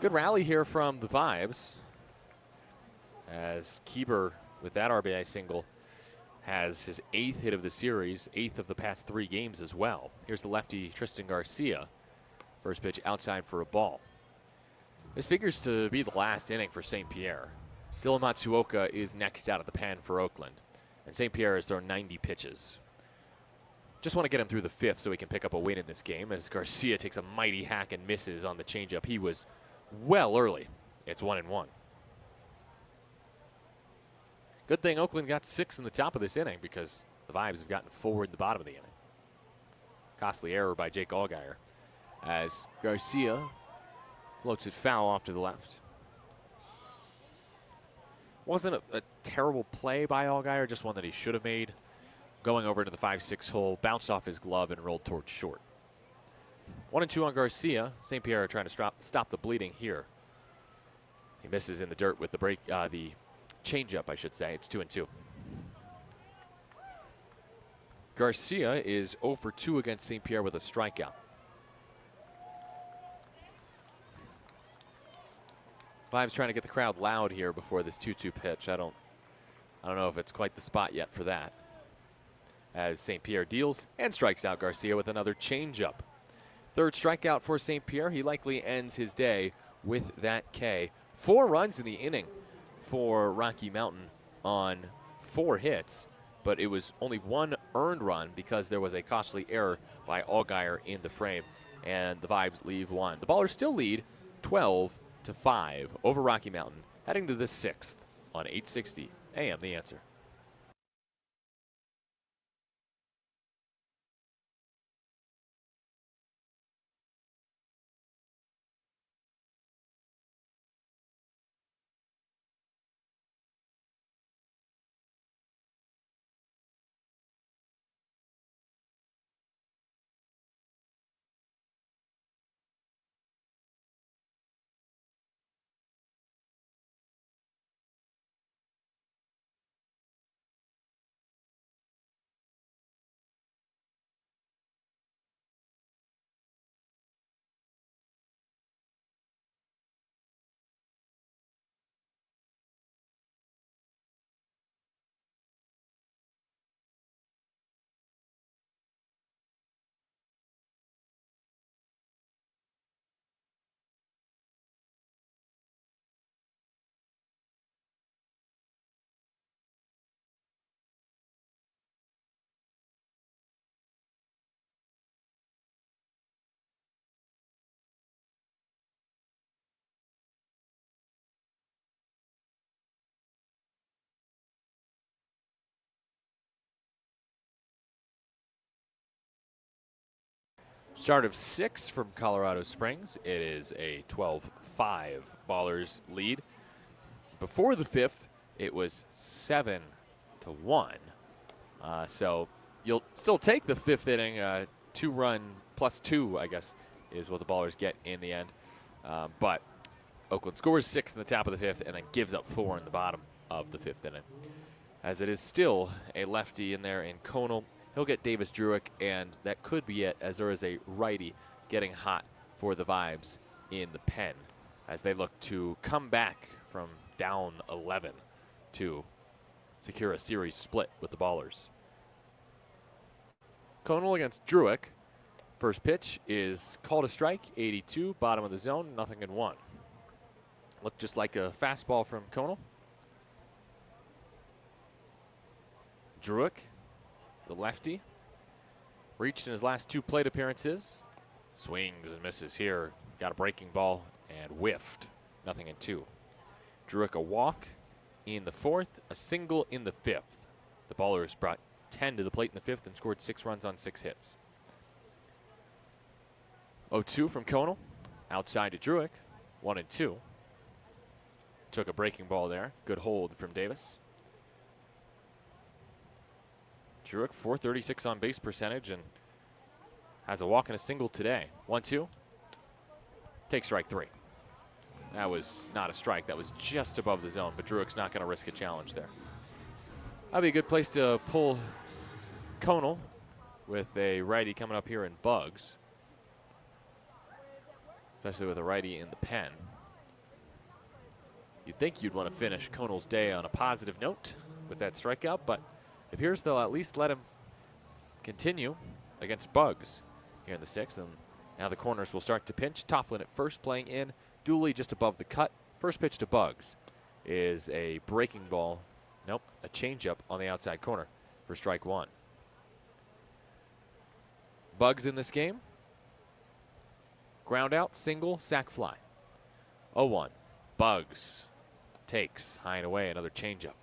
Good rally here from the Vibes, as Keeper, with that RBI single, has his 8th hit of the series, 8th of the past 3 games as well. Here's the lefty Tristan Garcia. First pitch outside for a ball. This figures to be the last inning for St. Pierre. Dylan Matsuoka is next out of the pen for Oakland, and St. Pierre has thrown 90 pitches. Just want to get him through the 5th so he can pick up a win in this game, as Garcia takes a mighty hack and misses on the changeup. He was well early. It's 1-1. Good thing Oakland got 6 in the top of this inning, because the Vibes have gotten 4 in the bottom of the inning. Costly error by Jake Allgaier, as Garcia floats it foul off to the left. Wasn't a terrible play by Allgaier, just one that he should have made. Going over into the 5-6 hole, bounced off his glove and rolled towards short. 1-2 on Garcia. St. Pierre trying to stop the bleeding here. He misses in the dirt with the the changeup, I should say. It's 2-2. Garcia is 0 for 2 against St. Pierre with a strikeout. Vibes trying to get the crowd loud here before this 2-2 pitch. I don't know if it's quite the spot yet for that, as St. Pierre deals and strikes out Garcia with another changeup. 3rd strikeout for St. Pierre. He likely ends his day with that K. 4 runs in the inning for Rocky Mountain on 4 hits, but it was only 1 earned run because there was a costly error by Allgaier in the frame, and the Vibes leave 1. The Ballers still lead 12-5 over Rocky Mountain, heading to the 6th on 860 AM The Answer. Start of 6 from Colorado Springs. It is a 12-5 Ballers lead. Before the 5th, it was 7-1. So you'll still take the 5th inning. 2-run plus 2, I guess, is what the Ballers get in the end. But Oakland scores 6 in the top of the 5th and then gives up 4 in the bottom of the 5th inning, as it is still a lefty in there in Conal. He'll get Davis Druick, and that could be it, as there is a righty getting hot for the Vibes in the pen, as they look to come back from down 11 to secure a series split with the Ballers. Conal against Druick. First pitch is called a strike, 82, bottom of the zone, 0-1. Looked just like a fastball from Conal. Druick, the lefty, reached in his last 2 plate appearances. Swings and misses here. Got a breaking ball and whiffed. 0-2. Druick a walk in the 4th, a single in the 5th. The Ballers brought 10 to the plate in the 5th and scored 6 runs on 6 hits. 0-2 from Conal. Outside to Druick. 1-2. Took a breaking ball there. Good hold from Davis. Druick, .436 on base percentage, and has a walk and a single today. 1-2. Take strike 3. That was not a strike. That was just above the zone, but Druick's not going to risk a challenge there. That'd be a good place to pull Conal with a righty coming up here in Bugs, especially with a righty in the pen. You'd think you'd want to finish Conal's day on a positive note with that strikeout, but it appears they'll at least let him continue against Bugs here in the 6th. And now the corners will start to pinch. Tofflin at first, playing in. Dooley just above the cut. First pitch to Bugs is a breaking ball. Nope, a changeup on the outside corner for strike 1. Bugs in this game. Ground out, single, sac fly. 0-1. Bugs takes high and away, another changeup.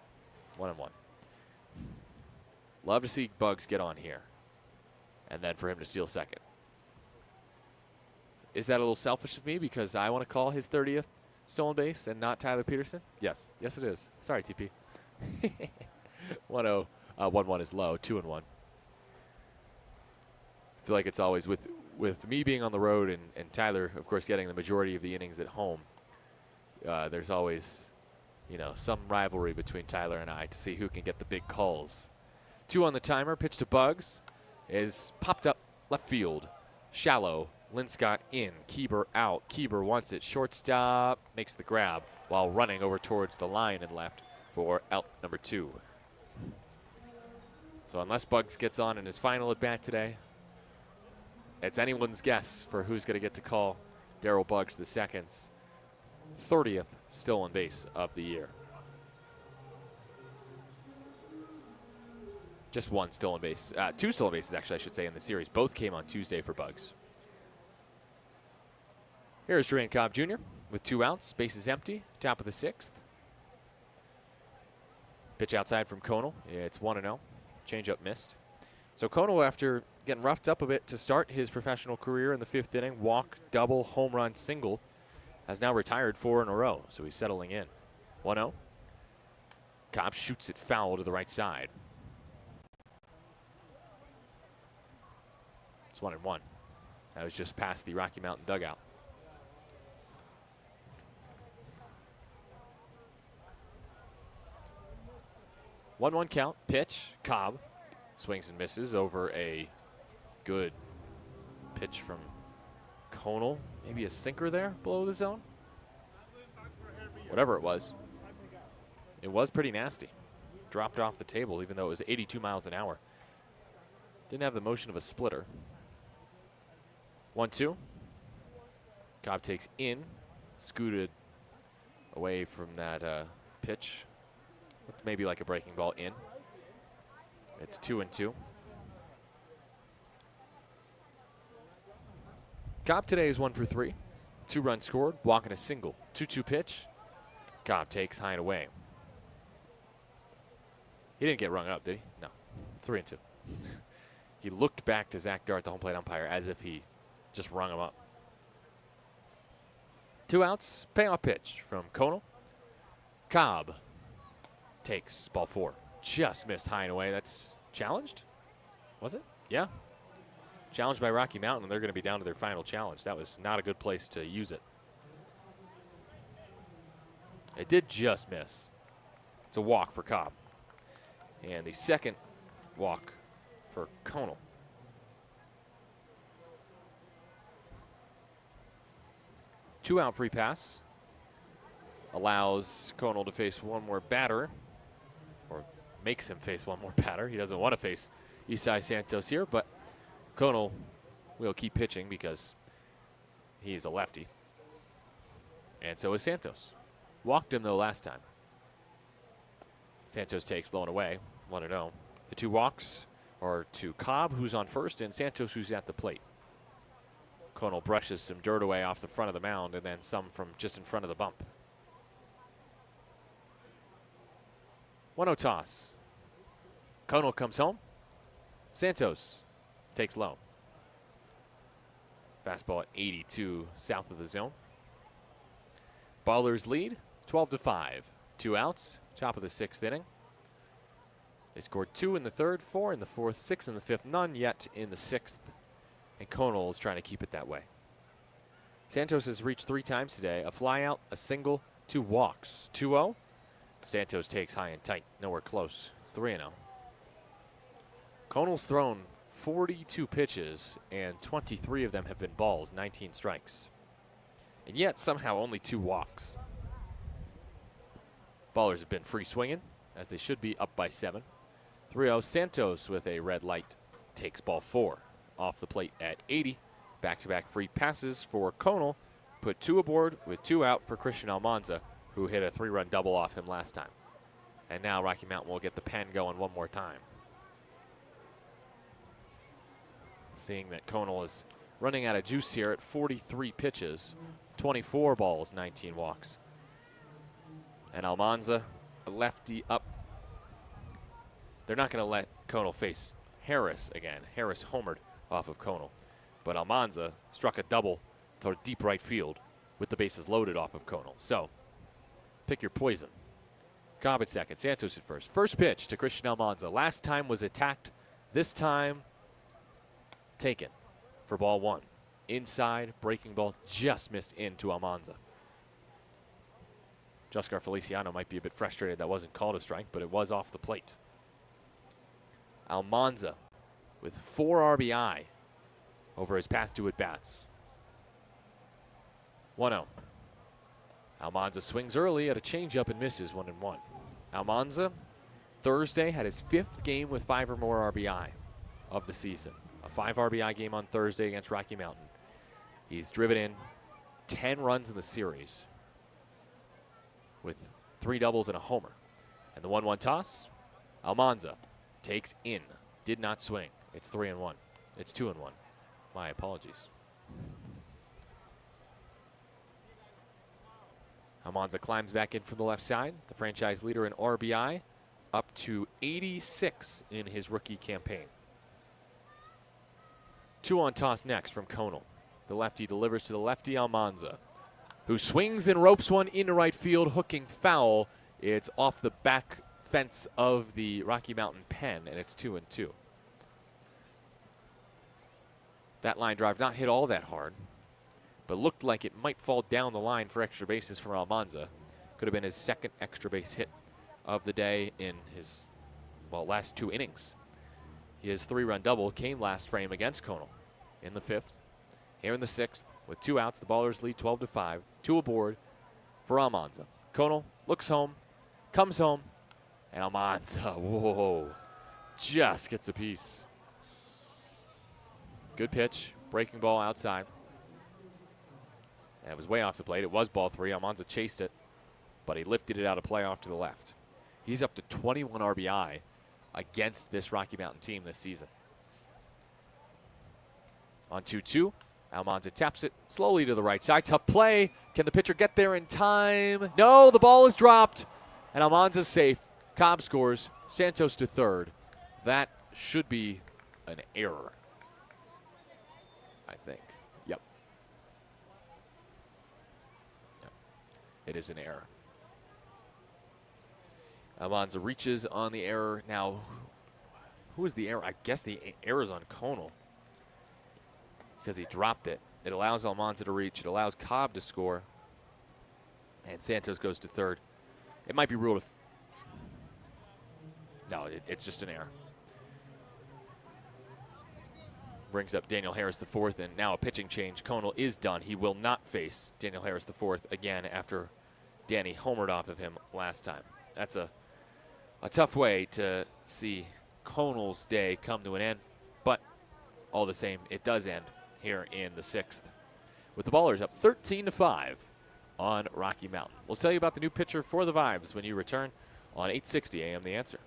1-1. Love to see Bugs get on here, and then for him to steal second. Is that a little selfish of me because I want to call his 30th stolen base and not Tyler Peterson? Yes. Yes, it is. Sorry, TP. 1-0. 1-1 is low. 2-1. I feel like it's always with me being on the road and Tyler, of course, getting the majority of the innings at home. There's always, some rivalry between Tyler and I to see who can get the big calls. 2 on the timer. Pitch to Bugs is popped up left field. Shallow. Linscott in. Keeber out. Keeber wants it. Shortstop makes the grab while running over towards the line and left for out number 2. So unless Bugs gets on in his final at bat today, it's anyone's guess for who's going to get to call Darryl Bugs II's 30th stolen base of the year. Just one stolen base. 2 stolen bases, actually, I should say, in the series. Both came on Tuesday for Bugs. Here's Jermaine Cobb Jr. with 2 outs. Bases empty. Top of the 6th. Pitch outside from Conal. It's 1-0. Changeup missed. So Conal, after getting roughed up a bit to start his professional career in the 5th inning, walk, double, home run, single, has now retired 4 in a row. So he's settling in. 1-0. Cobb shoots it foul to the right side. It's 1-1. That was just past the Rocky Mountain dugout. 1-1 count. Pitch. Cobb swings and misses over a good pitch from Conal. Maybe a sinker there below the zone. Whatever it was pretty nasty. Dropped off the table even though it was 82 miles an hour. Didn't have the motion of a splitter. 1-2. Cobb takes in. Scooted away from that pitch. Looked maybe like a breaking ball in. It's 2-2. Cobb today is 1 for 3. 2 runs scored, walk and a single. 2-2 pitch. Cobb takes high and away. He didn't get rung up, did he? No. 3-2. He looked back to Zach Dart, the home plate umpire, as if he just rung him up. 2 outs, payoff pitch from Conal. Cobb takes ball 4. Just missed high and away. That's challenged? Was it? Yeah. Challenged by Rocky Mountain, and they're going to be down to their final challenge. That was not a good place to use it. It did just miss. It's a walk for Cobb. And the second walk for Conal. Two out free pass. Allows Conal to face one more batter. Or makes him face one more batter. He doesn't want to face Isai Santos here, but Conal will keep pitching because he's a lefty. And so is Santos. Walked him, though, last time. Santos takes low and away, 1-0. The 2 walks are to Cobb, who's on first, and Santos, who's at the plate. Conal brushes some dirt away off the front of the mound and then some from just in front of the bump. 1-0 toss. Conal comes home. Santos takes low. Fastball at 82 south of the zone. Ballers lead 12-5. 2 outs, top of the 6th inning. They scored 2 in the 3rd, 4 in the 4th, 6 in the 5th, none yet in the 6th. And Conal is trying to keep it that way. Santos has reached 3 times today. A fly out, a single, 2 walks. 2-0. Santos takes high and tight. Nowhere close. It's 3-0. Conal's thrown 42 pitches, and 23 of them have been balls, 19 strikes. And yet, somehow, only 2 walks. Ballers have been free swinging, as they should be, up by 7. 3-0. Santos with a red light takes ball 4 off the plate at 80. Back-to-back free passes for Conal. Put 2 aboard with 2 out for Christian Almanza, who hit a 3-run double off him last time. And now Rocky Mountain will get the pen going one more time. Seeing that Conal is running out of juice here at 43 pitches, 24 balls, 19 walks. And Almanza, a lefty up. They're not going to let Conal face Harris again. Harris homered off of Conal. But Almanza struck a double to deep right field with the bases loaded off of Conal. So, pick your poison. Cobb at second, Santos at first. First pitch to Christian Almanza. Last time was attacked. This time, taken for ball 1. Inside, breaking ball just missed into Almanza. Juscar Feliciano might be a bit frustrated that wasn't called a strike, but it was off the plate. Almanza with 4 RBI over his past 2 at-bats. 1-0. Almanza swings early at a changeup and misses 1-1. Almanza, Thursday, had his 5th game with 5 or more RBI of the season. A 5 RBI game on Thursday against Rocky Mountain. He's driven in 10 runs in the series with 3 doubles and a homer. And the 1-1 toss, Almanza takes in, did not swing. It's 3-1. It's 2-1. My apologies. Almanza climbs back in from the left side. The franchise leader in RBI, up to 86 in his rookie campaign. 2-1 toss next from Conal. The lefty delivers to the lefty Almanza, who swings and ropes one into right field, hooking foul. It's off the back fence of the Rocky Mountain pen, and it's 2-2. That line drive not hit all that hard, but looked like it might fall down the line for extra bases for Almanza. Could have been his 2nd extra base hit of the day in his, last 2 innings. His 3-run double came last frame against Conal in the 5th. Here in the 6th, with 2 outs, the Ballers lead 12-5. 2 aboard for Almanza. Conal looks home, comes home, and Almanza, whoa, just gets a piece. Good pitch, breaking ball outside. And it was way off the plate. It was ball 3. Almanza chased it, but he lifted it out of play off to the left. He's up to 21 RBI against this Rocky Mountain team this season. On 2-2, Almanza taps it slowly to the right side. Tough play. Can the pitcher get there in time? No, the ball is dropped, and Almanza's safe. Cobb scores. Santos to third. That should be an error, I think. Yep. It is an error. Almanza reaches on the error. Now, who is the error? I guess the error is on Conal because he dropped it. It allows Almanza to reach. It allows Cobb to score. And Santos goes to third. It might be ruled. No, it's just an error. Brings up Daniel Harris the fourth, and now a pitching change. Conal is done. He will not face Daniel Harris the fourth again after Danny homered off of him last time. That's a tough way to see Conal's day come to an end, but all the same, it does end here in the 6th, with the Ballers up 13-5 on Rocky Mountain. We'll tell you about the new pitcher for the Vibes when you return on 860 AM The Answer.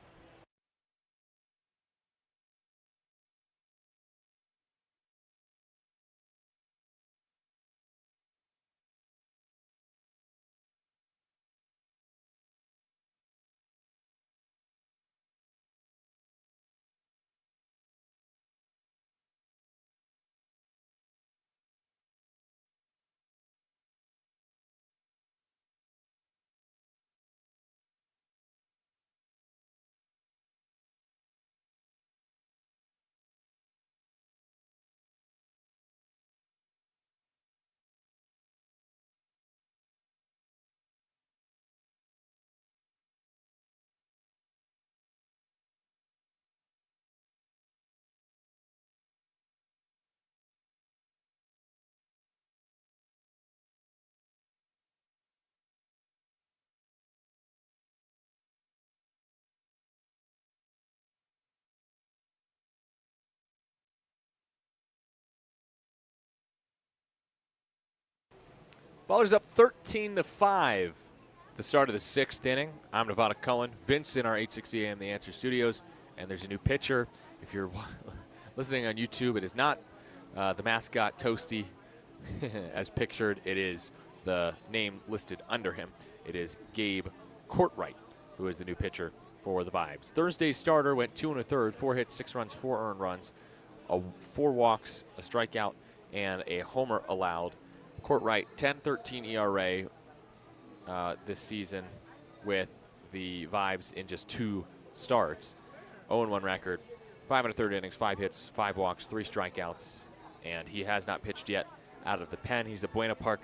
Ballers up 13-5. The start of the 6th inning. I'm Nevada Cullen. Vince in our 860 AM The Answer studios. And there's a new pitcher. If you're listening on YouTube, it is not the mascot Toasty as pictured. It is the name listed under him. It is Gabe Courtwright, who is the new pitcher for the Vibes. Thursday's starter went 2 1/3, 4 hits, 6 runs, 4 earned runs, 4 walks, a strikeout, and a homer allowed. Courtwright, 10.13 ERA this season with the Vibes in just 2 starts. 0-1 record, 5 1/3 innings, 5 hits, 5 walks, 3 strikeouts, and he has not pitched yet out of the pen. He's a Buena Park,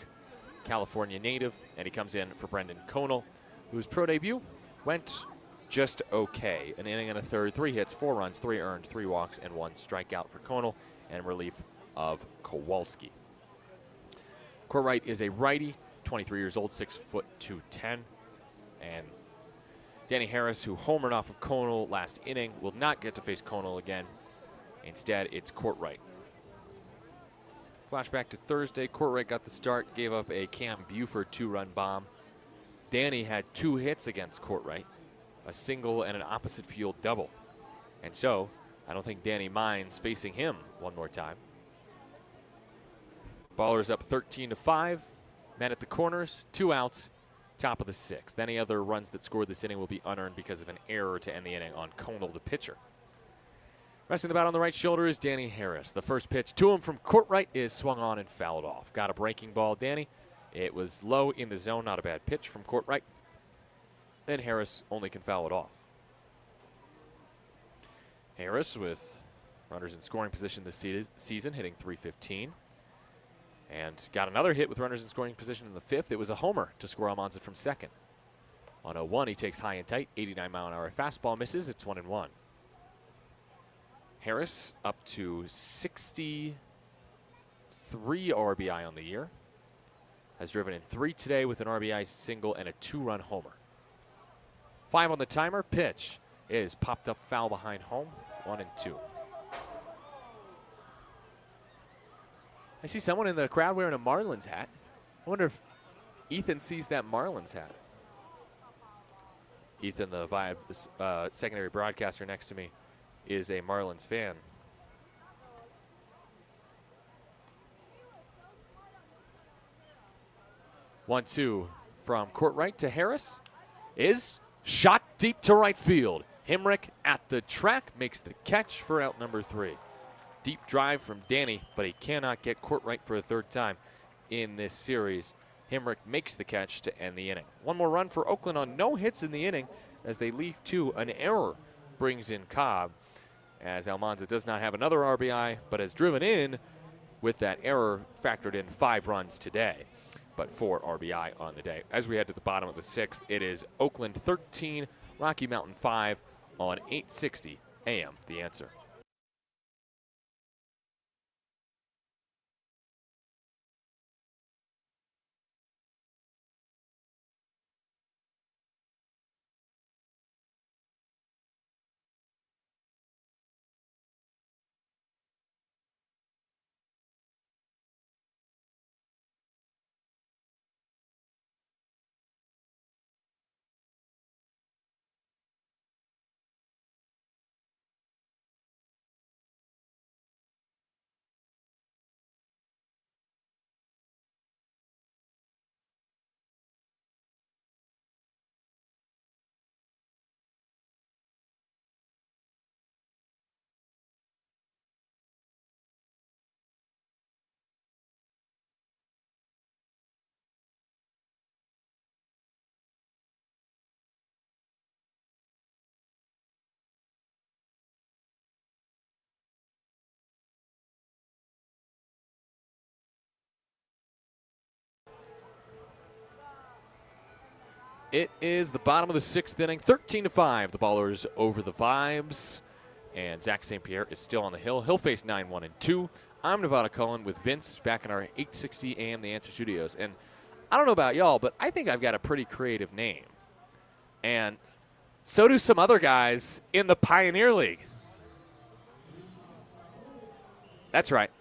California native, and he comes in for Brendan Conal, whose pro debut went just okay. An inning and a third, 3 hits, 4 runs, 3 earned, 3 walks, and 1 strikeout for Conal, and relief of Kowalski. Courtwright is a righty, 23 years old, 6'2", 210, and Danny Harris, who homered off of Conal last inning, will not get to face Conal again. Instead, it's Courtwright. Flashback to Thursday. Courtwright got the start, gave up a Cam Buford 2-run bomb. Danny had 2 hits against Courtwright, a single and an opposite field double. And so, I don't think Danny minds facing him one more time. Ballers up 13-5. Men at the corners, 2 outs, top of the 6th. Any other runs that scored this inning will be unearned because of an error to end the inning on Conal, the pitcher. Resting the bat on the right shoulder is Danny Harris. The first pitch to him from Courtwright is swung on and fouled off. Got a breaking ball, Danny. It was low in the zone, not a bad pitch from Courtwright. And Harris only can foul it off. Harris with runners in scoring position this season, hitting .315. And got another hit with runners in scoring position in the 5th. It was a homer to score Almanza from second. On 0-1, he takes high and tight, 89-mile-an-hour fastball, misses. It's 1-1. Harris up to 63 RBI on the year. Has driven in 3 today with an RBI single and a 2-run homer. 5 on the timer. Pitch is popped up foul behind home. 1-2. I see someone in the crowd wearing a Marlins hat. I wonder if Ethan sees that Marlins hat. Ethan, the Vibe secondary broadcaster next to me, is a Marlins fan. One-two from Courtwright to Harris is shot deep to right field. Himrick at the track makes the catch for out number 3. Deep drive from Danny, but he cannot get Courtwright for a 3rd time in this series. Himrick makes the catch to end the inning. One more run for Oakland on no hits in the inning as they leave 2. An error brings in Cobb, as Almanza does not have another RBI, but has driven in with that error factored in 5 runs today, but 4 RBI on the day. As we head to the bottom of the 6th, it is Oakland 13, Rocky Mountain 5 on 860 AM The Answer. It is the bottom of the 6th inning, 13-5. The Ballers over the Vibes. And Zach St. Pierre is still on the hill. He'll face 9-1-2. I'm Nevada Cullen with Vince back in our 860 AM The Answer studios. And I don't know about y'all, but I think I've got a pretty creative name. And so do some other guys in the Pioneer League. That's right.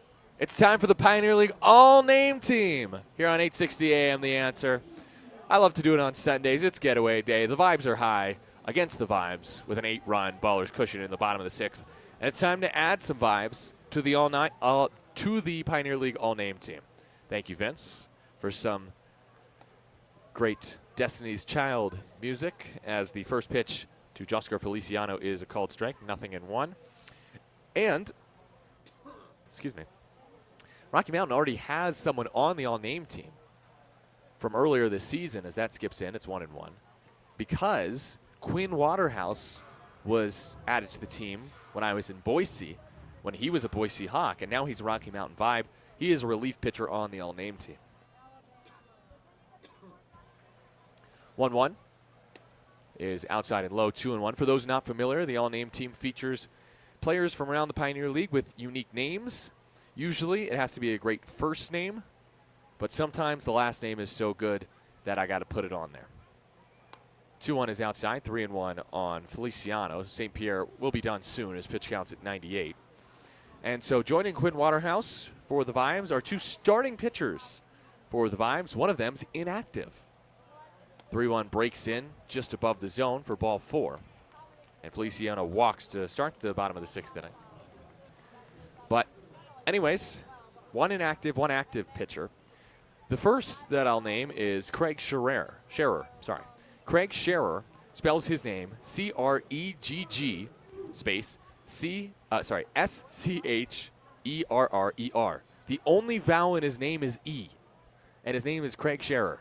It's time for the Pioneer League all-name team here on 860 AM. The Answer. I love to do it on Sundays. It's getaway day. The vibes are high against the vibes with an 8-run Ballers cushion in the bottom of the 6th. And it's time to add some vibes to the Pioneer League all-name team. Thank you, Vince, for some great Destiny's Child music as the first pitch to Joscar Feliciano is a called strike, 0-1. And, excuse me, Rocky Mountain already has someone on the all-name team from earlier this season. As that skips in, it's 1-1. Because Quinn Waterhouse was added to the team when I was in Boise, when he was a Boise Hawk, and now he's a Rocky Mountain Vibe. He is a relief pitcher on the all-name team. 1-1 is outside and low, 2-1. For those not familiar, the all-name team features players from around the Pioneer League with unique names. Usually it has to be a great first name, but sometimes the last name is so good that I got to put it on there. 2-1 is outside, 3-1 on Feliciano. St. Pierre will be done soon as pitch counts at 98. And so joining Quinn Waterhouse for the Vibes are two starting pitchers for the Vibes. One of them's inactive. 3-1 breaks in just above the zone for ball 4. And Feliciano walks to start the bottom of the 6th inning. But anyways, one inactive, one active pitcher. The first that I'll name is Craig Scherer. Craig Scherer spells his name C-R-E-G-G space S-C-H-E-R-R-E-R. The only vowel in his name is E, and his name is Craig Scherer.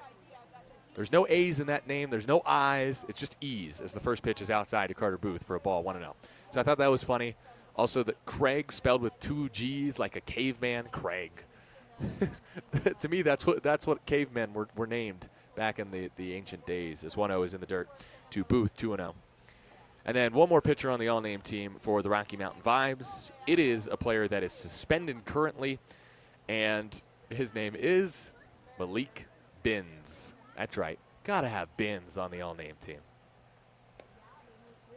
There's no A's in that name. There's no I's. It's just E's as the first pitch is outside to Carter Booth for a ball 1-0. So I thought that was funny. Also, that Craig spelled with 2 G's like a caveman, Craig. To me, that's what cavemen were named back in the ancient days, as 1-0 is in the dirt to Booth, 2-0. And then one more pitcher on the all-name team for the Rocky Mountain Vibes. It is a player that is suspended currently, and his name is Malik Binns. That's right. Got to have Binns on the all-name team.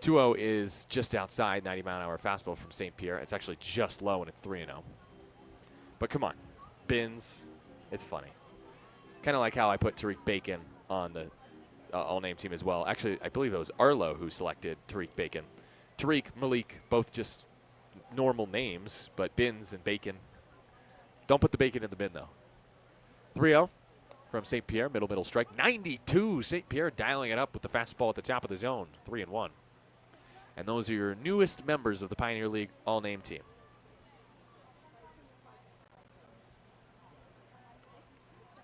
2-0 is just outside, 90-mile-an-hour fastball from St. Pierre. It's actually just low, and it's 3-0. But come on, Binns, it's funny. Kind of like how I put Tariq Bacon on the all-name team as well. Actually, I believe it was Arlo who selected Tariq Bacon. Tariq, Malik, both just normal names, but Binns and Bacon. Don't put the bacon in the bin, though. 3-0 from St. Pierre, middle strike. 92, St. Pierre dialing it up with the fastball at the top of the zone, 3-1. And those are your newest members of the Pioneer League all-name team.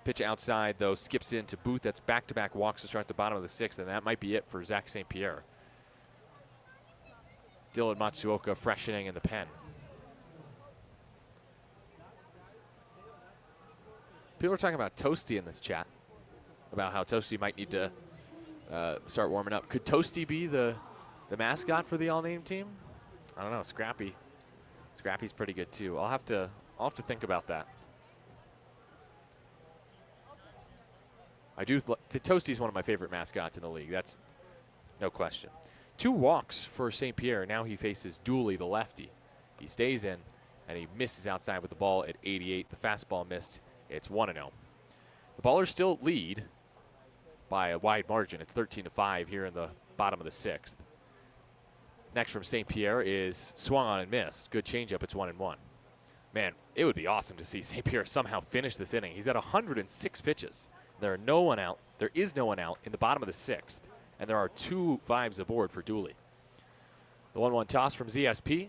Pitch outside, though, skips into Booth. That's back-to-back walks to start the bottom of the 6th, and that might be it for Zach St. Pierre. Dylan Matsuoka freshening in the pen. People are talking about Toasty in this chat, about how Toasty might need to start warming up. Could Toasty be the mascot for the all-name team? I don't know. Scrappy. Scrappy's pretty good, too. I'll have to think about that. The Toasty's one of my favorite mascots in the league. That's no question. 2 walks for St. Pierre. Now he faces Dooley, the lefty. He stays in, and he misses outside with the ball at 88. The fastball missed. It's 1-0. The Ballers still lead by a wide margin. It's 13-5 here in the bottom of the 6th. Next from St. Pierre is swung on and missed. Good changeup. It's 1-1. Man, it would be awesome to see St. Pierre somehow finish this inning. He's at 106 pitches. There is no one out in the bottom of the 6th, and there are 2 Vibes aboard for Dooley. The 1-1 toss from ZSP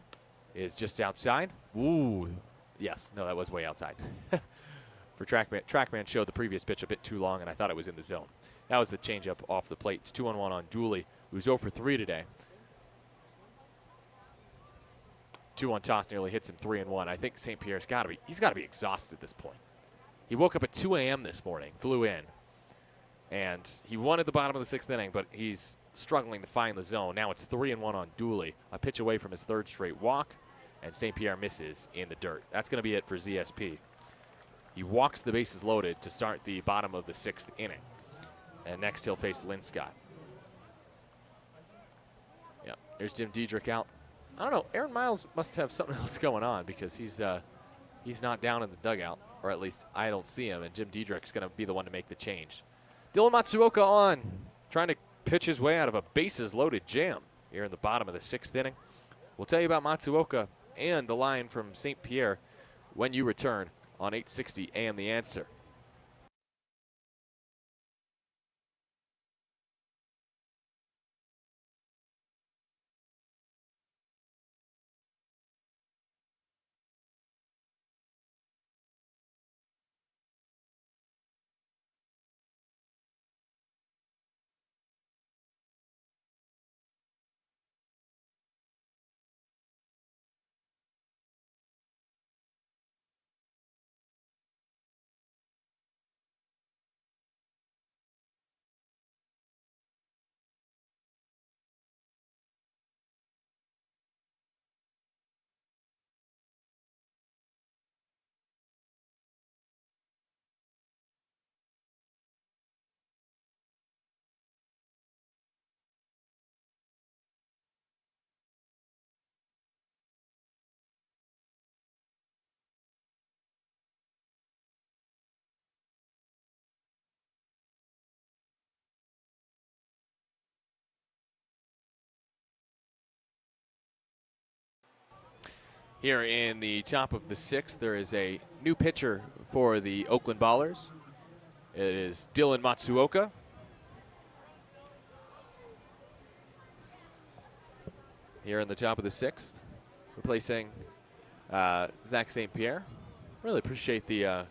is just outside. Ooh, yes, no, that was way outside. For Trackman showed the previous pitch a bit too long, and I thought it was in the zone. That was the changeup off the plate. It's 2-1 on Dooley, who's 0 for 3 today. 2-1 toss nearly hits him 3-1. I think St. Pierre's got to be exhausted at this point. He woke up at 2 a.m. this morning, flew in, and he won at the bottom of the 6th inning, but he's struggling to find the zone. Now it's 3-1 on Dooley, a pitch away from his 3rd straight walk, and St. Pierre misses in the dirt. That's going to be it for ZSP. He walks the bases loaded to start the bottom of the 6th inning, and next he'll face Lynn Scott. Yeah, there's Jim Diedrich out. I don't know. Aaron Miles must have something else going on because he he's not down in the dugout, or at least I don't see him, and Jim Diedrich's going to be the one to make the change. Dylan Matsuoka on, trying to pitch his way out of a bases-loaded jam here in the bottom of the 6th inning. We'll tell you about Matsuoka and the line from St. Pierre when you return on 860 AM The Answer. Here in the top of the 6th, there is a new pitcher for the Oakland Ballers. It is Dylan Matsuoka. Here in the top of the 6th, replacing Zach St. Pierre. Really appreciate the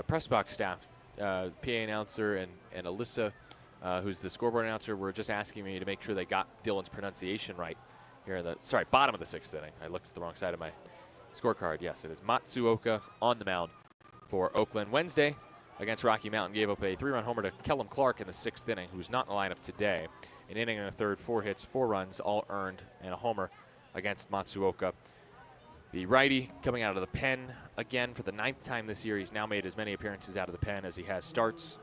press box staff, PA announcer and Alyssa, who's the scoreboard announcer, were just asking me to make sure they got Dylan's pronunciation right. Here in the, bottom of the 6th inning. I looked at the wrong side of my scorecard. Yes, it is Matsuoka on the mound for Oakland. Wednesday against Rocky Mountain gave up a 3-run homer to Kellum Clark in the 6th inning, who's not in the lineup today. An inning and a third, 4 hits, 4 runs, all earned, and a homer against Matsuoka. The righty coming out of the pen again for the 9th time this year. He's now made as many appearances out of the pen as he has starts.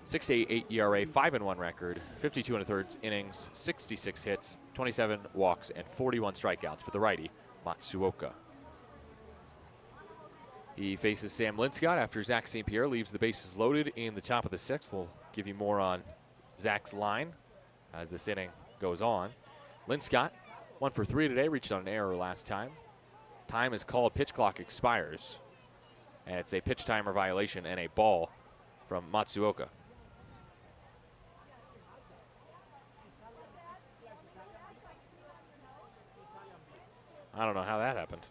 6.88 ERA, 5-1 record, 52 1/3 innings, 66 hits, 27 walks, and 41 strikeouts for the righty, Matsuoka. He faces Sam Linscott after Zach St. Pierre leaves the bases loaded in the top of the 6th. We'll give you more on Zach's line as this inning goes on. Linscott, 1 for 3 today, reached on an error last time. Time is called, pitch clock expires. And it's a pitch timer violation and a ball from Matsuoka. I don't know how that happened.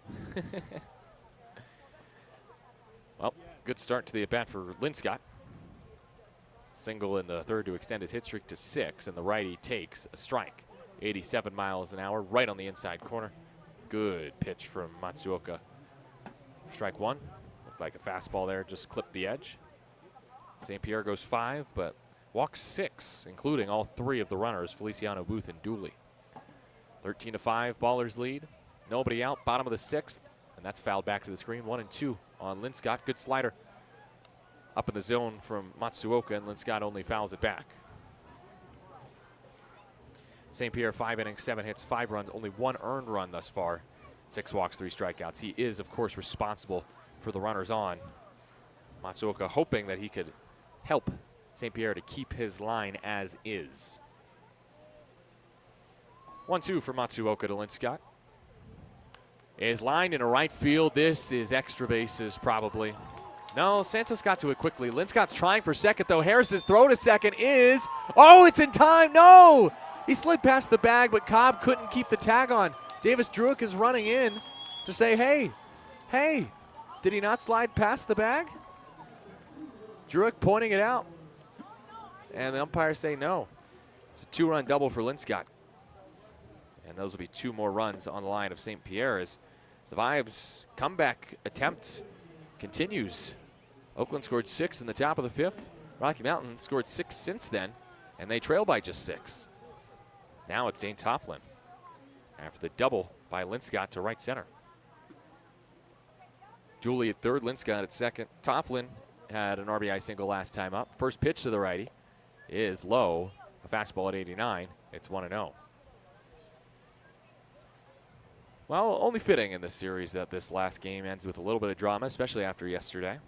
Well, good start to the at-bat for Linscott. Single in the 3rd to extend his hit streak to 6, and the righty takes a strike. 87 miles an hour, right on the inside corner. Good pitch from Matsuoka. Strike 1. Looked like a fastball there, just clipped the edge. St. Pierre goes 5, but walks 6, including all 3 of the runners, Feliciano, Booth, and Dooley. 13-5, Ballers lead. Nobody out, bottom of the 6th, and that's fouled back to the screen. 1-2 on Linscott. Good slider up in the zone from Matsuoka, and Linscott only fouls it back. St. Pierre, 5 innings, 7 hits, 5 runs, only 1 earned run thus far. 6 walks, 3 strikeouts. He is, of course, responsible for the runners on. Matsuoka hoping that he could help St. Pierre to keep his line as is. 1-2 for Matsuoka to Linscott. Is lined into right field. This is extra bases, probably. No, Santos got to it quickly. Linscott's trying for second, though. Harris's throw to second is, oh, it's in time. No! He slid past the bag, but Cobb couldn't keep the tag on. Davis Druick is running in to say, hey, did he not slide past the bag? Druick pointing it out. And the umpires say no. It's a 2-run double for Linscott. And those will be 2 more runs on the line of St. Pierre as the Vibes comeback attempt continues. Oakland scored 6 in the top of the 5th. Rocky Mountain scored 6 since then, and they trail by just 6. Now it's Dane Tofflin after the double by Linscott to right center. Dooley at 3rd, Linscott at 2nd. Tofflin had an RBI single last time up. First pitch to the righty is low, a fastball at 89. It's 1-0. Well, only fitting in this series that this last game ends with a little bit of drama, especially after yesterday.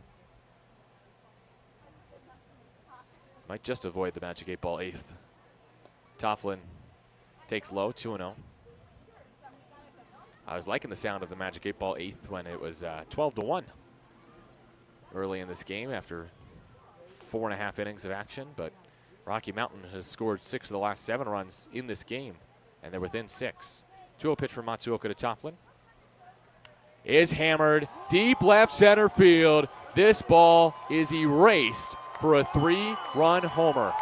Might just avoid the Magic 8-ball 8th. Tofflin takes low, 2-0. I was liking the sound of the Magic 8-ball 8th when it was 12-1 early in this game after 4.5 innings of action, but Rocky Mountain has scored 6 of the last 7 runs in this game, and they're within 6. 2-0 pitch from Matsuoka to Tofflin. Is hammered deep left center field. This ball is erased for a 3-run homer.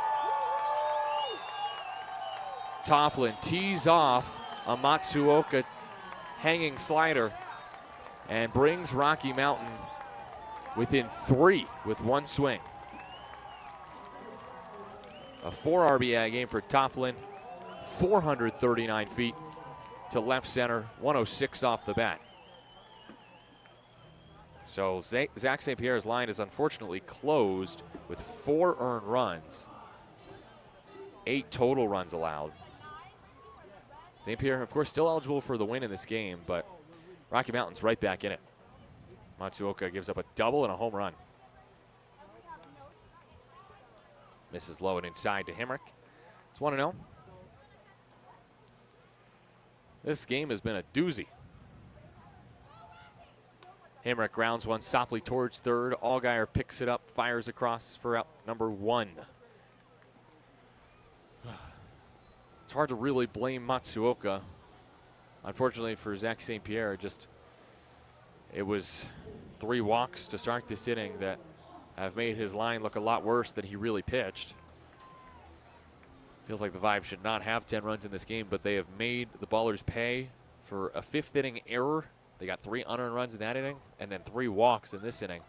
Tofflin tees off a Matsuoka hanging slider and brings Rocky Mountain within 3 with 1 swing. A 4 RBI game for Tofflin, 439 feet to left center, 106 off the bat. So Zach St. Pierre's line is unfortunately closed with 4 earned runs, 8 total runs allowed. St. Pierre, of course, still eligible for the win in this game, but Rocky Mountain's right back in it. Matsuoka gives up a double and a home run. Misses low and inside to Hemrick. It's 1-0. This game has been a doozy. Hemrick grounds one softly towards third. Allgaier picks it up, fires across for out number 1. It's hard to really blame Matsuoka. Unfortunately for Zach St. Pierre, it was 3 walks to start this inning that have made his line look a lot worse than he really pitched. Feels like the Vibes should not have 10 runs in this game, but they have made the Ballers pay for a 5th inning error. They got 3 unearned runs in that inning, and then 3 walks in this inning.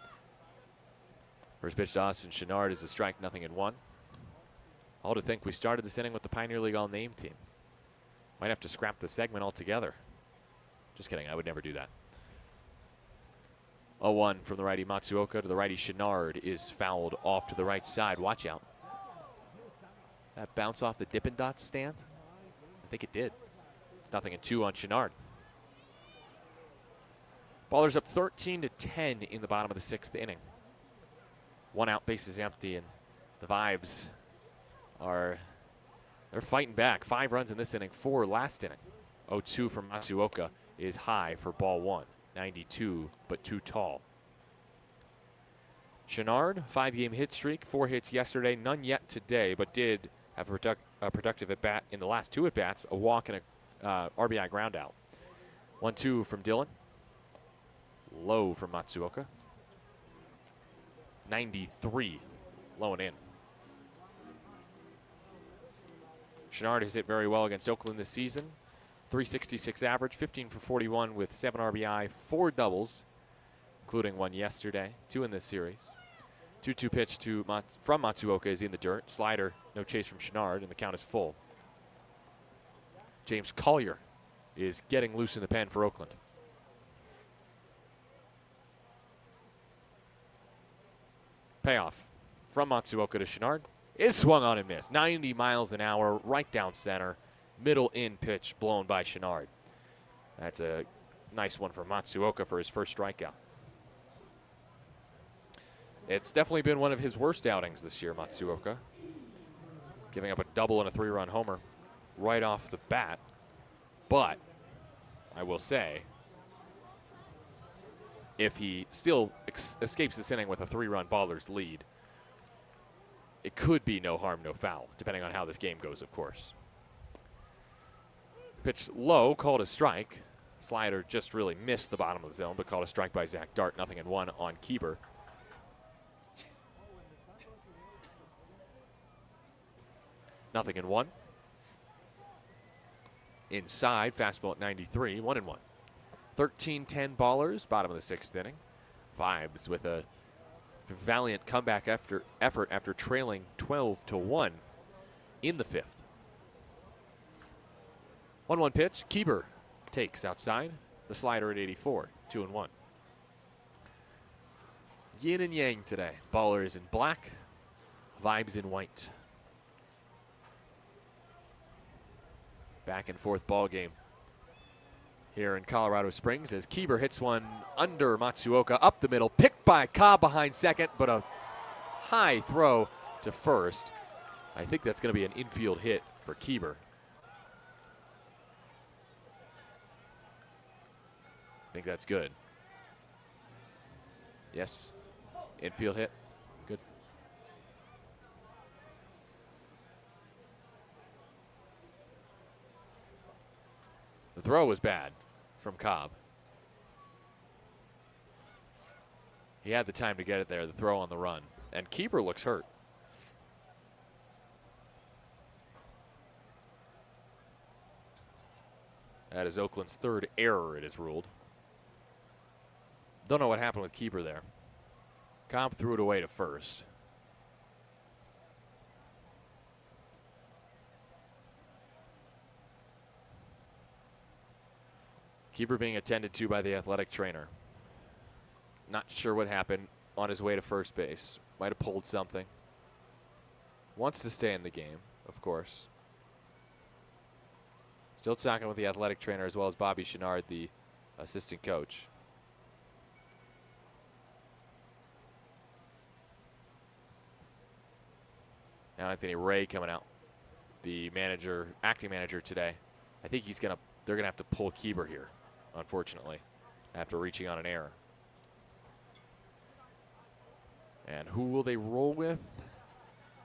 First pitch to Austin Chenard is a strike, 0-1. All to think we started this inning with the Pioneer League All-Name team. Might have to scrap the segment altogether. Just kidding, I would never do that. 0-1 from the righty Matsuoka to the righty Chenard is fouled off to the right side. Watch out. That bounce off the Dippin' Dots stand? I think it did. It's 0-2 on Chenard. Ballers up 13-10 in the bottom of the 6th inning. 1 out, bases empty, and the Vibes they're fighting back. 5 runs in this inning, 4 last inning. 0-2 from Matsuoka is high for ball 1. 92, but too tall. Chenard, 5-game hit streak, 4 hits yesterday, none yet today, but did have a productive at-bat in the last 2 at-bats, a walk and a RBI ground out. 1-2 from Dillon. Low from Matsuoka. 93, low and in. Chenard has hit very well against Oakland this season. 366 average, 15 for 41 with 7 RBI, 4 doubles, including 1 yesterday, 2 in this series. 2-2 pitch from Matsuoka is in the dirt. Slider, no chase from Chenard, and the count is full. James Collier is getting loose in the pen for Oakland. Payoff from Matsuoka to Chenard is swung on and missed. 90 miles an hour, right down center. Middle in pitch blown by Chenard. That's a nice one for Matsuoka for his first strikeout. It's definitely been one of his worst outings this year, Matsuoka. Giving up a double and a 3-run homer right off the bat. But I will say, if he still escapes this inning with a 3-run Ballers lead, it could be no harm, no foul, depending on how this game goes, of course. Pitch low, called a strike. Slider just really missed the bottom of the zone, but called a strike by Zach Dart. 0-1 on Keeper. Nothing in 1. Inside, fastball at 93, 1-1. 13-10 Ballers, bottom of the 6th inning. Vibes with a valiant comeback effort after trailing 12-1 in the 5th. 1-1 pitch. Keeper takes outside. The slider at 84. 2-1. Yin and yang today. Ballers in black. Vibes in white. Back and forth ball game here in Colorado Springs as Keeber hits one under Matsuoka, up the middle, picked by Cobb behind second, but a high throw to first. I think that's going to be an infield hit for Keeber. I think that's good. Yes, infield hit, good. The throw was bad from Cobb. He had the time to get it there, the throw on the run. And Keeper looks hurt. That is Oakland's third error, it is ruled. Don't know what happened with Keeper there. Cobb threw it away to first. Keeper being attended to by the athletic trainer. Not sure what happened on his way to first base. Might have pulled something. Wants to stay in the game, of course. Still talking with the athletic trainer as well as Bobby Chenard, the assistant coach. Now Anthony Ray coming out, the manager, acting manager today. I think they're gonna have to pull Keeber here, unfortunately, after reaching on an error. And who will they roll with?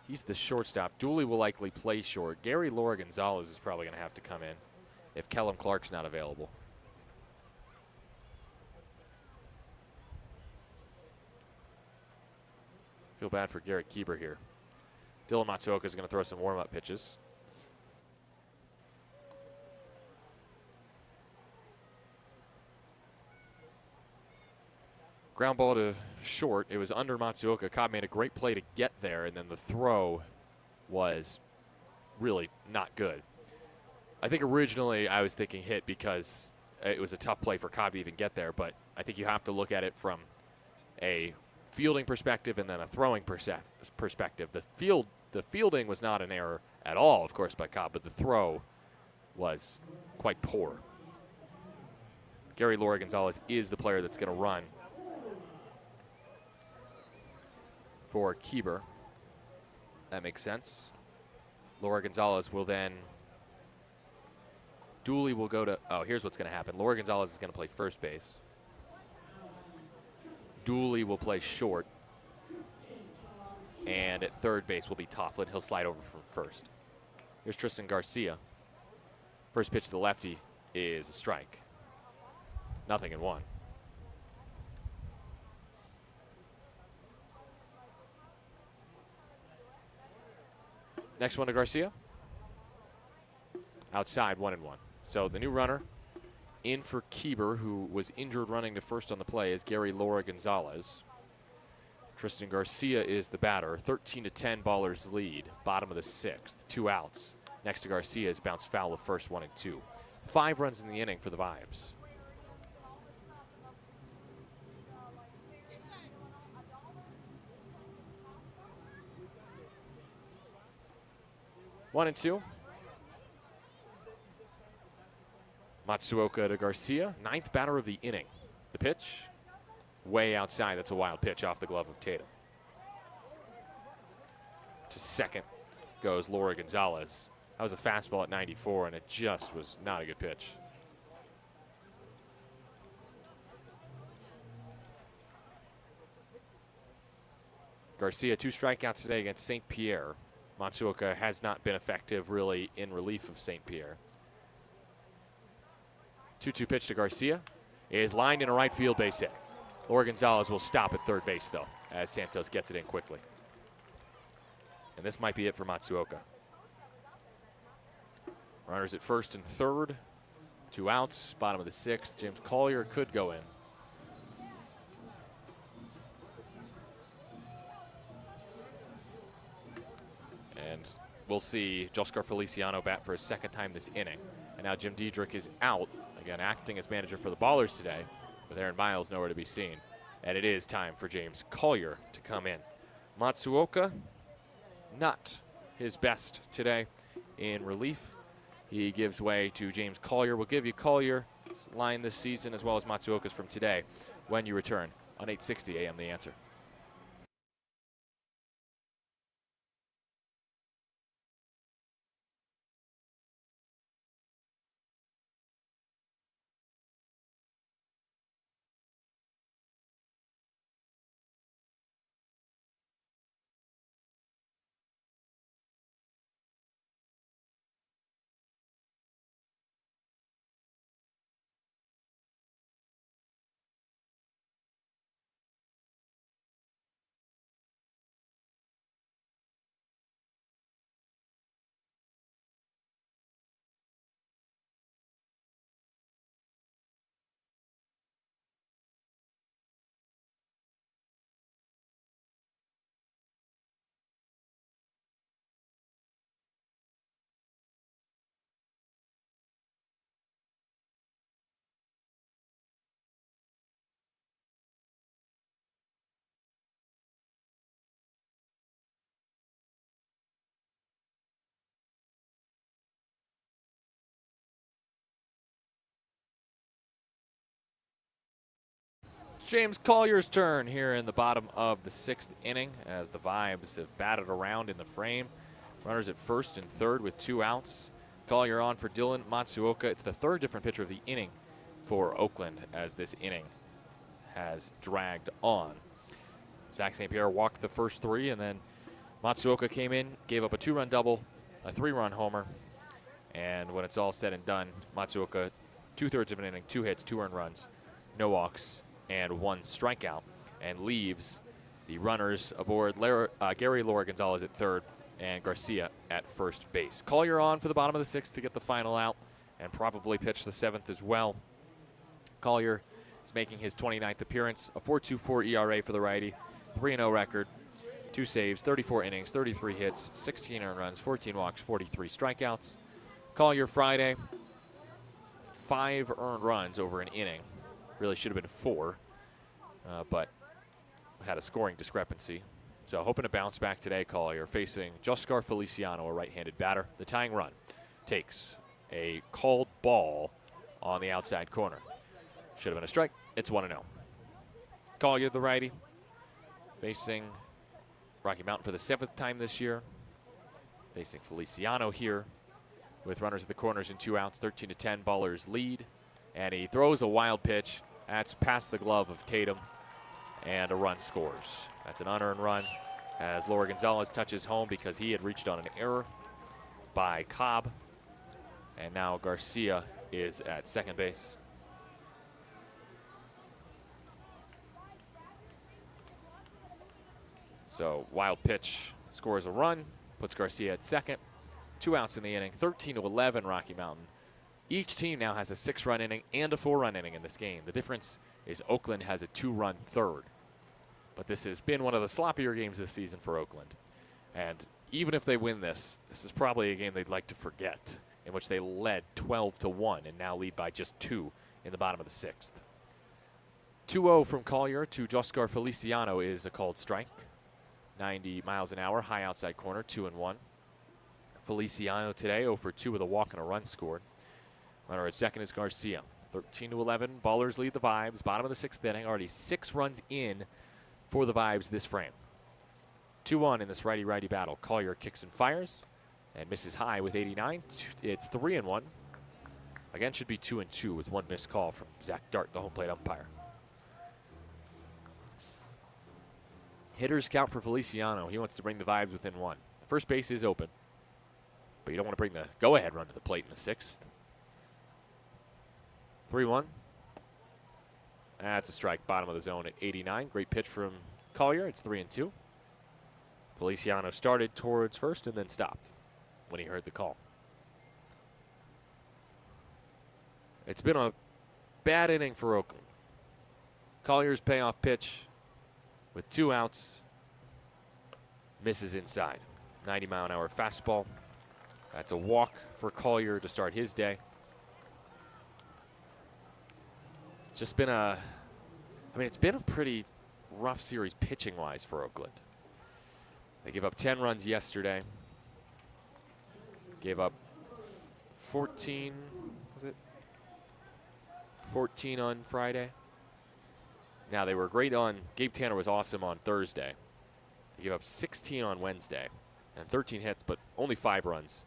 He's the shortstop. Dooley will likely play short. Gary Laura Gonzalez is probably going to have to come in if Kellum Clark's not available. Feel bad for Garrett Keeber here. Dylan Matsuoka is going to throw some warm-up pitches. Ground ball to short. It was under Matsuoka. Cobb made a great play to get there, and then the throw was really not good. I think originally I was thinking hit because it was a tough play for Cobb to even get there, but I think you have to look at it from a fielding perspective and then a throwing perspective. The fielding was not an error at all, of course, by Cobb, but the throw was quite poor. Gary Laura Gonzalez is the player that's going to run for Keeber. That makes sense. Laura Gonzalez will then, Dooley will go to, oh, here's what's going to happen. Laura Gonzalez is going to play first base. Dooley will play short. And at third base will be Tofflin. He'll slide over from first. Here's Tristan Garcia. First pitch to the lefty is a strike. 0-1. Next one to Garcia. Outside, 1-1. So the new runner in for Keeber, who was injured running to first on the play, is Gary Laura Gonzalez. Tristan Garcia is the batter. 13-10 Ballers lead. Bottom of the sixth. 2 outs. Next to Garcia is bounced foul of first, 1 and 2. 5 runs in the inning for the Vibes. One and 2. Matsuoka to Garcia, 9th batter of the inning. The pitch, way outside. That's a wild pitch off the glove of Tatum. To second goes Laura Gonzalez. That was a fastball at 94, and it just was not a good pitch. Garcia, 2 strikeouts today against St. Pierre. Matsuoka has not been effective, really, in relief of St. Pierre. 2-2 pitch to Garcia is lined in a right field base hit. Laura Gonzalez will stop at third base, though, as Santos gets it in quickly. And this might be it for Matsuoka. Runners at first and third. 2 outs, bottom of the sixth. James Collier could go in. And we'll see Joscar Feliciano bat for a second time this inning. And now Jim Diedrich is out, again acting as manager for the Ballers today, with Aaron Miles nowhere to be seen. And it is time for James Collier to come in. Matsuoka, not his best today in relief. He gives way to James Collier. We'll give you Collier line this season, as well as Matsuoka's from today, when you return on 860 AM The Answer. James Collier's turn here in the bottom of the 6th inning as the Vibes have batted around in the frame. Runners at first and third with 2 outs. Collier on for Dylan Matsuoka. It's the 3rd different pitcher of the inning for Oakland as this inning has dragged on. Zach St. Pierre walked the first 3, and then Matsuoka came in, gave up a 2-run double, a 3-run homer, and when it's all said and done, Matsuoka 2/3 of an inning, 2 hits, 2 earned runs, no walks, and 1 strikeout, and leaves the runners aboard Gary Laura Gonzalez at 3rd and Garcia at first base. Collier on for the bottom of the 6th to get the final out and probably pitch the 7th as well. Collier is making his 29th appearance, a 4.24 ERA for the righty, 3-0 record, 2 saves, 34 innings, 33 hits, 16 earned runs, 14 walks, 43 strikeouts. Collier Friday, 5 earned runs over an inning. Really should have been 4, but had a scoring discrepancy. So hoping to bounce back today, Collier, facing Joscar Feliciano, a right-handed batter. The tying run takes a called ball on the outside corner. Should have been a strike. It's 1-0. Collier, the righty, facing Rocky Mountain for the 7th time this year. Facing Feliciano here with runners at the corners and 2 outs, 13-10, Ballers lead. And he throws a wild pitch. That's past the glove of Tatum, and a run scores. That's an unearned run as Laura Gonzalez touches home because he had reached on an error by Cobb. And now Garcia is at second base. So wild pitch scores a run, puts Garcia at second. 2 outs in the inning, 13-11 Rocky Mountain. Each team now has a 6-run inning and a 4-run inning in this game. The difference is Oakland has a 2-run third. But this has been one of the sloppier games this season for Oakland. And even if they win this, this is probably a game they'd like to forget, in which they led 12-1 and now lead by just 2 in the bottom of the 6th. 2-0 from Collier to Joscar Feliciano is a called strike. 90 miles an hour, high outside corner, 2-1. Feliciano today 0 for 2 with a walk and a run scored. Runner at second is Garcia. 13-11, Ballers lead the Vibes. Bottom of the 6th inning, already 6 runs in for the Vibes this frame. 2-1 in this righty-righty battle. Collier kicks and fires and misses high with 89. It's 3-1. Again, should be 2-2 with 1 missed call from Zach Dart, the home plate umpire. Hitters count for Feliciano. He wants to bring the Vibes within 1. The first base is open, but you don't want to bring the go-ahead run to the plate in the 6th. 3-1. That's a strike, bottom of the zone at 89. Great pitch from Collier. It's 3-2. Feliciano started towards first and then stopped when he heard the call. It's been a bad inning for Oakland. Collier's payoff pitch with 2 outs misses inside. 90-mile-an-hour fastball. That's a walk for Collier to start his day. It's just been it's been a pretty rough series pitching-wise for Oakland. They gave up 10 runs yesterday. Gave up 14, was it? 14 on Friday. Now, they were great on, Gabe Tanner was awesome on Thursday. They gave up 16 on Wednesday and 13 hits, but only 5 runs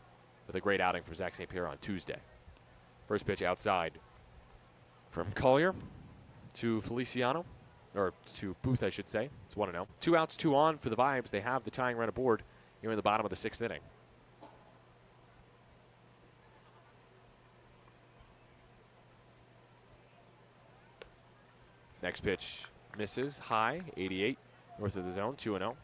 with a great outing from Zach St. Pierre on Tuesday. First pitch outside from Collier to Feliciano, or to Booth, I should say. It's 1-0. 2 outs, 2 on for the Vibes. They have the tying run aboard here in the bottom of the 6th inning. Next pitch misses high, 88, north of the zone, 2-0.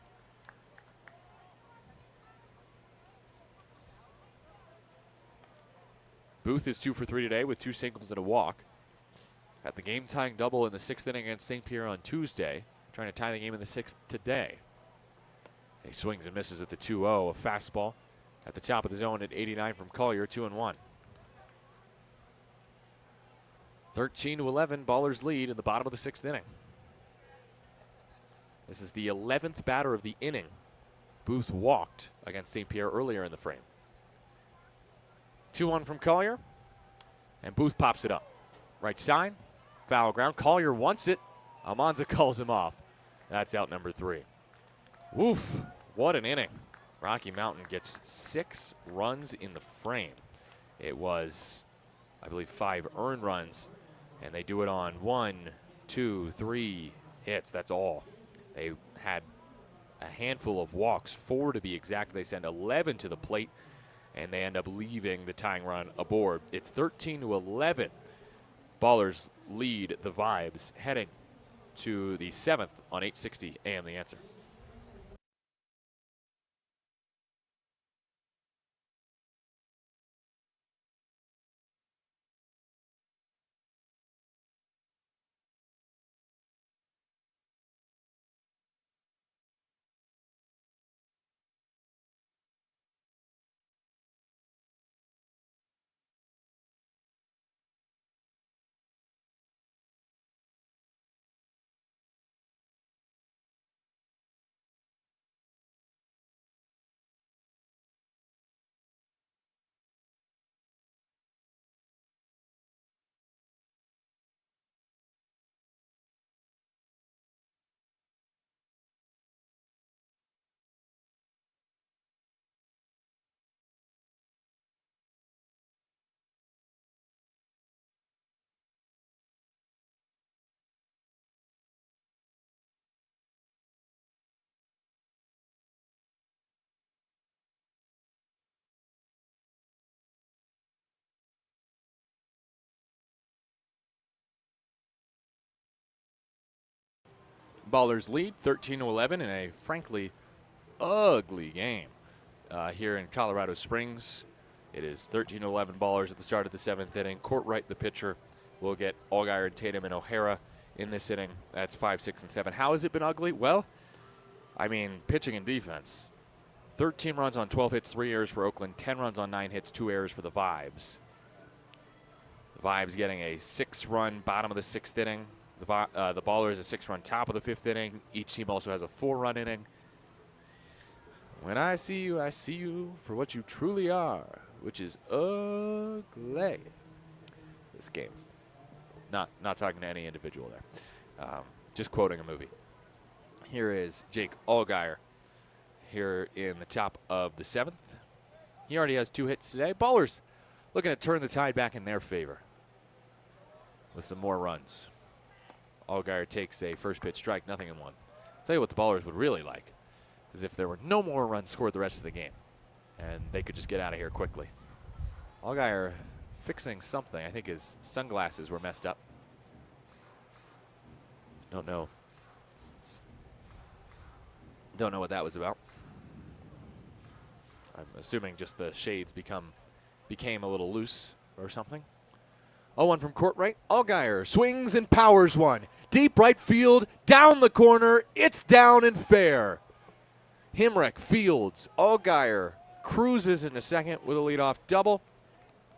Booth is 2 for 3 today with 2 singles and a walk. At the game-tying double in the 6th inning against St. Pierre on Tuesday, trying to tie the game in the 6th today. He swings and misses at the 2-0, a fastball at the top of the zone at 89 from Collier, 2-1. 13-11, Ballers lead in the bottom of the 6th inning. This is the 11th batter of the inning. Booth walked against St. Pierre earlier in the frame. 2-1 from Collier, and Booth pops it up. Right side, foul ground. Collier wants it. Almanza calls him off. That's out number 3. Woof, what an inning. Rocky Mountain gets 6 runs in the frame. It was, I believe, 5 earned runs, and they do it on 1, 2, 3 hits. That's all. They had a handful of walks, 4 to be exact. They send 11 to the plate, and they end up leaving the tying run aboard. It's 13-11. Ballers lead the Vibes heading to the 7th on 860 AM The Answer. Ballers lead 13-11 in a frankly ugly game here in Colorado Springs. It is 13-11 Ballers at the start of the 7th inning. Courtwright, the pitcher, will get Allgaier, Tatum, and O'Hara in this inning. That's 5, 6, and 7. How has it been ugly? Well, I mean, pitching and defense. 13 runs on 12 hits, 3 errors for Oakland. 10 runs on 9 hits, 2 errors for the Vibes. The Vibes getting a 6-run bottom of the 6th inning. The Ballers a 6-run top of the 5th inning. Each team also has a 4-run inning. When I see you for what you truly are, which is ugly. This game. Not talking to any individual there. Just quoting a movie. Here is Jake Allgaier here in the top of the 7th. He already has 2 hits today. Ballers looking to turn the tide back in their favor with some more runs. Allgaier takes a first pitch strike, 0-1. Tell you what the Ballers would really like is if there were no more runs scored the rest of the game and they could just get out of here quickly. Allgaier fixing something. I think his sunglasses were messed up. Don't know what that was about. I'm assuming just the shades became a little loose or something. 0-1 from Courtwright. Allgaier swings and powers one. Deep right field, down the corner. It's down and fair. Himrich fields. Allgaier cruises into second with a leadoff double.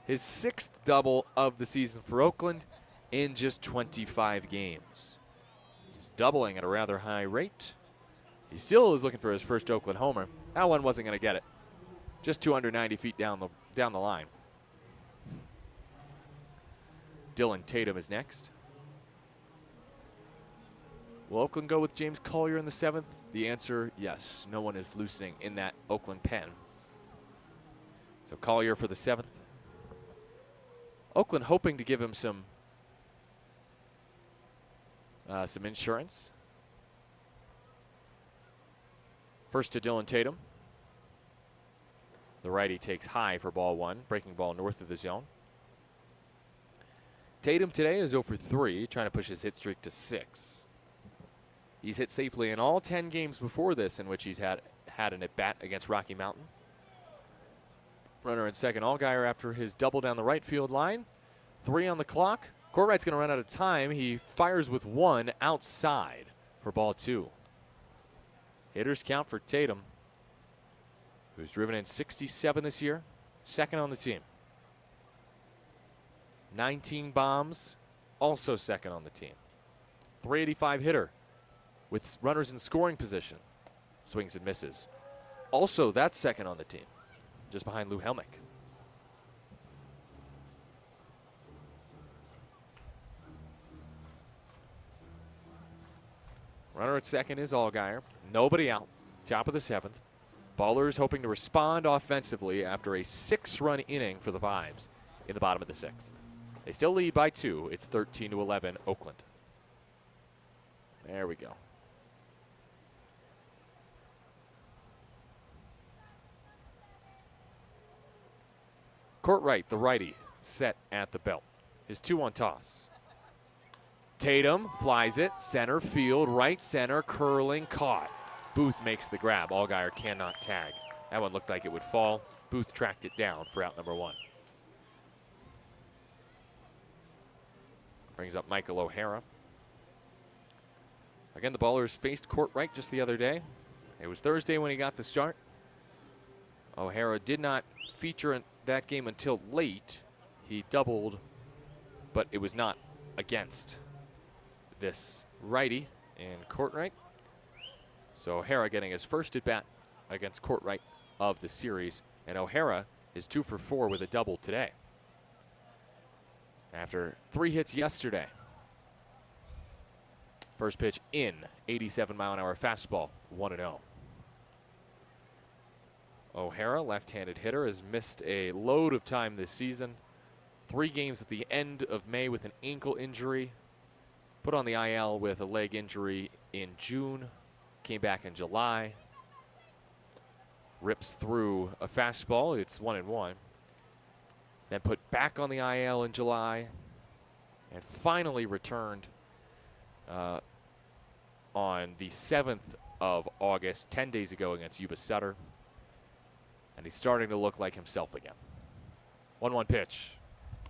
His 6th double of the season for Oakland in just 25 games. He's doubling at a rather high rate. He still is looking for his first Oakland homer. That one wasn't going to get it. Just 290 feet down the line. Dylan Tatum is next. Will Oakland go with James Collier in the 7th? The answer, yes. No one is loosening in that Oakland pen. So Collier for the 7th. Oakland hoping to give him some insurance. First to Dylan Tatum. The righty takes high for ball 1, breaking ball north of the zone. Tatum today is 0 for 3, trying to push his hit streak to 6. He's hit safely in all 10 games before this in which he's had an at-bat against Rocky Mountain. Runner in second, Allgaier after his double down the right field line. 3 on the clock. Courtwright's going to run out of time. He fires with 1 outside for ball 2. Hitters count for Tatum, who's driven in 67 this year, second on the team. 19 bombs, also second on the team. 385 hitter with runners in scoring position. Swings and misses. Also, that's second on the team, just behind Lou Helmick. Runner at second is Allgaier. Nobody out. Top of the 7th. Ballers hoping to respond offensively after a 6-run inning for the Vibes in the bottom of the 6th. They still lead by 2. It's 13-11 Oakland. There we go. Courtwright, the righty, set at the belt. His 2-1 toss. Tatum flies it, center field, right center, curling, caught. Booth makes the grab. Allgaier cannot tag. That one looked like it would fall. Booth tracked it down for out number 1. Brings up Michael O'Hara. Again, the Ballers faced Courtwright just the other day. It was Thursday when he got the start. O'Hara did not feature in that game until late. He doubled, but it was not against this righty in Courtwright. So O'Hara getting his first at bat against Courtwright of the series. And O'Hara is 2 for 4 with a double today, after 3 hits yesterday. First pitch in, 87-mile-an-hour fastball, 1-0. O'Hara, left-handed hitter, has missed a load of time this season. 3 games at the end of May with an ankle injury. Put on the IL with a leg injury in June. Came back in July. Rips through a fastball. It's 1-1. Then put back on the IL in July. And finally returned on the 7th of August, 10 days ago against Yuba Sutter. And he's starting to look like himself again. 1-1 pitch.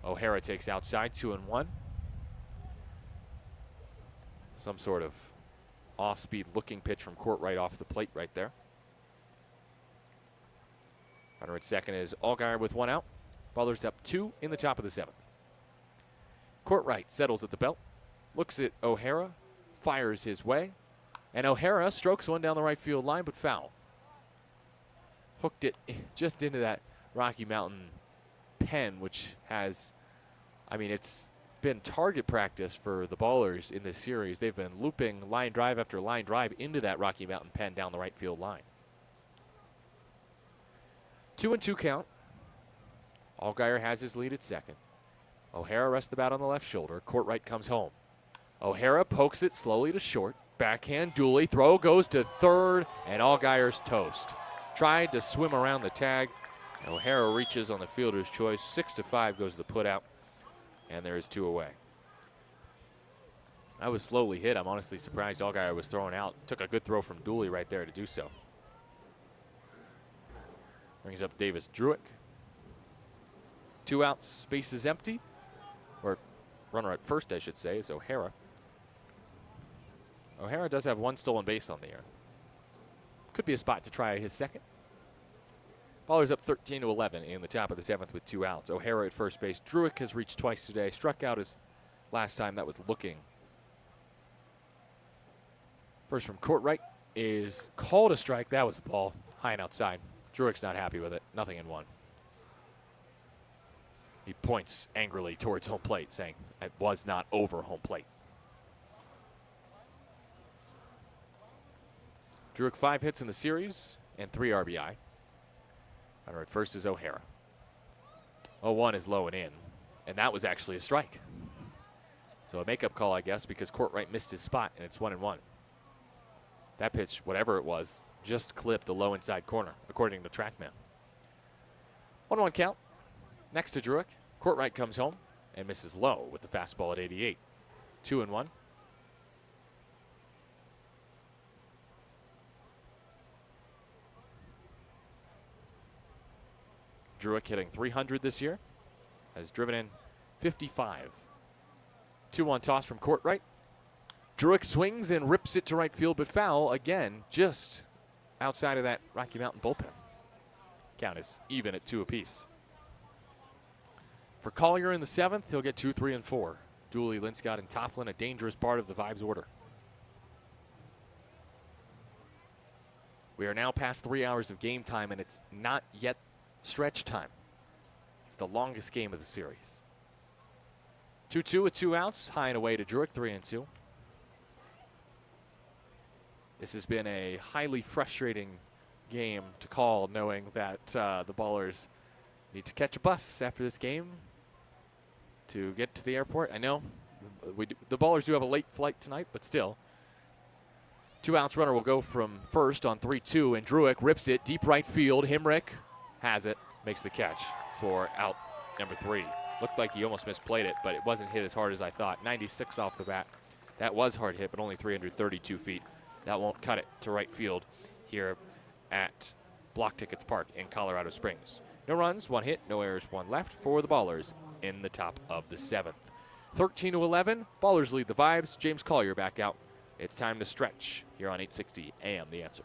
O'Hara takes outside, 2-1. Some sort of off-speed looking pitch from Courtwright off the plate right there. Runner at second is Allgaier with 1 out. Ballers up 2 in the top of the 7th. Courtwright settles at the belt, looks at O'Hara, fires his way, and O'Hara strokes one down the right field line, but foul. Hooked it just into that Rocky Mountain pen, which has, I mean, it's been target practice for the Ballers in this series. They've been looping line drive after line drive into that Rocky Mountain pen down the right field line. 2-2 count. Allgaier has his lead at second. O'Hara rests the bat on the left shoulder. Courtwright comes home. O'Hara pokes it slowly to short. Backhand dually. Throw goes to third, and Allgaier's toast. Tried to swim around the tag. O'Hara reaches on the fielder's choice. 6-5 goes the put out, and there is 2 away. I was slowly hit. I'm honestly surprised Allgaier was thrown out. Took a good throw from Dooley right there to do so. Brings up Davis Druick. 2 outs, space is empty. Or runner at first, I should say, is O'Hara. O'Hara does have 1 stolen base on the year. Could be a spot to try his second. Ballers up 13-11 in the top of the 7th with 2 outs. O'Hara at first base. Druick has reached twice today. Struck out his last time. That was looking. First from Courtwright is called a strike. That was a ball. High and outside. Druick's not happy with it. Nothing in 1. He points angrily towards home plate, saying it was not over home plate. Druick 5 hits in the series and 3 RBI. Runner at first is O'Hara. 0-1 is low and in, and that was actually a strike. So a makeup call, I guess, because Courtwright missed his spot, and it's 1-1. That pitch, whatever it was, just clipped the low inside corner, according to TrackMan. 1-1 count. Next to Druick, Courtwright comes home and misses low with the fastball at 88. 2-1. Druick hitting .300 this year, has driven in 55. 2-1 toss from Courtwright. Druick swings and rips it to right field, but foul again, just outside of that Rocky Mountain bullpen. Count is even at 2 apiece. For Collier in the 7th, he'll get 2, 3, and 4. Dooley, Linscott, and Tofflin, a dangerous part of the Vibes order. We are now past 3 hours of game time, and it's not yet stretch time. It's the longest game of the series. 2-2 with 2 outs, high and away to Druick, 3-2. This has been a highly frustrating game to call, knowing that the Ballers need to catch a bus after this game to get to the airport. I know the Ballers do have a late flight tonight, but still. 2 outs, runner will go from first on 3-2, and Druick rips it deep right field. Himrick has it, makes the catch for out number 3. Looked like he almost misplayed it, but it wasn't hit as hard as I thought. 96 off the bat. That was hard hit, but only 332 feet. That won't cut it to right field here at Block Tickets Park in Colorado Springs. No runs, 1 hit, no errors, 1 left for the Ballers in the top of the 7th. 13-11, Ballers lead the Vibes. James Collier back out. It's time to stretch here on 860 AM The Answer.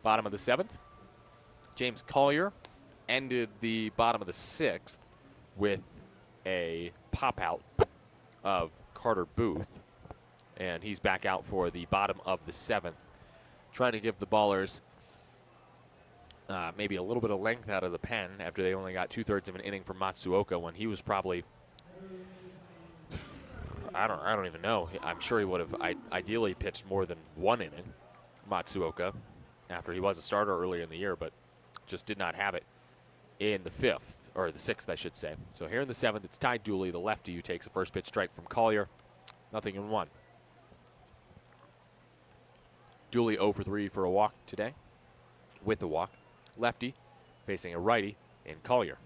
Bottom of the 7th. James Collier ended the bottom of the 6th with a pop out of Carter Booth. And he's back out for the bottom of the 7th. Trying to give the Ballers maybe a little bit of length out of the pen after they only got 2/3 of an inning from Matsuoka when he was probably, I don't even know. I'm sure he would have ideally pitched more than 1 inning, Matsuoka, after he was a starter earlier in the year, but just did not have it in the 5th, or the 6th, I should say. So here in the 7th, it's Ty Dooley, the lefty, who takes a first pitch strike from Collier. 0-1. Dooley 0 for 3 for a walk today, with the walk. Lefty facing a righty in Collier.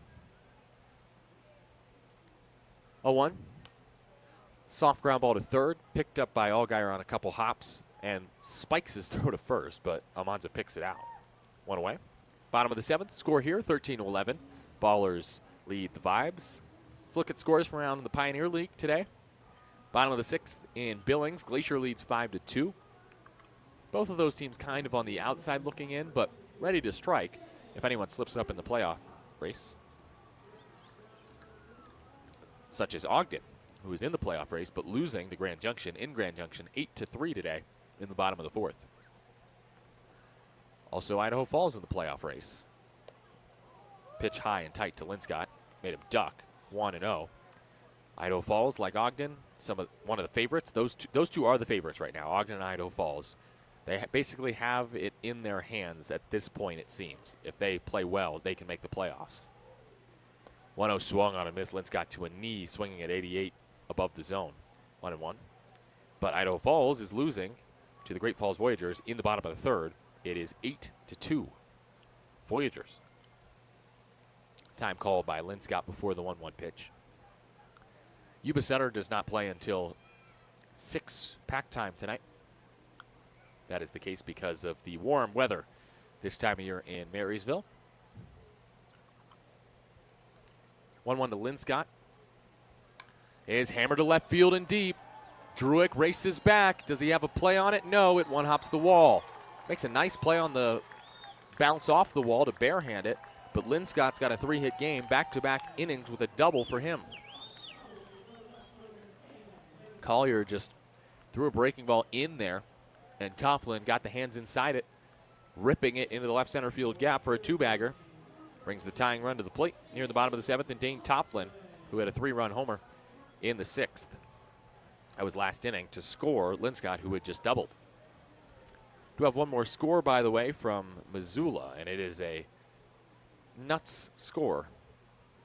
0-1. Soft ground ball to third, picked up by Allgaier on a couple hops, and spikes his throw to first, but Almanza picks it out. 1 away. Bottom of the 7th, score here, 13-11. Ballers lead the Vibes. Let's look at scores from around the Pioneer League today. Bottom of the 6th in Billings, Glacier leads 5-2. Both of those teams kind of on the outside looking in, but ready to strike if anyone slips up in the playoff race. Such as Ogden, who is in the playoff race, but losing to Grand Junction in Grand Junction 8-3 today in the bottom of the 4th. Also, Idaho Falls in the playoff race. Pitch high and tight to Linscott. Made him duck. 1-0. Idaho Falls, like Ogden, one of the favorites. Those two are the favorites right now, Ogden and Idaho Falls. They basically have it in their hands at this point, it seems. If they play well, they can make the playoffs. 1-0 swung on a miss. Linscott to a knee, swinging at 88 above the zone. 1-1. But Idaho Falls is losing to the Great Falls Voyagers in the bottom of the third. It is 8-2. Voyagers. Time called by Linscott before the 1-1 pitch. Yuba Center does not play until 6 pack time tonight. That is the case because of the warm weather this time of year in Marysville. 1-1 to Linscott. Is hammered to left field and deep. Druick races back. Does he have a play on it? No, it one-hops the wall. Makes a nice play on the bounce off the wall to barehand it, but Linscott's got a 3-hit game, back-to-back innings with a double for him. Collier just threw a breaking ball in there, and Tofflin got the hands inside it, ripping it into the left center field gap for a 2-bagger. Brings the tying run to the plate near the bottom of the 7th, and Dane Tofflin, who had a 3-run homer in the 6th. That was last inning to score Linscott, who had just doubled. Do have one more score, by the way, from Missoula, and it is a nuts score,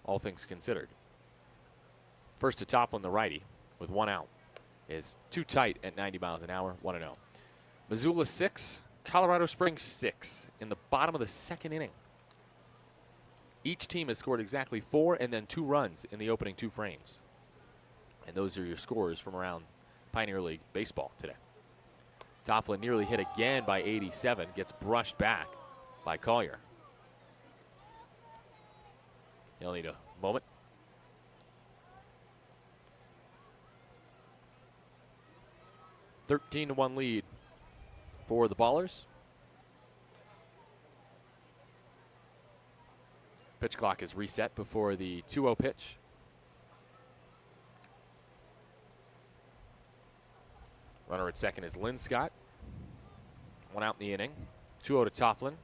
all things considered. First to Tofflin, the righty, with 1 out. Is too tight at 90 miles an hour, 1-0. Missoula 6, Colorado Springs 6 in the bottom of the 2nd inning. Each team has scored exactly 4 and then 2 runs in the opening 2 frames. And those are your scores from around Pioneer League baseball today. Tofflin nearly hit again by 87, gets brushed back by Collier. He'll need a moment. (13-1) lead for the Ballers. Pitch clock is reset before the 2-0 pitch. Runner at second is Linscott. 1 out in the inning. 2-0 to Tofflin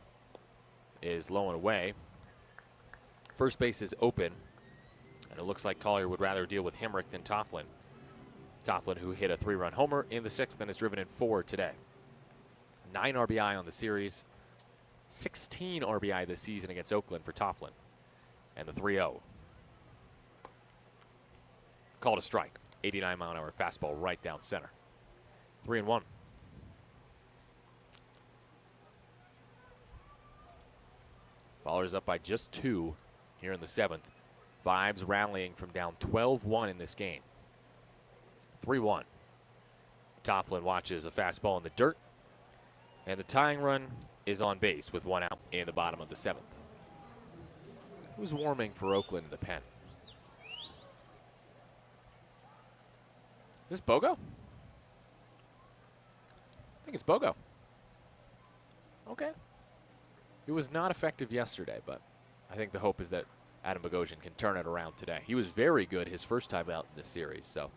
is low and away. First base is open, and it looks like Collier would rather deal with Hemrick than Tofflin. Tofflin, who hit a 3-run homer in the 6th and has driven in 4 today. 9 RBI on the series. 16 RBI this season against Oakland for Tofflin. And the 3-0. Called a strike. 89-mile-an-hour fastball right down center. 3-1. Ballers up by just 2 here in the 7th. Vibes rallying from down 12-1 in this game. 3-1. Tofflin watches a fastball in the dirt. And the tying run is on base with 1 out in the bottom of the 7th. It was warming for Oakland in the pen. Is this Bogo? I think it's Bogo. Okay. It was not effective yesterday, but I think the hope is that Adam Bogosian can turn it around today. He was very good his first time out in this series, so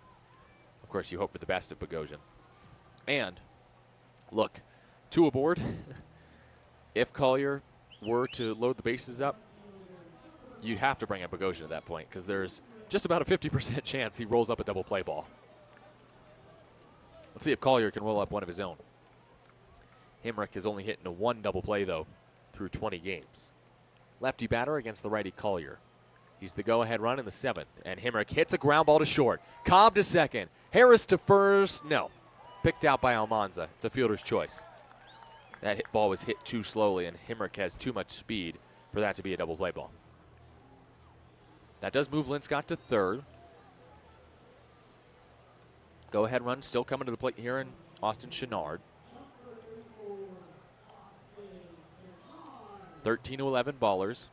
of course you hope for the best of Bogosian. And look, 2 aboard. If Collier were to load the bases up, you'd have to bring up Bogosian at that point because there's just about a 50% chance he rolls up a double play ball. Let's see if Collier can roll up one of his own. Hemrick has only hit in a 1 double play, though, through 20 games. Lefty batter against the righty Collier. He's the go-ahead run in the 7th, and Hemrick hits a ground ball to short. Cobb to second. Harris to first. No. Picked out by Almanza. It's a fielder's choice. That ball was hit too slowly, and Hemrick has too much speed for that to be a double play ball. That does move Linscott to third. Go-ahead run still coming to the plate here in Austin Chenard. 13-11 Ballers.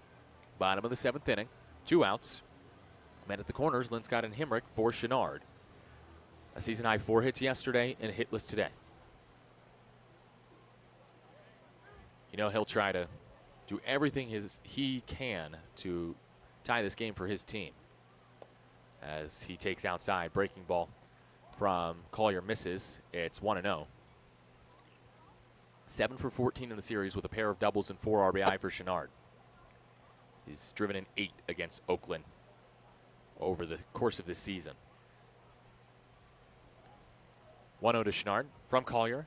Bottom of the 7th inning. 2 outs. Men at the corners, Linscott and Hemrick for Chenard. A season-high 4 hits yesterday and hitless today. You know, he'll try to do everything he can to tie this game for his team. As he takes outside, breaking ball from Collier misses. It's 1-0. 7 for 14 in the series with a pair of doubles and 4 RBI for Chenard. He's driven in 8 against Oakland over the course of this season. 1-0 to Chenard from Collier.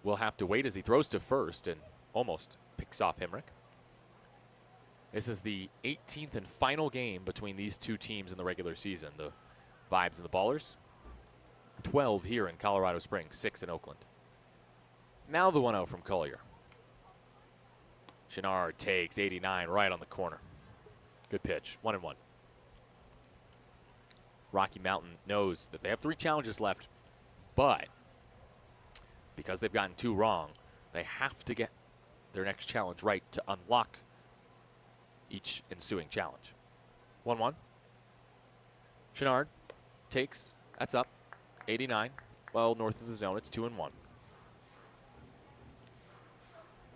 Will have to wait as he throws to first and almost picks off Hemrick. This is the 18th and final game between these two teams in the regular season, the Vibes and the Ballers. 12 here in Colorado Springs, 6 in Oakland. Now the 1-0 from Collier. Chenard takes 89 right on the corner. Good pitch, 1-1. Rocky Mountain knows that they have 3 challenges left, but because they've gotten 2 wrong, they have to get their next challenge right to unlock each ensuing challenge. 1-1. Chenard takes, that's up, 89, well north of the zone, it's 2-1.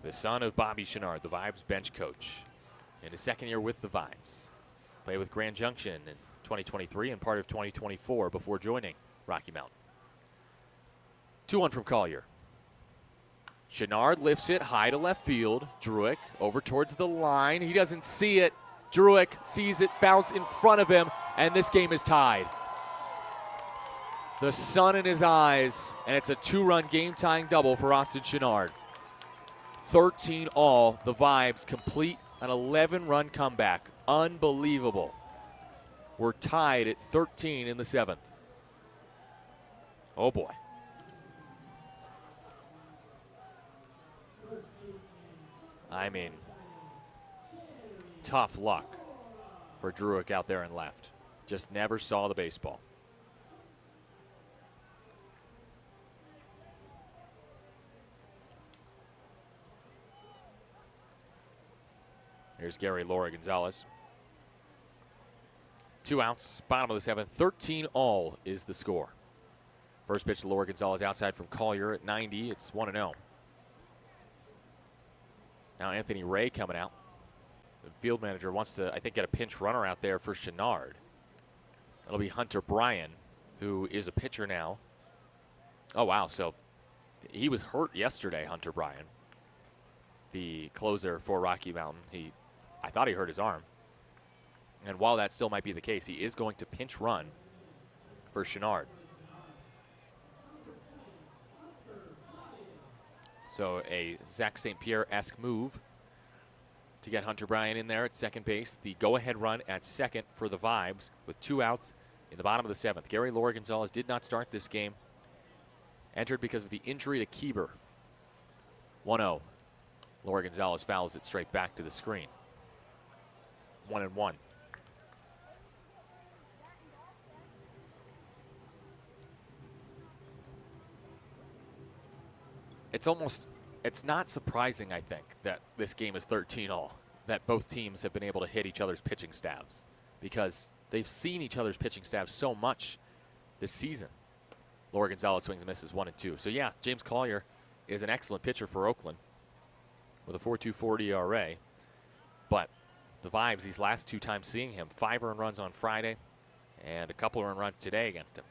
The son of Bobby Chenard, the Vibes bench coach, in his second year with the Vibes. Played with Grand Junction in 2023 and part of 2024 before joining Rocky Mountain. 2-1 from Collier. Chenard lifts it high to left field. Druick over towards the line. He doesn't see it. Druick sees it bounce in front of him, and this game is tied. The sun in his eyes, and it's a 2-run game-tying double for Austin Chenard. 13 all. The Vibes complete an 11-run comeback. Unbelievable. We're tied at 13 in the 7th. Oh, boy. I mean, tough luck for Druick out there in left. Just never saw the baseball. Here's Gary Laura Gonzalez. 2 outs, bottom of the 7th. 13 all is the score. First pitch to Laura Gonzalez outside from Collier at 90. It's 1-0. Now Anthony Ray coming out. The field manager wants to, I think, get a pinch runner out there for Chenard. That'll be Hunter Bryan, who is a pitcher now. Oh, wow. So he was hurt yesterday, Hunter Bryan, the closer for Rocky Mountain. I thought he hurt his arm. And while that still might be the case, he is going to pinch run for Chenard. So a Zach St. Pierre-esque move to get Hunter Bryan in there at second base. The go-ahead run at second for the Vibes with 2 outs in the bottom of the 7th. Gary Laura Gonzalez did not start this game. Entered because of the injury to Kieber. 1-0. Laura Gonzalez fouls it straight back to the screen. 1-1. It's not surprising, I think, that this game is 13 all, that both teams have been able to hit each other's pitching staffs because they've seen each other's pitching staffs so much this season. Laura Gonzalez swings and misses 1-2. So yeah, James Collier is an excellent pitcher for Oakland with a 4.24 ERA, but the Vibes, these last 2 times seeing him, 5 earned runs on Friday and a couple earned runs today against him.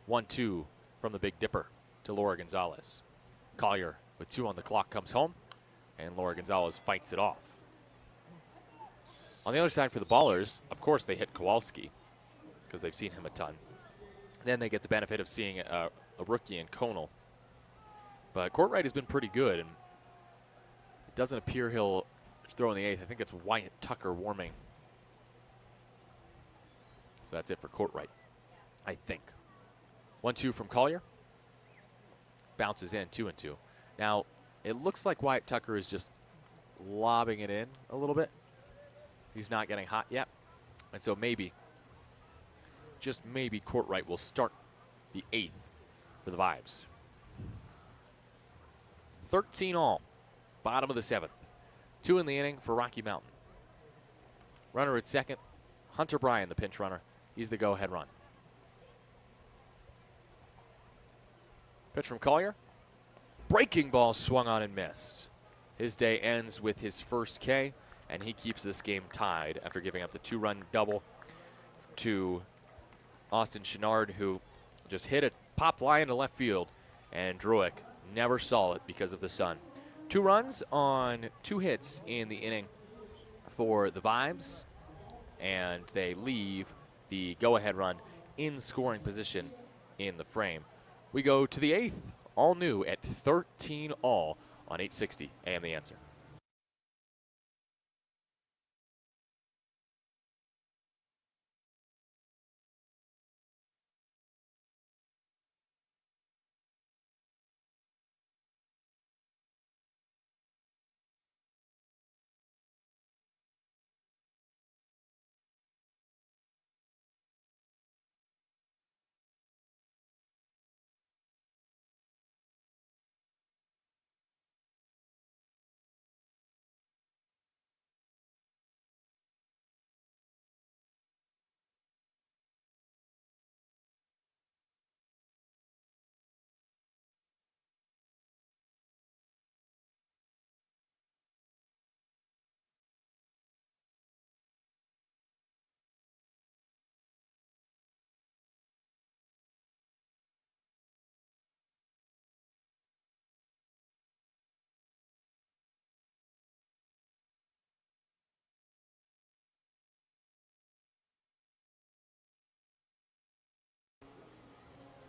1-2 from the Big Dipper to Laura Gonzalez. Collier with 2 on the clock comes home, and Laura Gonzalez fights it off. On the other side for the Ballers, of course they hit Kowalski because they've seen him a ton. Then they get the benefit of seeing a rookie in Conal. But Courtwright has been pretty good, and it doesn't appear he'll throw in the 8th. I think it's Wyatt Tucker warming. So that's it for Courtwright, I think. 1-2 from Collier. Bounces in, 2-2. Now, it looks like Wyatt Tucker is just lobbing it in a little bit. He's not getting hot yet. And so maybe, just maybe, Courtwright will start the 8th for the Vibes. 13 all, bottom of the 7th. 2 in the inning for Rocky Mountain. Runner at second, Hunter Bryan, the pinch runner. He's the go-ahead run. Pitch from Collier. Breaking ball swung on and missed. His day ends with his first K, and he keeps this game tied after giving up the 2-run double to Austin Chenard, who just hit a pop fly into left field, and Druick Never saw it because of the sun. 2 runs on 2 hits in the inning for the Vibes, and they leave the go-ahead run in scoring position in the frame. We go to the 8th, all new at 13 all on 860 AM The Answer.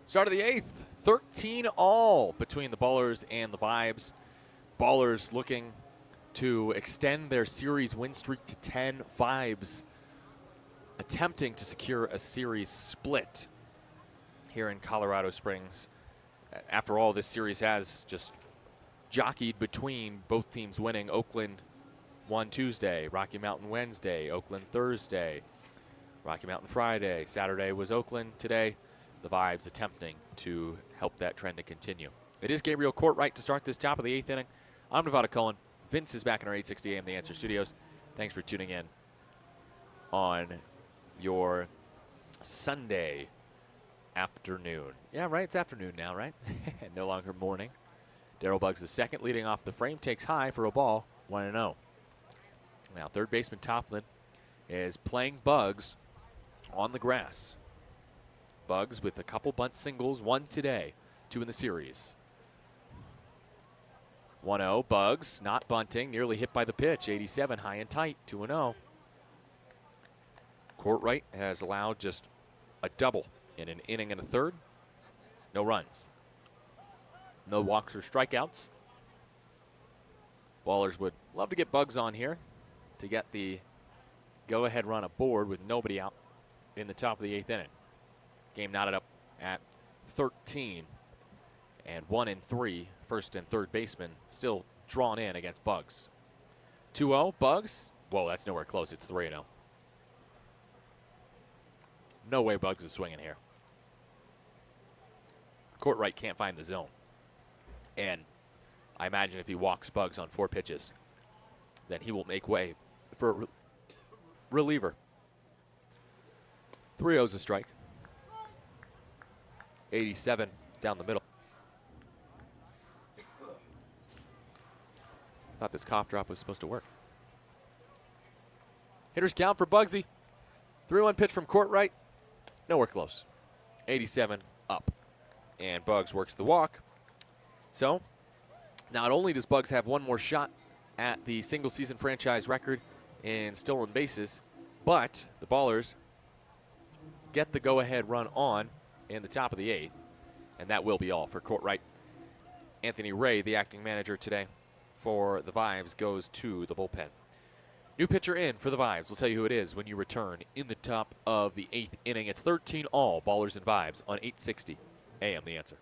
Start of the 8th, 13 all between the Ballers and the Vibes. Ballers looking to extend their series win streak to 10. Vibes attempting to secure a series split here in Colorado Springs. After all, this series has just jockeyed between both teams winning. Oakland won Tuesday, Rocky Mountain Wednesday, Oakland Thursday, Rocky Mountain Friday. Saturday was Oakland. Today, the Vibes attempting to help that trend to continue. It is Gabriel Courtwright to start this top of the 8th inning. I'm Nevada Cohen. Vince is back in our 860 AM The Answer studios. Thanks for tuning in on your Sunday afternoon. Yeah, right, it's afternoon now, right? No longer morning. Darryl Buggs the second, leading off the frame, takes high for a ball, 1-0. Now, third baseman Toplin is playing Buggs on the grass. Buggs with a couple bunt singles, 1 today, 2 in the series. 1-0, Buggs not bunting, nearly hit by the pitch, 87, high and tight, 2-0. Courtwright has allowed just a double in an inning and a third. No runs. No walks or strikeouts. Ballers would love to get Buggs on here to get the go-ahead run aboard with nobody out in the top of the 8th inning. Game knotted up at 13 and 1-3. First and third baseman still drawn in against Buggs. 2-0, Buggs. Whoa, that's nowhere close. It's 3-0. No way Buggs is swinging here. Courtwright can't find the zone. And I imagine if he walks Buggs on 4 pitches, then he will make way for a reliever. 3-0's a strike. 87 down the middle. Thought this cough drop was supposed to work. Hitters count for Buggsy. 3-1 pitch from Courtwright. Nowhere close. 87 up. And Buggs works the walk. So, not only does Buggs have one more shot at the single-season franchise record in stolen bases, but the Ballers get the go-ahead run on in the top of the 8th, and that will be all for Courtwright. Anthony Ray, the acting manager today for the Vibes, goes to the bullpen. New pitcher in for the Vibes. We'll tell you who it is when you return in the top of the 8th inning. It's 13 all, Ballers and Vibes on 860 AM The Answer.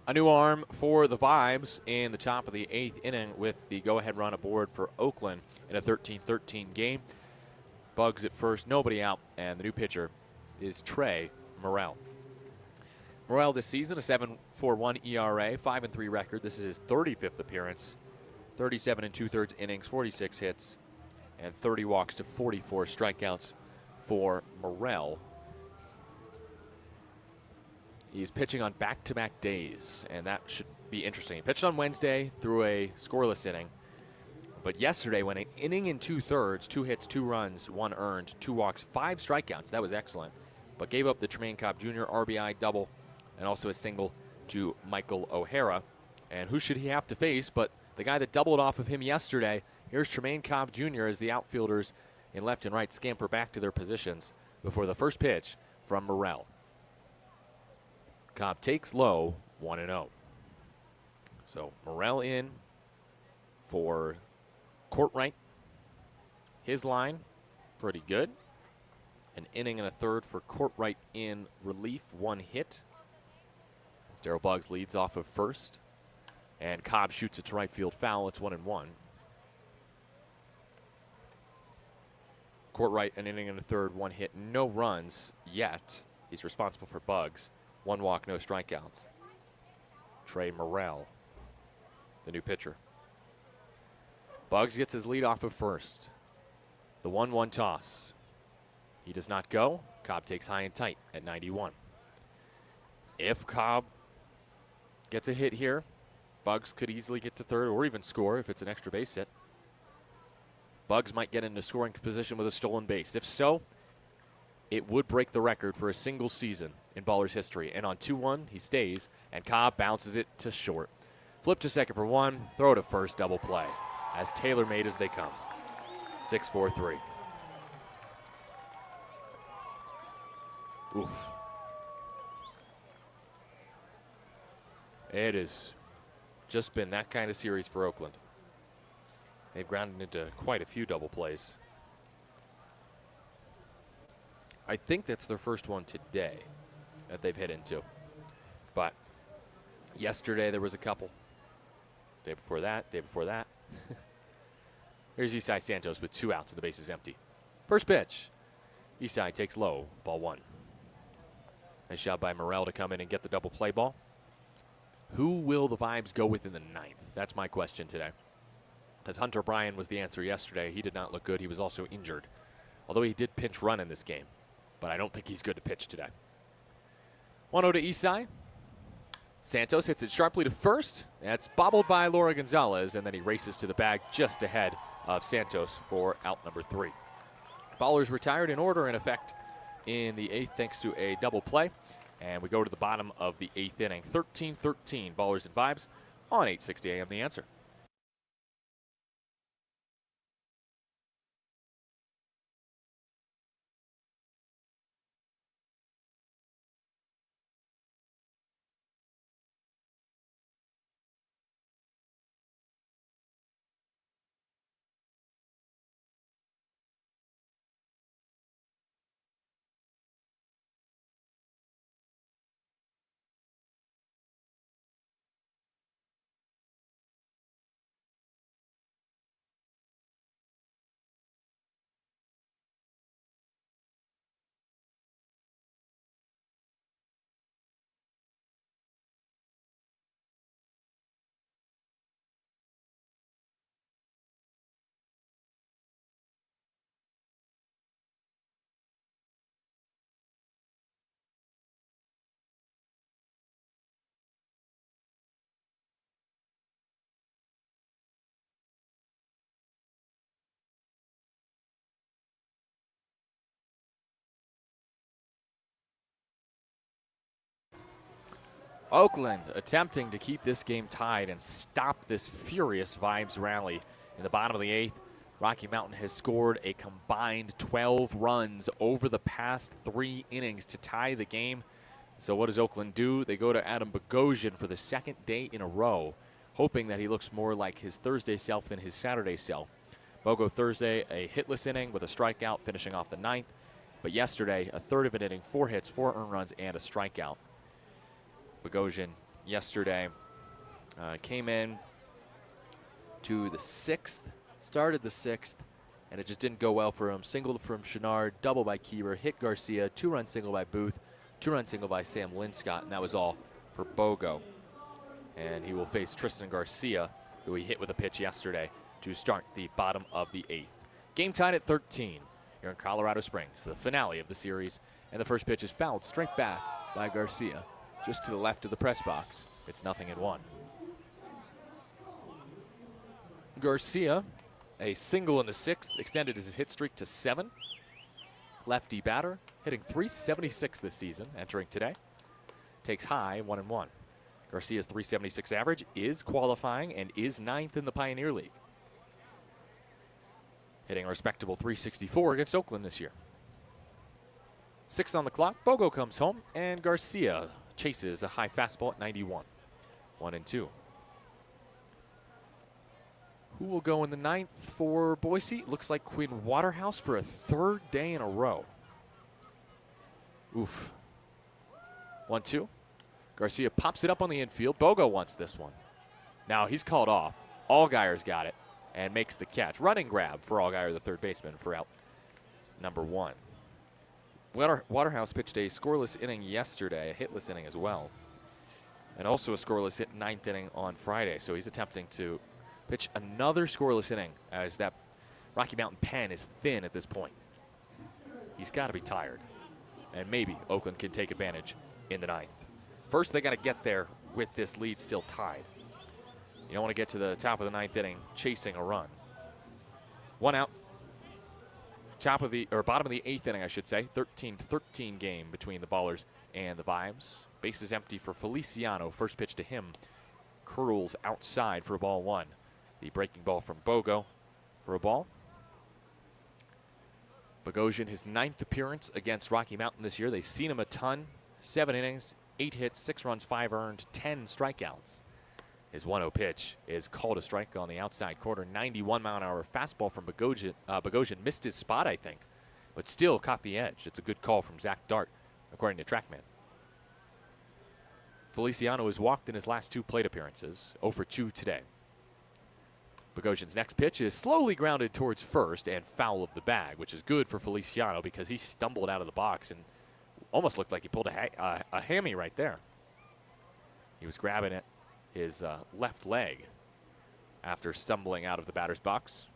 A new arm for the Vibes in the top of the 8th inning with the go-ahead run aboard for Oakland in a 13-13 game. Bugs at first, nobody out, and the new pitcher is Trey Morrell. Morrell this season, a 7.41 ERA, 5-3 record. This is his 35th appearance, 37 2/3 innings, 46 hits, and 30 walks to 44 strikeouts for Morrell. He's pitching on back-to-back days, and that should be interesting. He pitched on Wednesday through a scoreless inning. But yesterday, when an inning and 2/3, 2 hits, 2 runs, 1 earned, 2 walks, 5 strikeouts, that was excellent. But gave up the Tremaine Cobb Jr. RBI double and also a single to Michael O'Hara. And who should he have to face but the guy that doubled off of him yesterday? Here's Tremaine Cobb Jr. as the outfielders in left and right scamper back to their positions before the first pitch from Morrell. Cobb takes low, 1-0. So Morrell in for Courtwright. His line, pretty good. An inning and a third for Courtwright in relief, 1 hit. As Darryl Buggs leads off of first. And Cobb shoots it to right field foul. It's 1-1. Courtwright, an inning and a third, 1 hit, no runs yet. He's responsible for Buggs. 1 walk, no strikeouts. Trey Morrell, the new pitcher. Buggs gets his lead off of first. The 1-1 toss. He does not go. Cobb takes high and tight at 91. If Cobb gets a hit here, Buggs could easily get to third or even score if it's an extra base hit. Buggs might get into scoring position with a stolen base. If so, it would break the record for a single season in Ballers history. And on 2-1, he stays, and Cobb bounces it to short. Flip to second for 1, throw to first, double play. As tailor-made as they come. 6-4-3. Oof. It has just been that kind of series for Oakland. They've grounded into quite a few double plays. I think that's their first one today that they've hit into. But yesterday there was a couple. Day before that. Here's Isai Santos with 2 outs and the base is empty. First pitch. Isai takes low, ball 1. Nice job by Morrell to come in and get the double play ball. Who will the Vibes go with in the 9th? That's my question today. Because Hunter Bryan was the answer yesterday. He did not look good. He was also injured. Although he did pinch run in this game. But I don't think he's good to pitch today. 1-0 to Isai. Santos hits it sharply to first. That's bobbled by Laura Gonzalez, and then he races to the bag just ahead of Santos for out number 3. Ballers retired in order in effect in the 8th thanks to a double play. And we go to the bottom of the 8th inning. 13-13, Ballers and Vibes on 860 AM The Answer. Oakland attempting to keep this game tied and stop this furious Vibes rally. In the bottom of the 8th, Rocky Mountain has scored a combined 12 runs over the past 3 innings to tie the game. So what does Oakland do? They go to Adam Bogosian for the 2nd day in a row, hoping that he looks more like his Thursday self than his Saturday self. Bogo Thursday, a hitless inning with a strikeout, finishing off the 9th. But yesterday, a third of an inning, 4 hits, 4 earned runs, and a strikeout. Bogosian yesterday. Came in to the 6th, started the 6th, and it just didn't go well for him. Singled from Chenard, double by Kieber, hit Garcia, 2-run single by Booth, 2-run single by Sam Linscott, and that was all for Bogo. And he will face Tristan Garcia, who he hit with a pitch yesterday, to start the bottom of the 8th. Game tied at 13 here in Colorado Springs, the finale of the series. And the first pitch is fouled straight back by Garcia, just to the left of the press box. It's 0-1. Garcia, a single in the 6th, extended his hit streak to 7. Lefty batter, hitting .376 this season, entering today. Takes high, 1-1. Garcia's .376 average is qualifying and is 9th in the Pioneer League. Hitting a respectable .364 against Oakland this year. 6 on the clock, Bogo comes home, and Garcia chases a high fastball at 91. 1-2. Who will go in the 9th for Boise? Looks like Quinn Waterhouse for a 3rd day in a row. Oof. 1-2. Garcia pops it up on the infield. Bogo wants this one. Now he's called off. Allgaier's got it and makes the catch. Running grab for Allgaier, the third baseman, for out number 1. Waterhouse pitched a scoreless inning yesterday, a hitless inning as well, and also a scoreless hit 9th inning on Friday. So he's attempting to pitch another scoreless inning as that Rocky Mountain pen is thin at this point. He's got to be tired, and maybe Oakland can take advantage in the 9th. First, they got to get there with this lead still tied. You don't want to get to the top of the 9th inning chasing a run. 1 out. Bottom of the 8th inning, I should say. 13-13 game between the Ballers and the Vibes. Bases empty for Feliciano. First pitch to him curls outside for ball 1. The breaking ball from Bogo for a ball. Bogosian, his 9th appearance against Rocky Mountain this year. They've seen him a ton. 7 innings, 8 hits, 6 runs, 5 earned, 10 strikeouts. His 1-0 pitch is called a strike on the outside corner. 91-mile-an-hour fastball from Bogosian. Bogosian missed his spot, I think, but still caught the edge. It's a good call from Zach Dart, according to TrackMan. Feliciano has walked in his last 2 plate appearances, 0 for 2 today. Bogosian's next pitch is slowly grounded towards first and foul of the bag, which is good for Feliciano because he stumbled out of the box and almost looked like he pulled a hammy right there. He was grabbing at his left leg after stumbling out of the batter's box.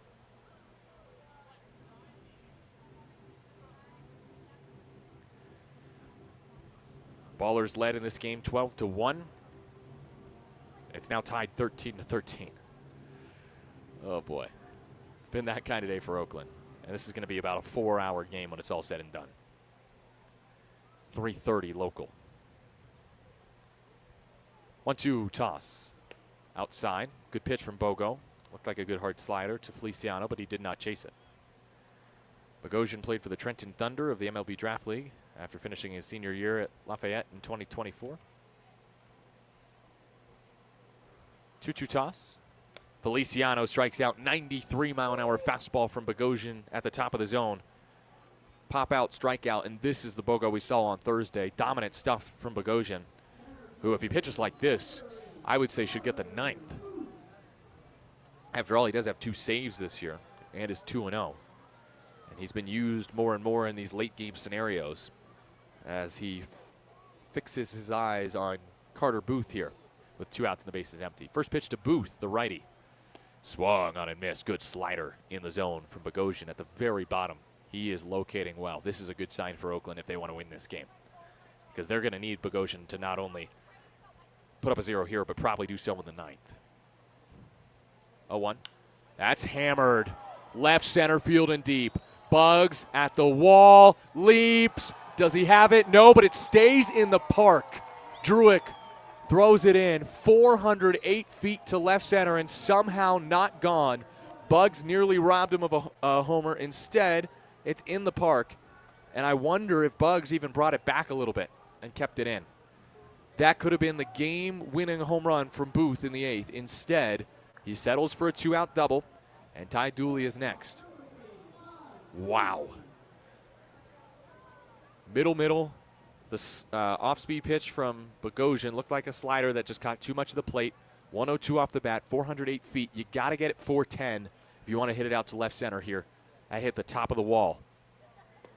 Ballers led in this game 12-1. It's now tied 13-13. Oh boy. It's been that kind of day for Oakland. And this is going to be about a 4-hour game when it's all said and done. 3:30 local. 1-2 toss. Outside. Good pitch from Bogo. Looked like a good hard slider to Feliciano, but he did not chase it. Bogosian played for the Trenton Thunder of the MLB Draft League after finishing his senior year at Lafayette in 2024. 2-2 toss. Feliciano strikes out. 93-mile-an-hour fastball from Bogosian at the top of the zone. Pop out, strikeout, and this is the Bogo we saw on Thursday. Dominant stuff from Bogosian, who, if he pitches like this, I would say should get the 9th. After all, he does have 2 saves this year and is 2-0. And he's been used more and more in these late game scenarios as he fixes his eyes on Carter Booth here with 2 outs and the bases empty. First pitch to Booth, the righty. Swung on and missed. Good slider in the zone from Bogosian at the very bottom. He is locating well. This is a good sign for Oakland if they want to win this game, because they're going to need Bogosian to not only put up a 0 here, but probably do so in the 9th. 0-1. That's hammered. Left center field and deep. Bugs at the wall. Leaps. Does he have it? No, but it stays in the park. Druick throws it in 408 feet to left center and somehow not gone. Bugs nearly robbed him of a homer. Instead, it's in the park, and I wonder if Bugs even brought it back a little bit and kept it in. That could have been the game-winning home run from Booth in the 8th. Instead, he settles for a 2-out double, and Ty Dooley is next. Wow. Middle, The off-speed pitch from Bogosian looked like a slider that just caught too much of the plate. 102 off the bat, 408 feet. You got to get it 410 if you want to hit it out to left center here. That hit the top of the wall.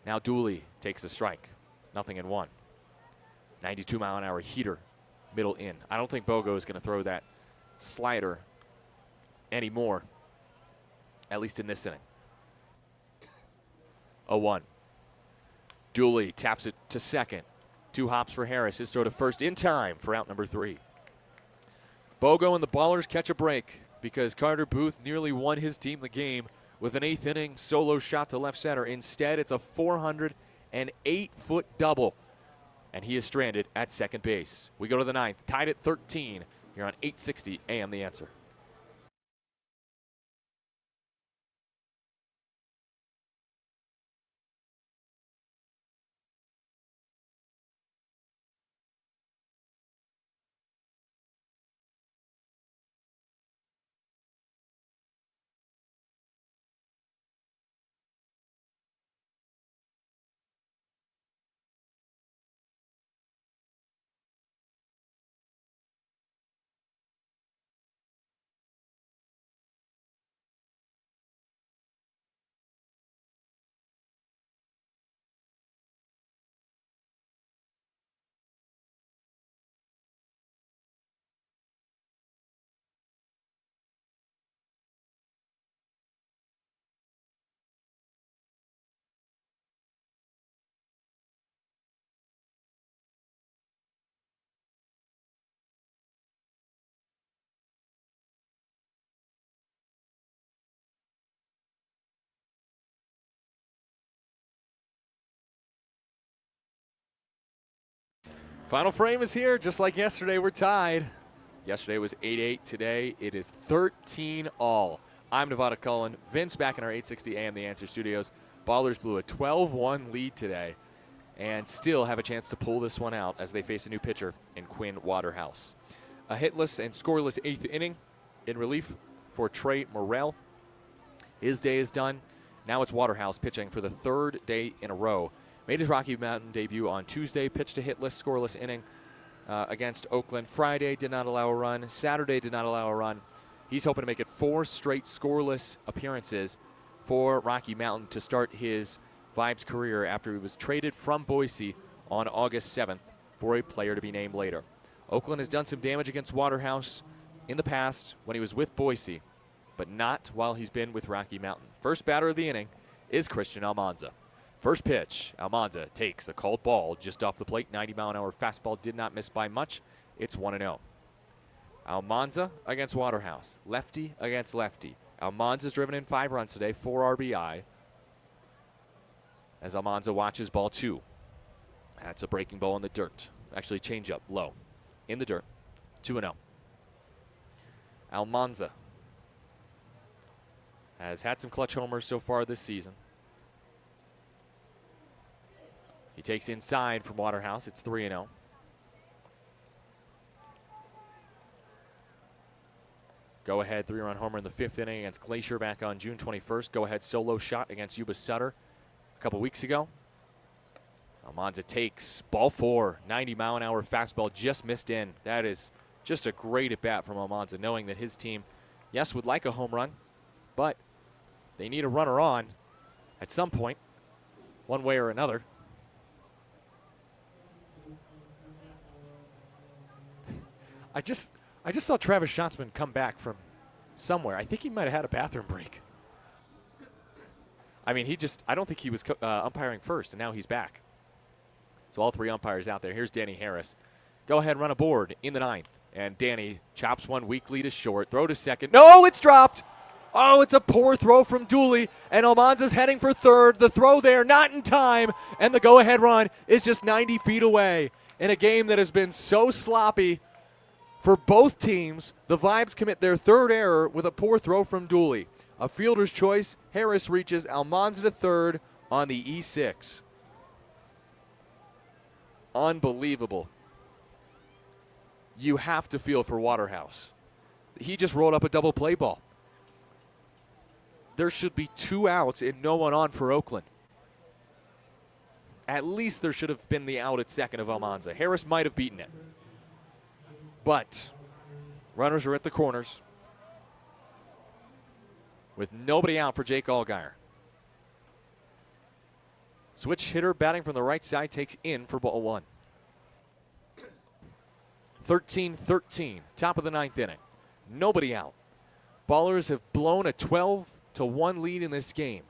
Now Dooley takes the strike. 0-1. 92-mile-an-hour heater, middle in. I don't think Bogo is going to throw that slider anymore, at least in this inning. 0-1. Dooley taps it to second. 2 hops for Harris. His throw to first in time for out number 3. Bogo and the Ballers catch a break because Carter Booth nearly won his team the game with an 8th inning solo shot to left center. Instead, it's a 408-foot double, and he is stranded at second base. We go to the 9th, tied at 13 here on 860 AM The Answer. Final frame is here, just like yesterday. We're tied. Yesterday was 8-8. Today it is 13-all. I'm Nevada Cullen. Vince back in our 860 AM The Answer studios. Ballers blew a 12-1 lead today and still have a chance to pull this one out as they face a new pitcher in Quinn Waterhouse. A hitless and scoreless 8th inning in relief for Trey Morrell. His day is done. Now it's Waterhouse pitching for the 3rd day in a row. Made his Rocky Mountain debut on Tuesday, pitched a hitless, scoreless inning against Oakland. Friday did not allow a run. Saturday did not allow a run. He's hoping to make it 4 straight scoreless appearances for Rocky Mountain to start his Vibes career after he was traded from Boise on August 7th for a player to be named later. Oakland has done some damage against Waterhouse in the past when he was with Boise, but not while he's been with Rocky Mountain. First batter of the inning is Christian Almanza. First pitch, Almanza takes a called ball just off the plate. 90-mile-an-hour fastball did not miss by much. It's 1-0. Almanza against Waterhouse. Lefty against lefty. Almanza's driven in 5 runs today, 4 RBI. As Almanza watches ball 2. That's a breaking ball in the dirt. Actually, change up, low. In the dirt. 2-0. Almanza has had some clutch homers so far this season. He takes inside from Waterhouse. It's 3-0. Go-ahead 3-run homer in the 5th inning against Glacier back on June 21st. Go-ahead solo shot against Yuba Sutter a couple weeks ago. Almanza takes ball 4. 90-mile-an-hour fastball just missed in. That is just a great at-bat from Almanza, knowing that his team, yes, would like a home run, but they need a runner on at some point, one way or another. I just saw Travis Schatzman come back from somewhere. I think he might have had a bathroom break. I mean, I don't think he was umpiring first, and now he's back. So all 3 umpires out there. Here's Danny Harris. Go ahead, run a board in the 9th. And Danny chops one weakly to short. Throw to second. No, it's dropped. Oh, it's a poor throw from Dooley. And Almanza's heading for 3rd. The throw there, not in time. And the go-ahead run is just 90 feet away. In a game that has been so sloppy for both teams, the Vibes commit their 3rd error with a poor throw from Dooley. A fielder's choice, Harris reaches Almanza to 3rd on the E6. Unbelievable. You have to feel for Waterhouse. He just rolled up a double play ball. There should be 2 outs and no one on for Oakland. At least there should have been the out at second of Almanza. Harris might have beaten it. But runners are at the corners with nobody out for Jake Allgaier. Switch hitter batting from the right side takes in for ball one. 13-13, top of the ninth inning. Nobody out. Ballers have blown a 12-1 lead in this game.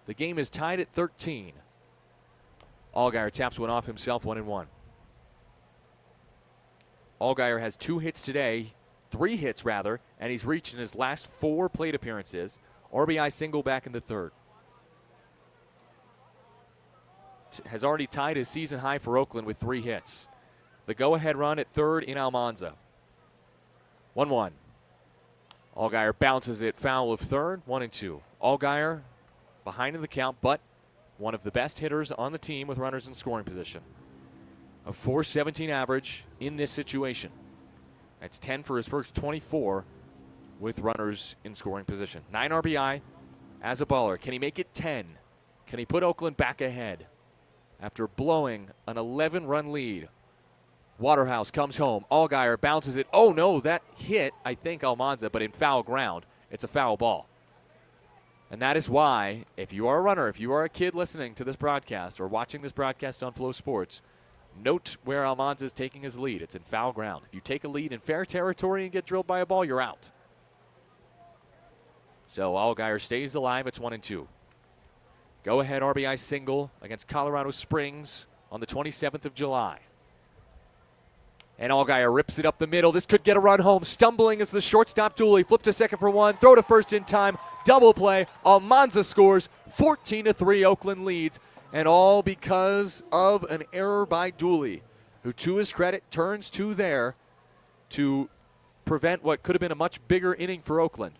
The game is tied at 13. Allgaier taps one off himself, 1-1. Allgaier has 2 hits today, 3 hits rather, and he's reached in his last 4 plate appearances. RBI single back in the third. Has already tied his season high for Oakland with 3 hits. The go-ahead run at third in Almanza. 1-1. Allgaier bounces it foul of third, 1-2. Allgaier behind in the count, but one of the best hitters on the team with runners in scoring position. A .417 average in this situation. That's 10 for his first 24 with runners in scoring position. 9 RBI as a baller. Can he make it 10? Can he put Oakland back ahead after blowing an 11-run lead? Waterhouse comes home. Allgaier bounces it. Oh, no, that hit, I think, Almanza, but in foul ground. It's a foul ball. And that is why, if you are a runner, if you are a kid listening to this broadcast or watching this broadcast on Flow Sports, note where Almanza is taking his lead. It's in foul ground. If you take a lead in fair territory and get drilled by a ball, you're out. So Allgaier stays alive. It's 1-2. Go-ahead RBI single against Colorado Springs on the 27th of July. And Allgaier rips it up the middle. This could get a run home. Stumbling is the shortstop Dooley. Flip to second for 1. Throw to first in time. Double play. Almanza scores. 14-3 Oakland leads. And all because of an error by Dooley, who to his credit turns to there to prevent what could have been a much bigger inning for Oakland.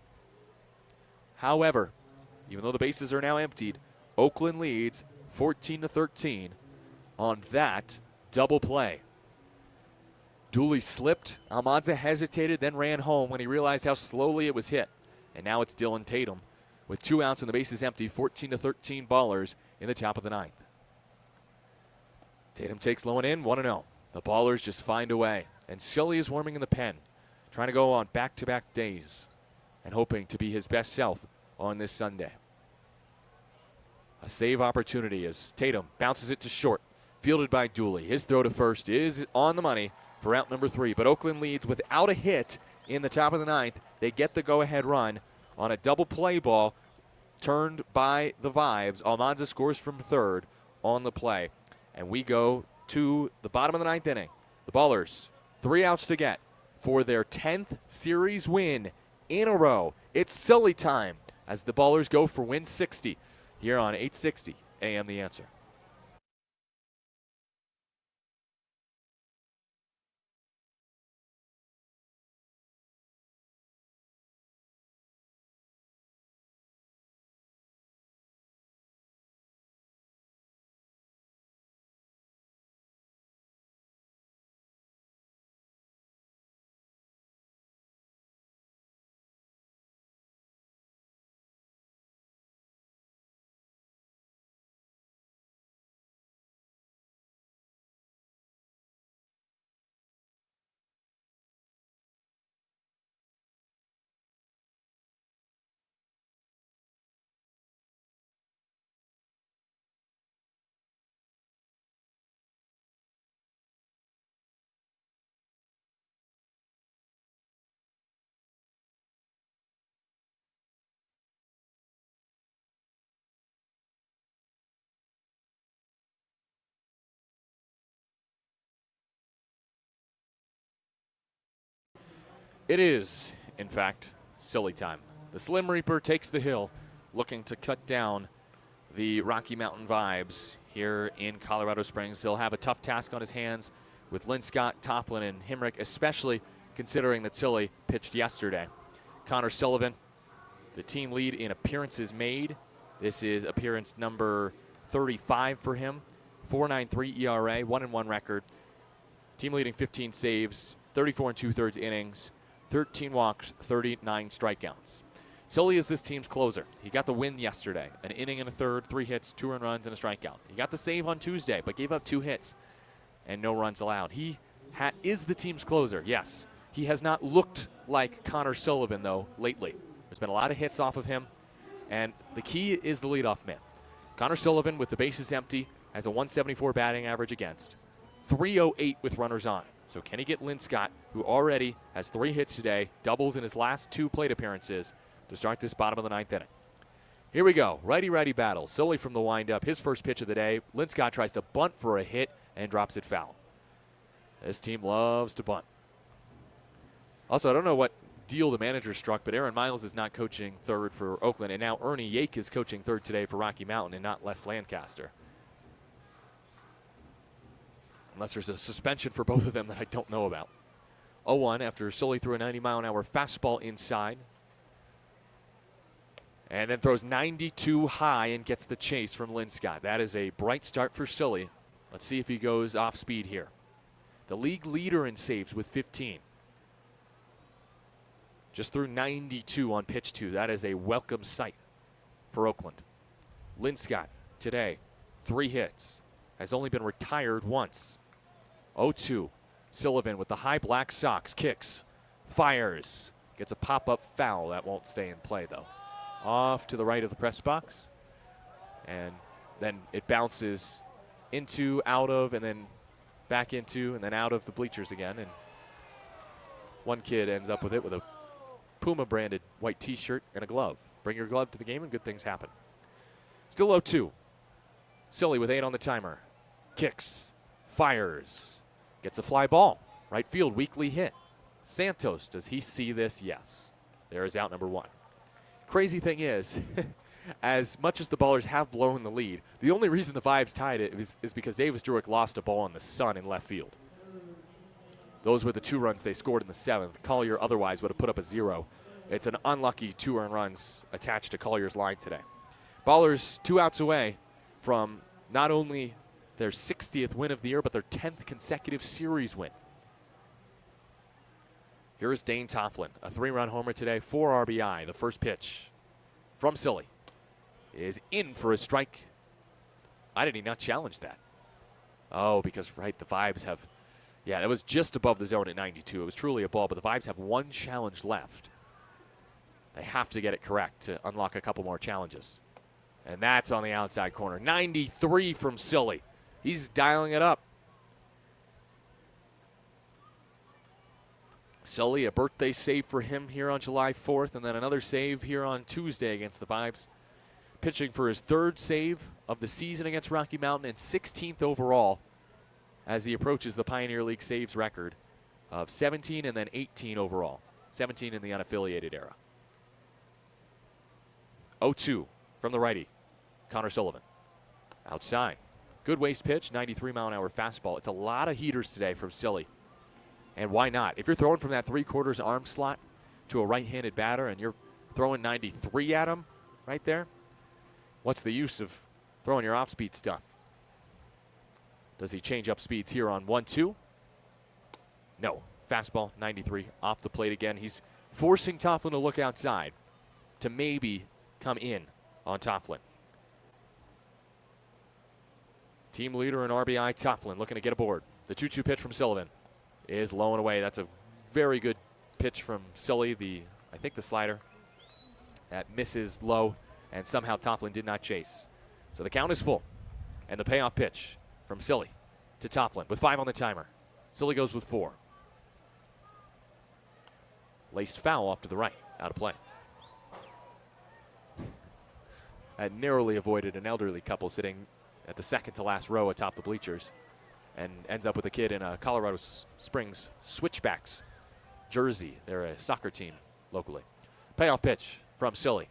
However, even though the bases are now emptied, Oakland leads 14-13 on that double play. Dooley slipped. Almanza hesitated, then ran home when he realized how slowly it was hit. And now it's Dylan Tatum with 2 outs and the bases empty, 14-13 ballers in the top of the ninth. Tatum takes low and in, 1-0. The ballers just find a way. And Sully is warming in the pen, trying to go on back-to-back days and hoping to be his best self on this Sunday. A save opportunity as Tatum bounces it to short, fielded by Dooley. His throw to first is on the money for out number 3. But Oakland leads without a hit in the top of the ninth. They get the go-ahead run on a double play ball turned by the Vibes. Almanza scores from third on the play. And we go to the bottom of the ninth inning. The Ballers, 3 outs to get for their 10th series win in a row. It's Sully time as the Ballers go for win 60 here on 860 AM The Answer. It is, in fact, Sully time. The Slim Reaper takes the hill, looking to cut down the Rocky Mountain Vibes here in Colorado Springs. He'll have a tough task on his hands with Linscott, Tofflin, and Himrick, especially considering that Sully pitched yesterday. Connor Sullivan, the team lead in appearances made. This is appearance number 35 for him. 4.93 ERA, 1-1 record. Team leading 15 saves, 34 2/3 innings. 13 walks, 39 strikeouts. Sully is this team's closer. He got the win yesterday. An inning and a third, 3 hits, 2 earned runs, and a strikeout. He got the save on Tuesday, but gave up 2 hits and no runs allowed. He is the team's closer, yes. He has not looked like Connor Sullivan, though, lately. There's been a lot of hits off of him, and the key is the leadoff man. Connor Sullivan, with the bases empty, has a 174 batting average against, 308 with runners on. So can he get Linscott, who already has 3 hits today, doubles in his last 2 plate appearances, to start this bottom of the 9th inning? Here we go. Righty-righty battle. Sully from the windup. His first pitch of the day. Linscott tries to bunt for a hit and drops it foul. This team loves to bunt. Also, I don't know what deal the manager struck, but Aaron Miles is not coaching third for Oakland, and now Ernie Yake is coaching third today for Rocky Mountain and not Les Lancaster. Unless there's a suspension for both of them that I don't know about. 0-1 after Sully threw a 90-mile-an-hour fastball inside. And then throws 92 high and gets the chase from Linscott. That is a bright start for Sully. Let's see if he goes off speed here. The league leader in saves with 15. Just threw 92 on pitch 2. That is a welcome sight for Oakland. Linscott today, 3 hits. Has only been retired once. 0-2. Sullivan with the high black socks. Kicks. Fires. Gets a pop-up foul. That won't stay in play, though. Off to the right of the press box. And then it bounces into, out of, and then back into, and then out of the bleachers again. And one kid ends up with it with a Puma-branded white T-shirt and a glove. Bring your glove to the game and good things happen. Still 0-2. Sully with 8 on the timer. Kicks. Fires. Gets a fly ball. Right field, weakly hit. Santos, does he see this? Yes. There is out number 1. Crazy thing is, as much as the Ballers have blown the lead, the only reason the Vibes tied it is because Davis Druick lost a ball in the sun in left field. Those were the 2 runs they scored in the 7th. Collier otherwise would have put up a 0. It's an unlucky 2 earned runs attached to Collier's line today. Ballers 2 outs away from not only their 60th win of the year, but their 10th consecutive series win. Here is Dane Tofflin, a 3-run homer today, 4 RBI. The first pitch from Sully is in for a strike. Why did he not challenge that? Oh, because, right, the Vibes have, yeah, that was just above the zone at 92. It was truly a ball, but the Vibes have 1 challenge left. They have to get it correct to unlock a couple more challenges. And that's on the outside corner. 93 from Sully. He's dialing it up. Sully, a birthday save for him here on July 4th, and then another save here on Tuesday against the Vibes. Pitching for his 3rd save of the season against Rocky Mountain and 16th overall as he approaches the Pioneer League saves record of 17 and then 18 overall. 17 in the unaffiliated era. 0-2 from the righty, Connor Sullivan. Outside. Good waist pitch, 93-mile-an-hour fastball. It's a lot of heaters today from Sully. And why not? If you're throwing from that 3/4 arm slot to a right-handed batter and you're throwing 93 at him right there, what's the use of throwing your off-speed stuff? Does he change up speeds here on 1-2? No. Fastball, 93, off the plate again. He's forcing Tofflin to look outside to maybe come in on Tofflin. Team leader in RBI, Tofflin looking to get aboard. The 2-2 pitch from Sullivan is low and away. That's a very good pitch from Sully. I think the slider that misses low, and somehow Tofflin did not chase. So the count is full. And the payoff pitch from Sully to Tofflin with 5 on the timer. Sully goes with 4. Laced foul off to the right, out of play. Had narrowly avoided an elderly couple sitting at the second to last row atop the bleachers, and ends up with a kid in a Colorado Springs Switchbacks jersey. They're a soccer team locally. Payoff pitch from Sully.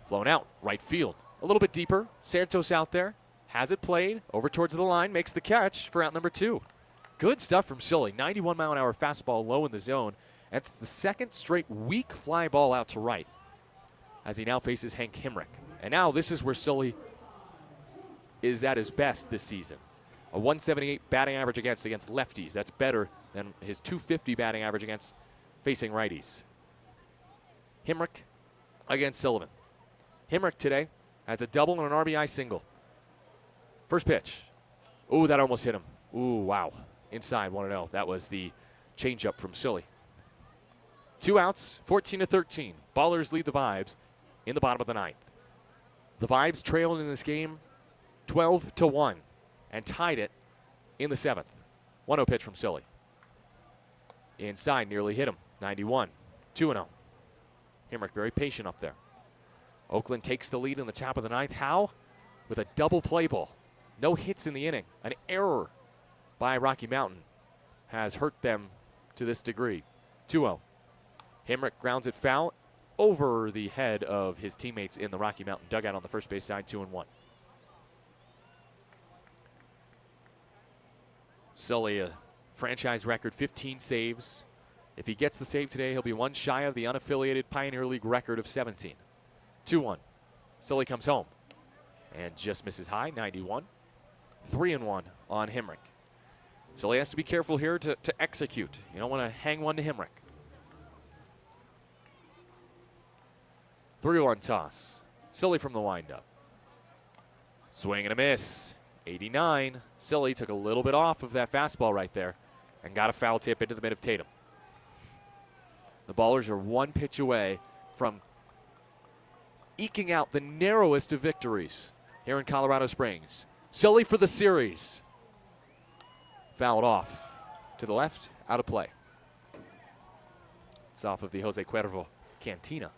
Flown out, right field. A little bit deeper. Santos out there. Has it played. Over towards the line. Makes the catch for out number 2. Good stuff from Sully. 91-mile-an-hour fastball low in the zone. That's the 2nd straight weak fly ball out to right as he now faces Hank Himrick. And now this is where Sully is at his best this season. A 178 batting average against lefties. That's better than his 250 batting average against facing righties. Himrick against Sullivan. Himrick today has a double and an RBI single. First pitch. Ooh, that almost hit him. Ooh, wow. Inside 1-0. That was the changeup from Silly. 2 outs, 14-13. Ballers lead the Vibes in the bottom of the ninth. The Vibes trailed in this game 12-1 and tied it in the seventh. 1-0 pitch from Silly. Inside, nearly hit him. 91. 2-0. Himrick very patient up there. Oakland takes the lead in the top of the ninth. How? With a double play ball. No hits in the inning. An error by Rocky Mountain has hurt them to this degree. 2-0. Himrick grounds it foul over the head of his teammates in the Rocky Mountain dugout on the first base side. 2-1. Sully, a franchise record, 15 saves. If he gets the save today, he'll be one shy of the unaffiliated Pioneer League record of 17. 2-1. Sully comes home and just misses high, 91. 3-1 on Himrick. Sully has to be careful here to execute. You don't want to hang one to Himrick. 3-1 toss. Sully from the windup. Swing and a miss. 89. Sully took a little bit off of that fastball right there and got a foul tip into the mid of Tatum. The Ballers are one pitch away from eking out the narrowest of victories here in Colorado Springs. Sully for the series. Fouled off to the left, out of play. It's off of the Jose Cuervo Cantina.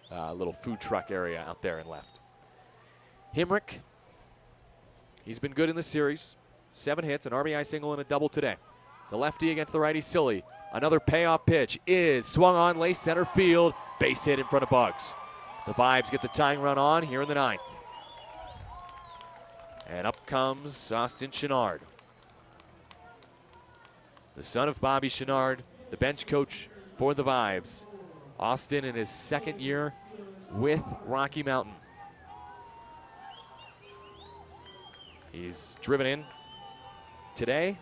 Little food truck area out there and left. Himrick, he's been good in the series. 7 hits, an RBI single, and a double today. The lefty against the righty, Silly. Another payoff pitch is swung on, laced center field. Base hit in front of Bugs. The Vibes get the tying run on here in the ninth. And up comes Austin Chenard. The son of Bobby Chenard, the bench coach for the Vibes. Austin in his second year with Rocky Mountain. He's driven in today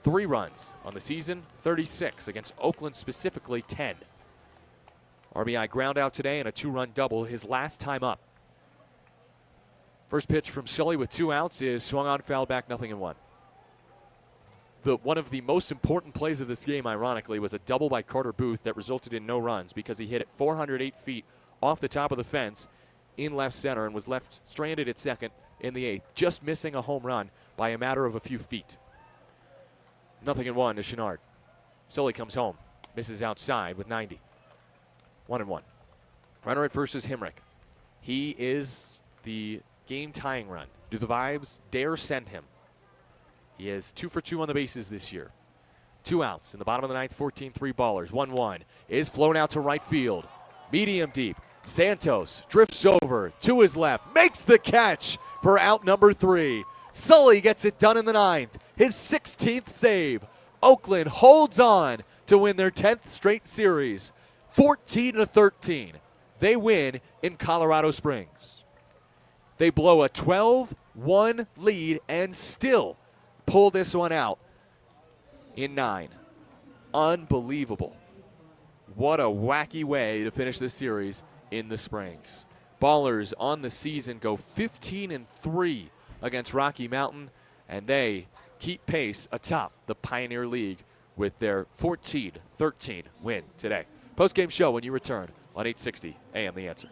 3 runs on the season, 36 against Oakland specifically 10. RBI ground out today and a 2-run double his last time up. First pitch from Sully with 2 outs is swung on, foul back, 0-1. One of the most important plays of this game, ironically, was a double by Carter Booth that resulted in no runs because he hit it 408 feet off the top of the fence in left center and was left stranded at second in the 8th, just missing a home run by a matter of a few feet. 0-1 to Chenard. Sully comes home, misses outside with 90. 1-1. Runner at first is Himrick. He is the game-tying run. Do the Vibes dare send him? He is 2 for 2 on the bases this year. 2 outs in the bottom of the ninth, 14-3 Ballers. 1-1 is flown out to right field. Medium deep. Santos drifts over to his left, makes the catch for out number 3. Sully gets it done in the ninth, his 16th save. Oakland holds on to win their 10th straight series, 14-13. They win in Colorado Springs. They blow a 12-1 lead and still pull this one out in 9. Unbelievable. What a wacky way to finish this series in the Springs. Ballers on the season go 15-3 against Rocky Mountain, and they keep pace atop the Pioneer League with their 14-13 win today. Post-game show when you return on 860 AM The Answer.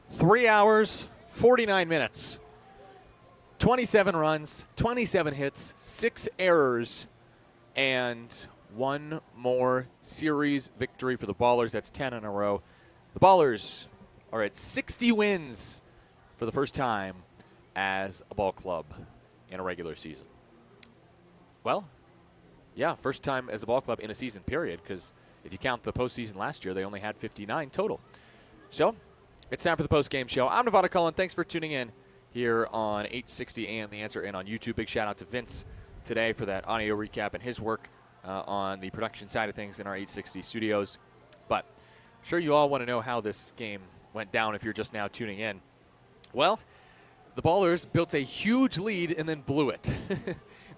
3 hours, 49 minutes. 27 runs, 27 hits, 6 errors, and one more series victory for the Ballers. That's 10 in a row. The Ballers are at 60 wins for the first time as a ball club in a regular season. Well, yeah, first time as a ball club in a season, period, because if you count the postseason last year, they only had 59 total. So it's time for the post-game show. I'm Nevada Cullen. Thanks for tuning in here on 860 AM The Answer and on YouTube. Big shout out to Vince today for that audio recap and his work on the production side of things in our 860 studios. But I'm sure you all want to know how this game went down if you're just now tuning in. Well, the Ballers built a huge lead and then blew it.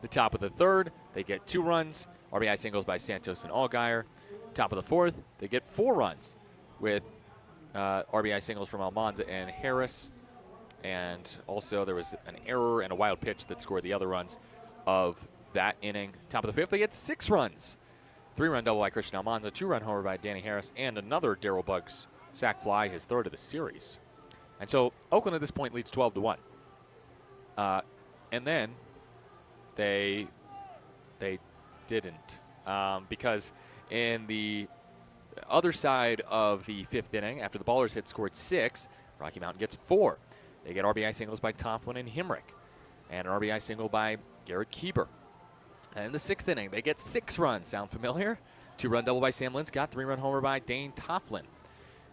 The top of the third, they get 2 runs. RBI singles by Santos and Allgaier. Top of the fourth, they get 4 runs with RBI singles from Almanza and Harris. And also there was an error and a wild pitch that scored the other runs of that inning. Top of the fifth, they get 6 runs. 3-run double by Christian Almanza, 2-run homer by Danny Harris, and another Darryl Buggs sac fly, his third of the series. And so Oakland at this point leads 12-1. And then they didn't. Because in the other side of the 5th inning, after the Ballers had scored 6, Rocky Mountain gets 4. They get RBI singles by Tofflin and Himrick, and an RBI single by Garrett Kieber. And in the 6th inning, they get 6 runs. Sound familiar? 2-run double by Sam Linscott, 3-run homer by Dane Tofflin.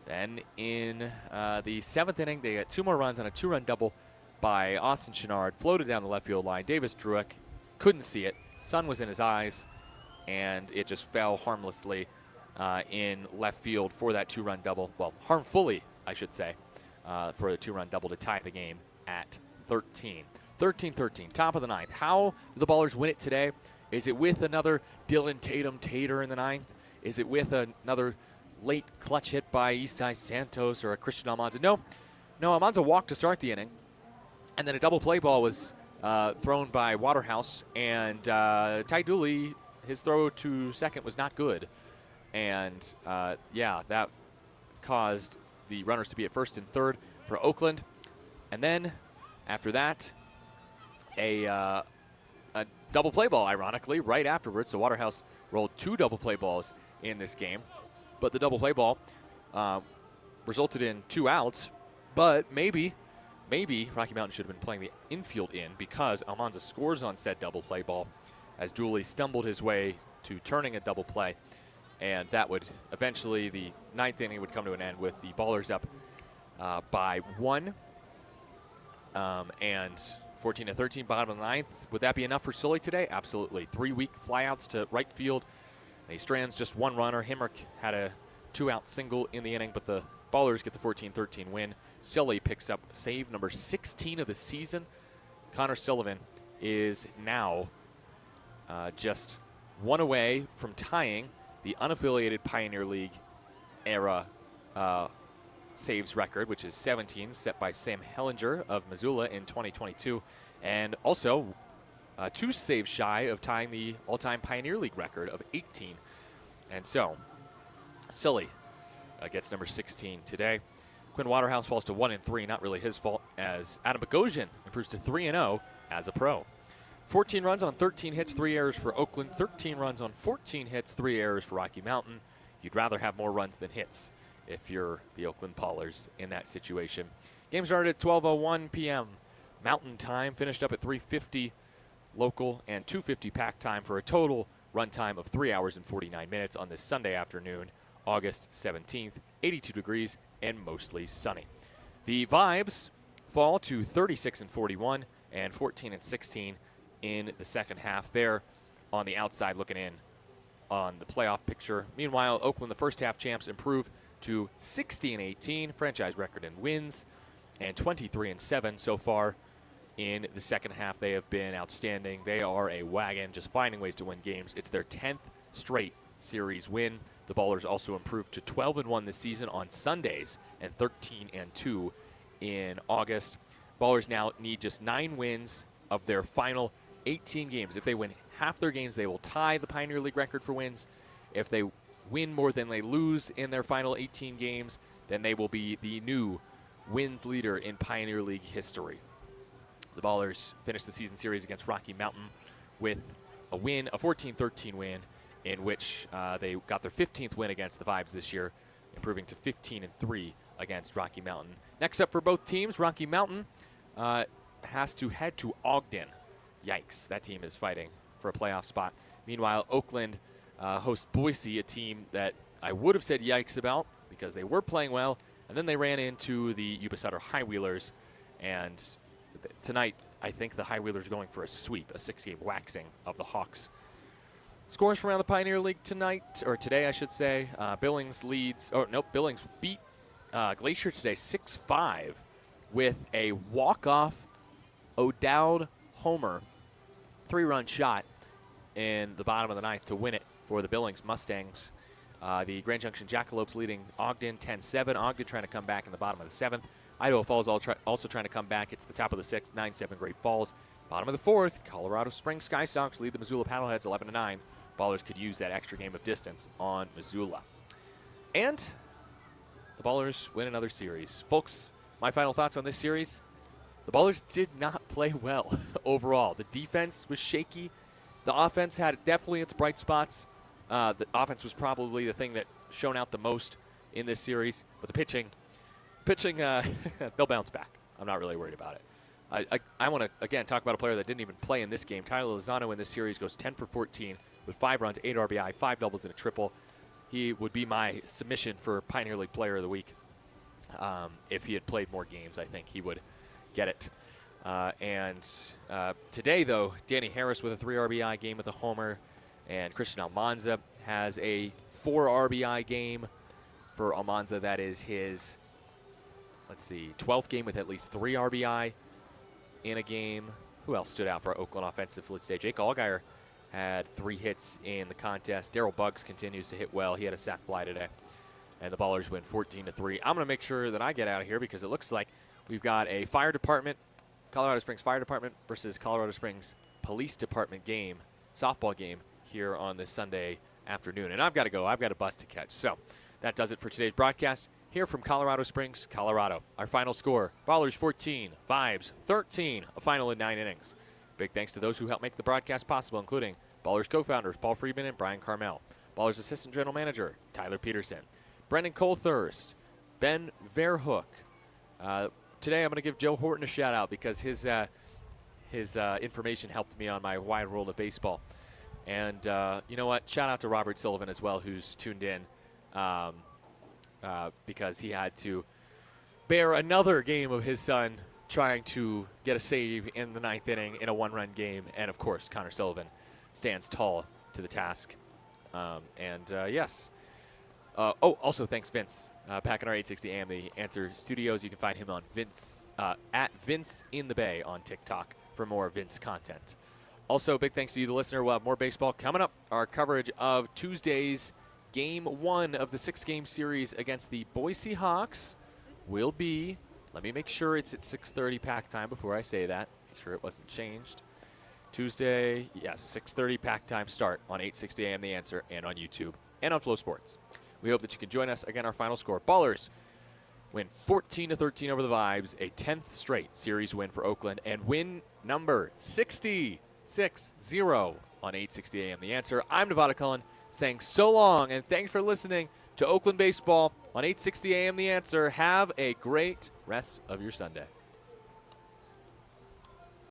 Then in the 7th inning, they get 2 more runs and a 2-run double by Austin Chenard, floated down the left field line. Davis Druick couldn't see it. Sun was in his eyes, and it just fell harmlessly in left field for that 2-run double. Well, harmfully, I should say, for the 2-run double to tie the game at 13. 13-13, top of the 9th. How do the Ballers win it today? Is it with another Dylan Tatum-Tater in the 9th? Is it with another late clutch hit by Isai Santos or a Christian Almanza? No, Almanza walked to start the inning, and then a double play ball was thrown by Waterhouse, and Ty Dooley, his throw to second was not good. And, that caused the runners to be at first and third for Oakland. And then, after that, a double play ball, ironically, right afterwards. So Waterhouse rolled 2 double play balls in this game. But the double play ball resulted in 2 outs. But maybe Rocky Mountain should have been playing the infield in, because Almanza scores on said double play ball as Dooley stumbled his way to turning a double play. And that would eventually, the 9th inning would come to an end with the Ballers up by 1. And 14-13, bottom of the 9th. Would that be enough for Sully today? Absolutely. 3 weak flyouts to right field. And he strands just 1 runner. Himrick had a 2-out single in the inning, but the Ballers get the 14-13 win. Sully picks up save number 16 of the season. Connor Sullivan is now just 1 away from tying the unaffiliated Pioneer League era saves record, which is 17, set by Sam Hellinger of Missoula in 2022, and also 2 saves shy of tying the all-time Pioneer League record of 18. And so, Sully gets number 16 today. Quinn Waterhouse falls to 1-3, not really his fault, as Adam Bogosian improves to 3-0 as a pro. 14 runs on 13 hits, 3 errors for Oakland. 13 runs on 14 hits, 3 errors for Rocky Mountain. You'd rather have more runs than hits if you're the Oakland Ballers in that situation. Game started at 12:01 p.m. Mountain time, finished up at 3:50 local and 2:50 pack time for a total run time of 3 hours and 49 minutes on this Sunday afternoon, August 17th, 82 degrees and mostly sunny. The vibes fall to 36-41 and 14-16 in the second half there on the outside looking in on the playoff picture. Meanwhile, Oakland, the first half champs, improve to 60-18, franchise record in wins, and 23-7 so far in the second half. They have been outstanding. They are a wagon, just finding ways to win games. It's their 10th straight series win. The Ballers also improved to 12-1 this season on Sundays and 13-2 in August. Ballers now need just 9 wins of their final 18 games. If they win half their games, they will tie the Pioneer League record for wins. If they win more than they lose in their final 18 games, then they will be the new wins leader in Pioneer League history. The Ballers finished the season series against Rocky Mountain with a win, a 14-13 win, in which they got their 15th win against the Vibes this year, improving to 15-3 against Rocky Mountain. Next up for both teams, Rocky Mountain has to head to Ogden. Yikes, that team is fighting for a playoff spot. Meanwhile, Oakland hosts Boise, a team that I would have said yikes about because they were playing well, and then they ran into the Yuba Sutter High Wheelers, and tonight I think the High Wheelers are going for a sweep, a 6-game waxing of the Hawks. Scores from around the Pioneer League tonight, or today I should say. Billings beat Glacier today 6-5 with a walk-off O'Dowd homer, 3-run shot in the bottom of the ninth to win it for the Billings Mustangs. The Grand Junction Jackalopes leading Ogden 10-7. Ogden trying to come back in the bottom of the seventh. Idaho Falls also trying to come back. It's the top of the sixth, 9-7 Great Falls. Bottom of the fourth, Colorado Springs Sky Sox lead the Missoula Paddleheads 11-9. Ballers could use that extra game of distance on Missoula. And the Ballers win another series. Folks, my final thoughts on this series. The Ballers did not play well overall. The defense was shaky. The offense had definitely its bright spots. The offense was probably the thing that shone out the most in this series. But the pitching, they'll bounce back. I'm not really worried about it. I want to, again, talk about a player that didn't even play in this game. Tyler Lozano in this series goes 10 for 14 with 5 runs, 8 RBI, 5 doubles, and a triple. He would be my submission for Pioneer League Player of the Week. If he had played more games, I think he would get it. Today, though, Danny Harris with a 3 RBI game with a homer, and Christian Almanza has a 4 RBI game. For Almanza, that is his, 12th game with at least 3 RBI in a game. Who else stood out for Oakland offensively today? Jake Allgaier had 3 hits in the contest. Daryl Buggs continues to hit well. He had a sac fly today. And the Ballers win 14-3. I'm going to make sure that I get out of here because it looks like we've got a fire department, Colorado Springs Fire Department versus Colorado Springs Police Department game, softball game here on this Sunday afternoon. And I've got to go. I've got a bus to catch. So that does it for today's broadcast here from Colorado Springs, Colorado. Our final score, Ballers 14, Vibes 13, a final in 9 innings. Big thanks to those who helped make the broadcast possible, including Ballers co-founders Paul Friedman and Brian Carmel, Ballers assistant general manager Tyler Peterson, Brendan Colthurst, Ben Verhoek. Today I'm going to give Joe Horton a shout-out because his information helped me on my wide world of baseball. And you know what? Shout-out to Robert Sullivan as well, who's tuned in because he had to bear another game of his son trying to get a save in the 9th inning in a 1-run game. And, of course, Connor Sullivan stands tall to the task. Yes. Also, thanks, Vince. Back in our 860 AM, the Answer Studios. You can find him on Vince at Vince in the Bay on TikTok for more Vince content. Also, big thanks to you, the listener. We'll have more baseball coming up. Our coverage of Tuesday's Game 1 of the 6-game series against the Boise Hawks will be, let me make sure it's at 6:30 pack time before I say that. Make sure it wasn't changed. Tuesday, yes, 6:30 pack time start on 860 AM The Answer and on YouTube and on Flow Sports. We hope that you can join us. Again, our final score. Ballers win 14-13 over the Vibes, a 10th straight series win for Oakland, and win number 60-6-0 on 860 AM The Answer. I'm Nevada Cullen saying so long, and thanks for listening to Oakland Baseball on 860 AM The Answer. Have a great rest of your Sunday.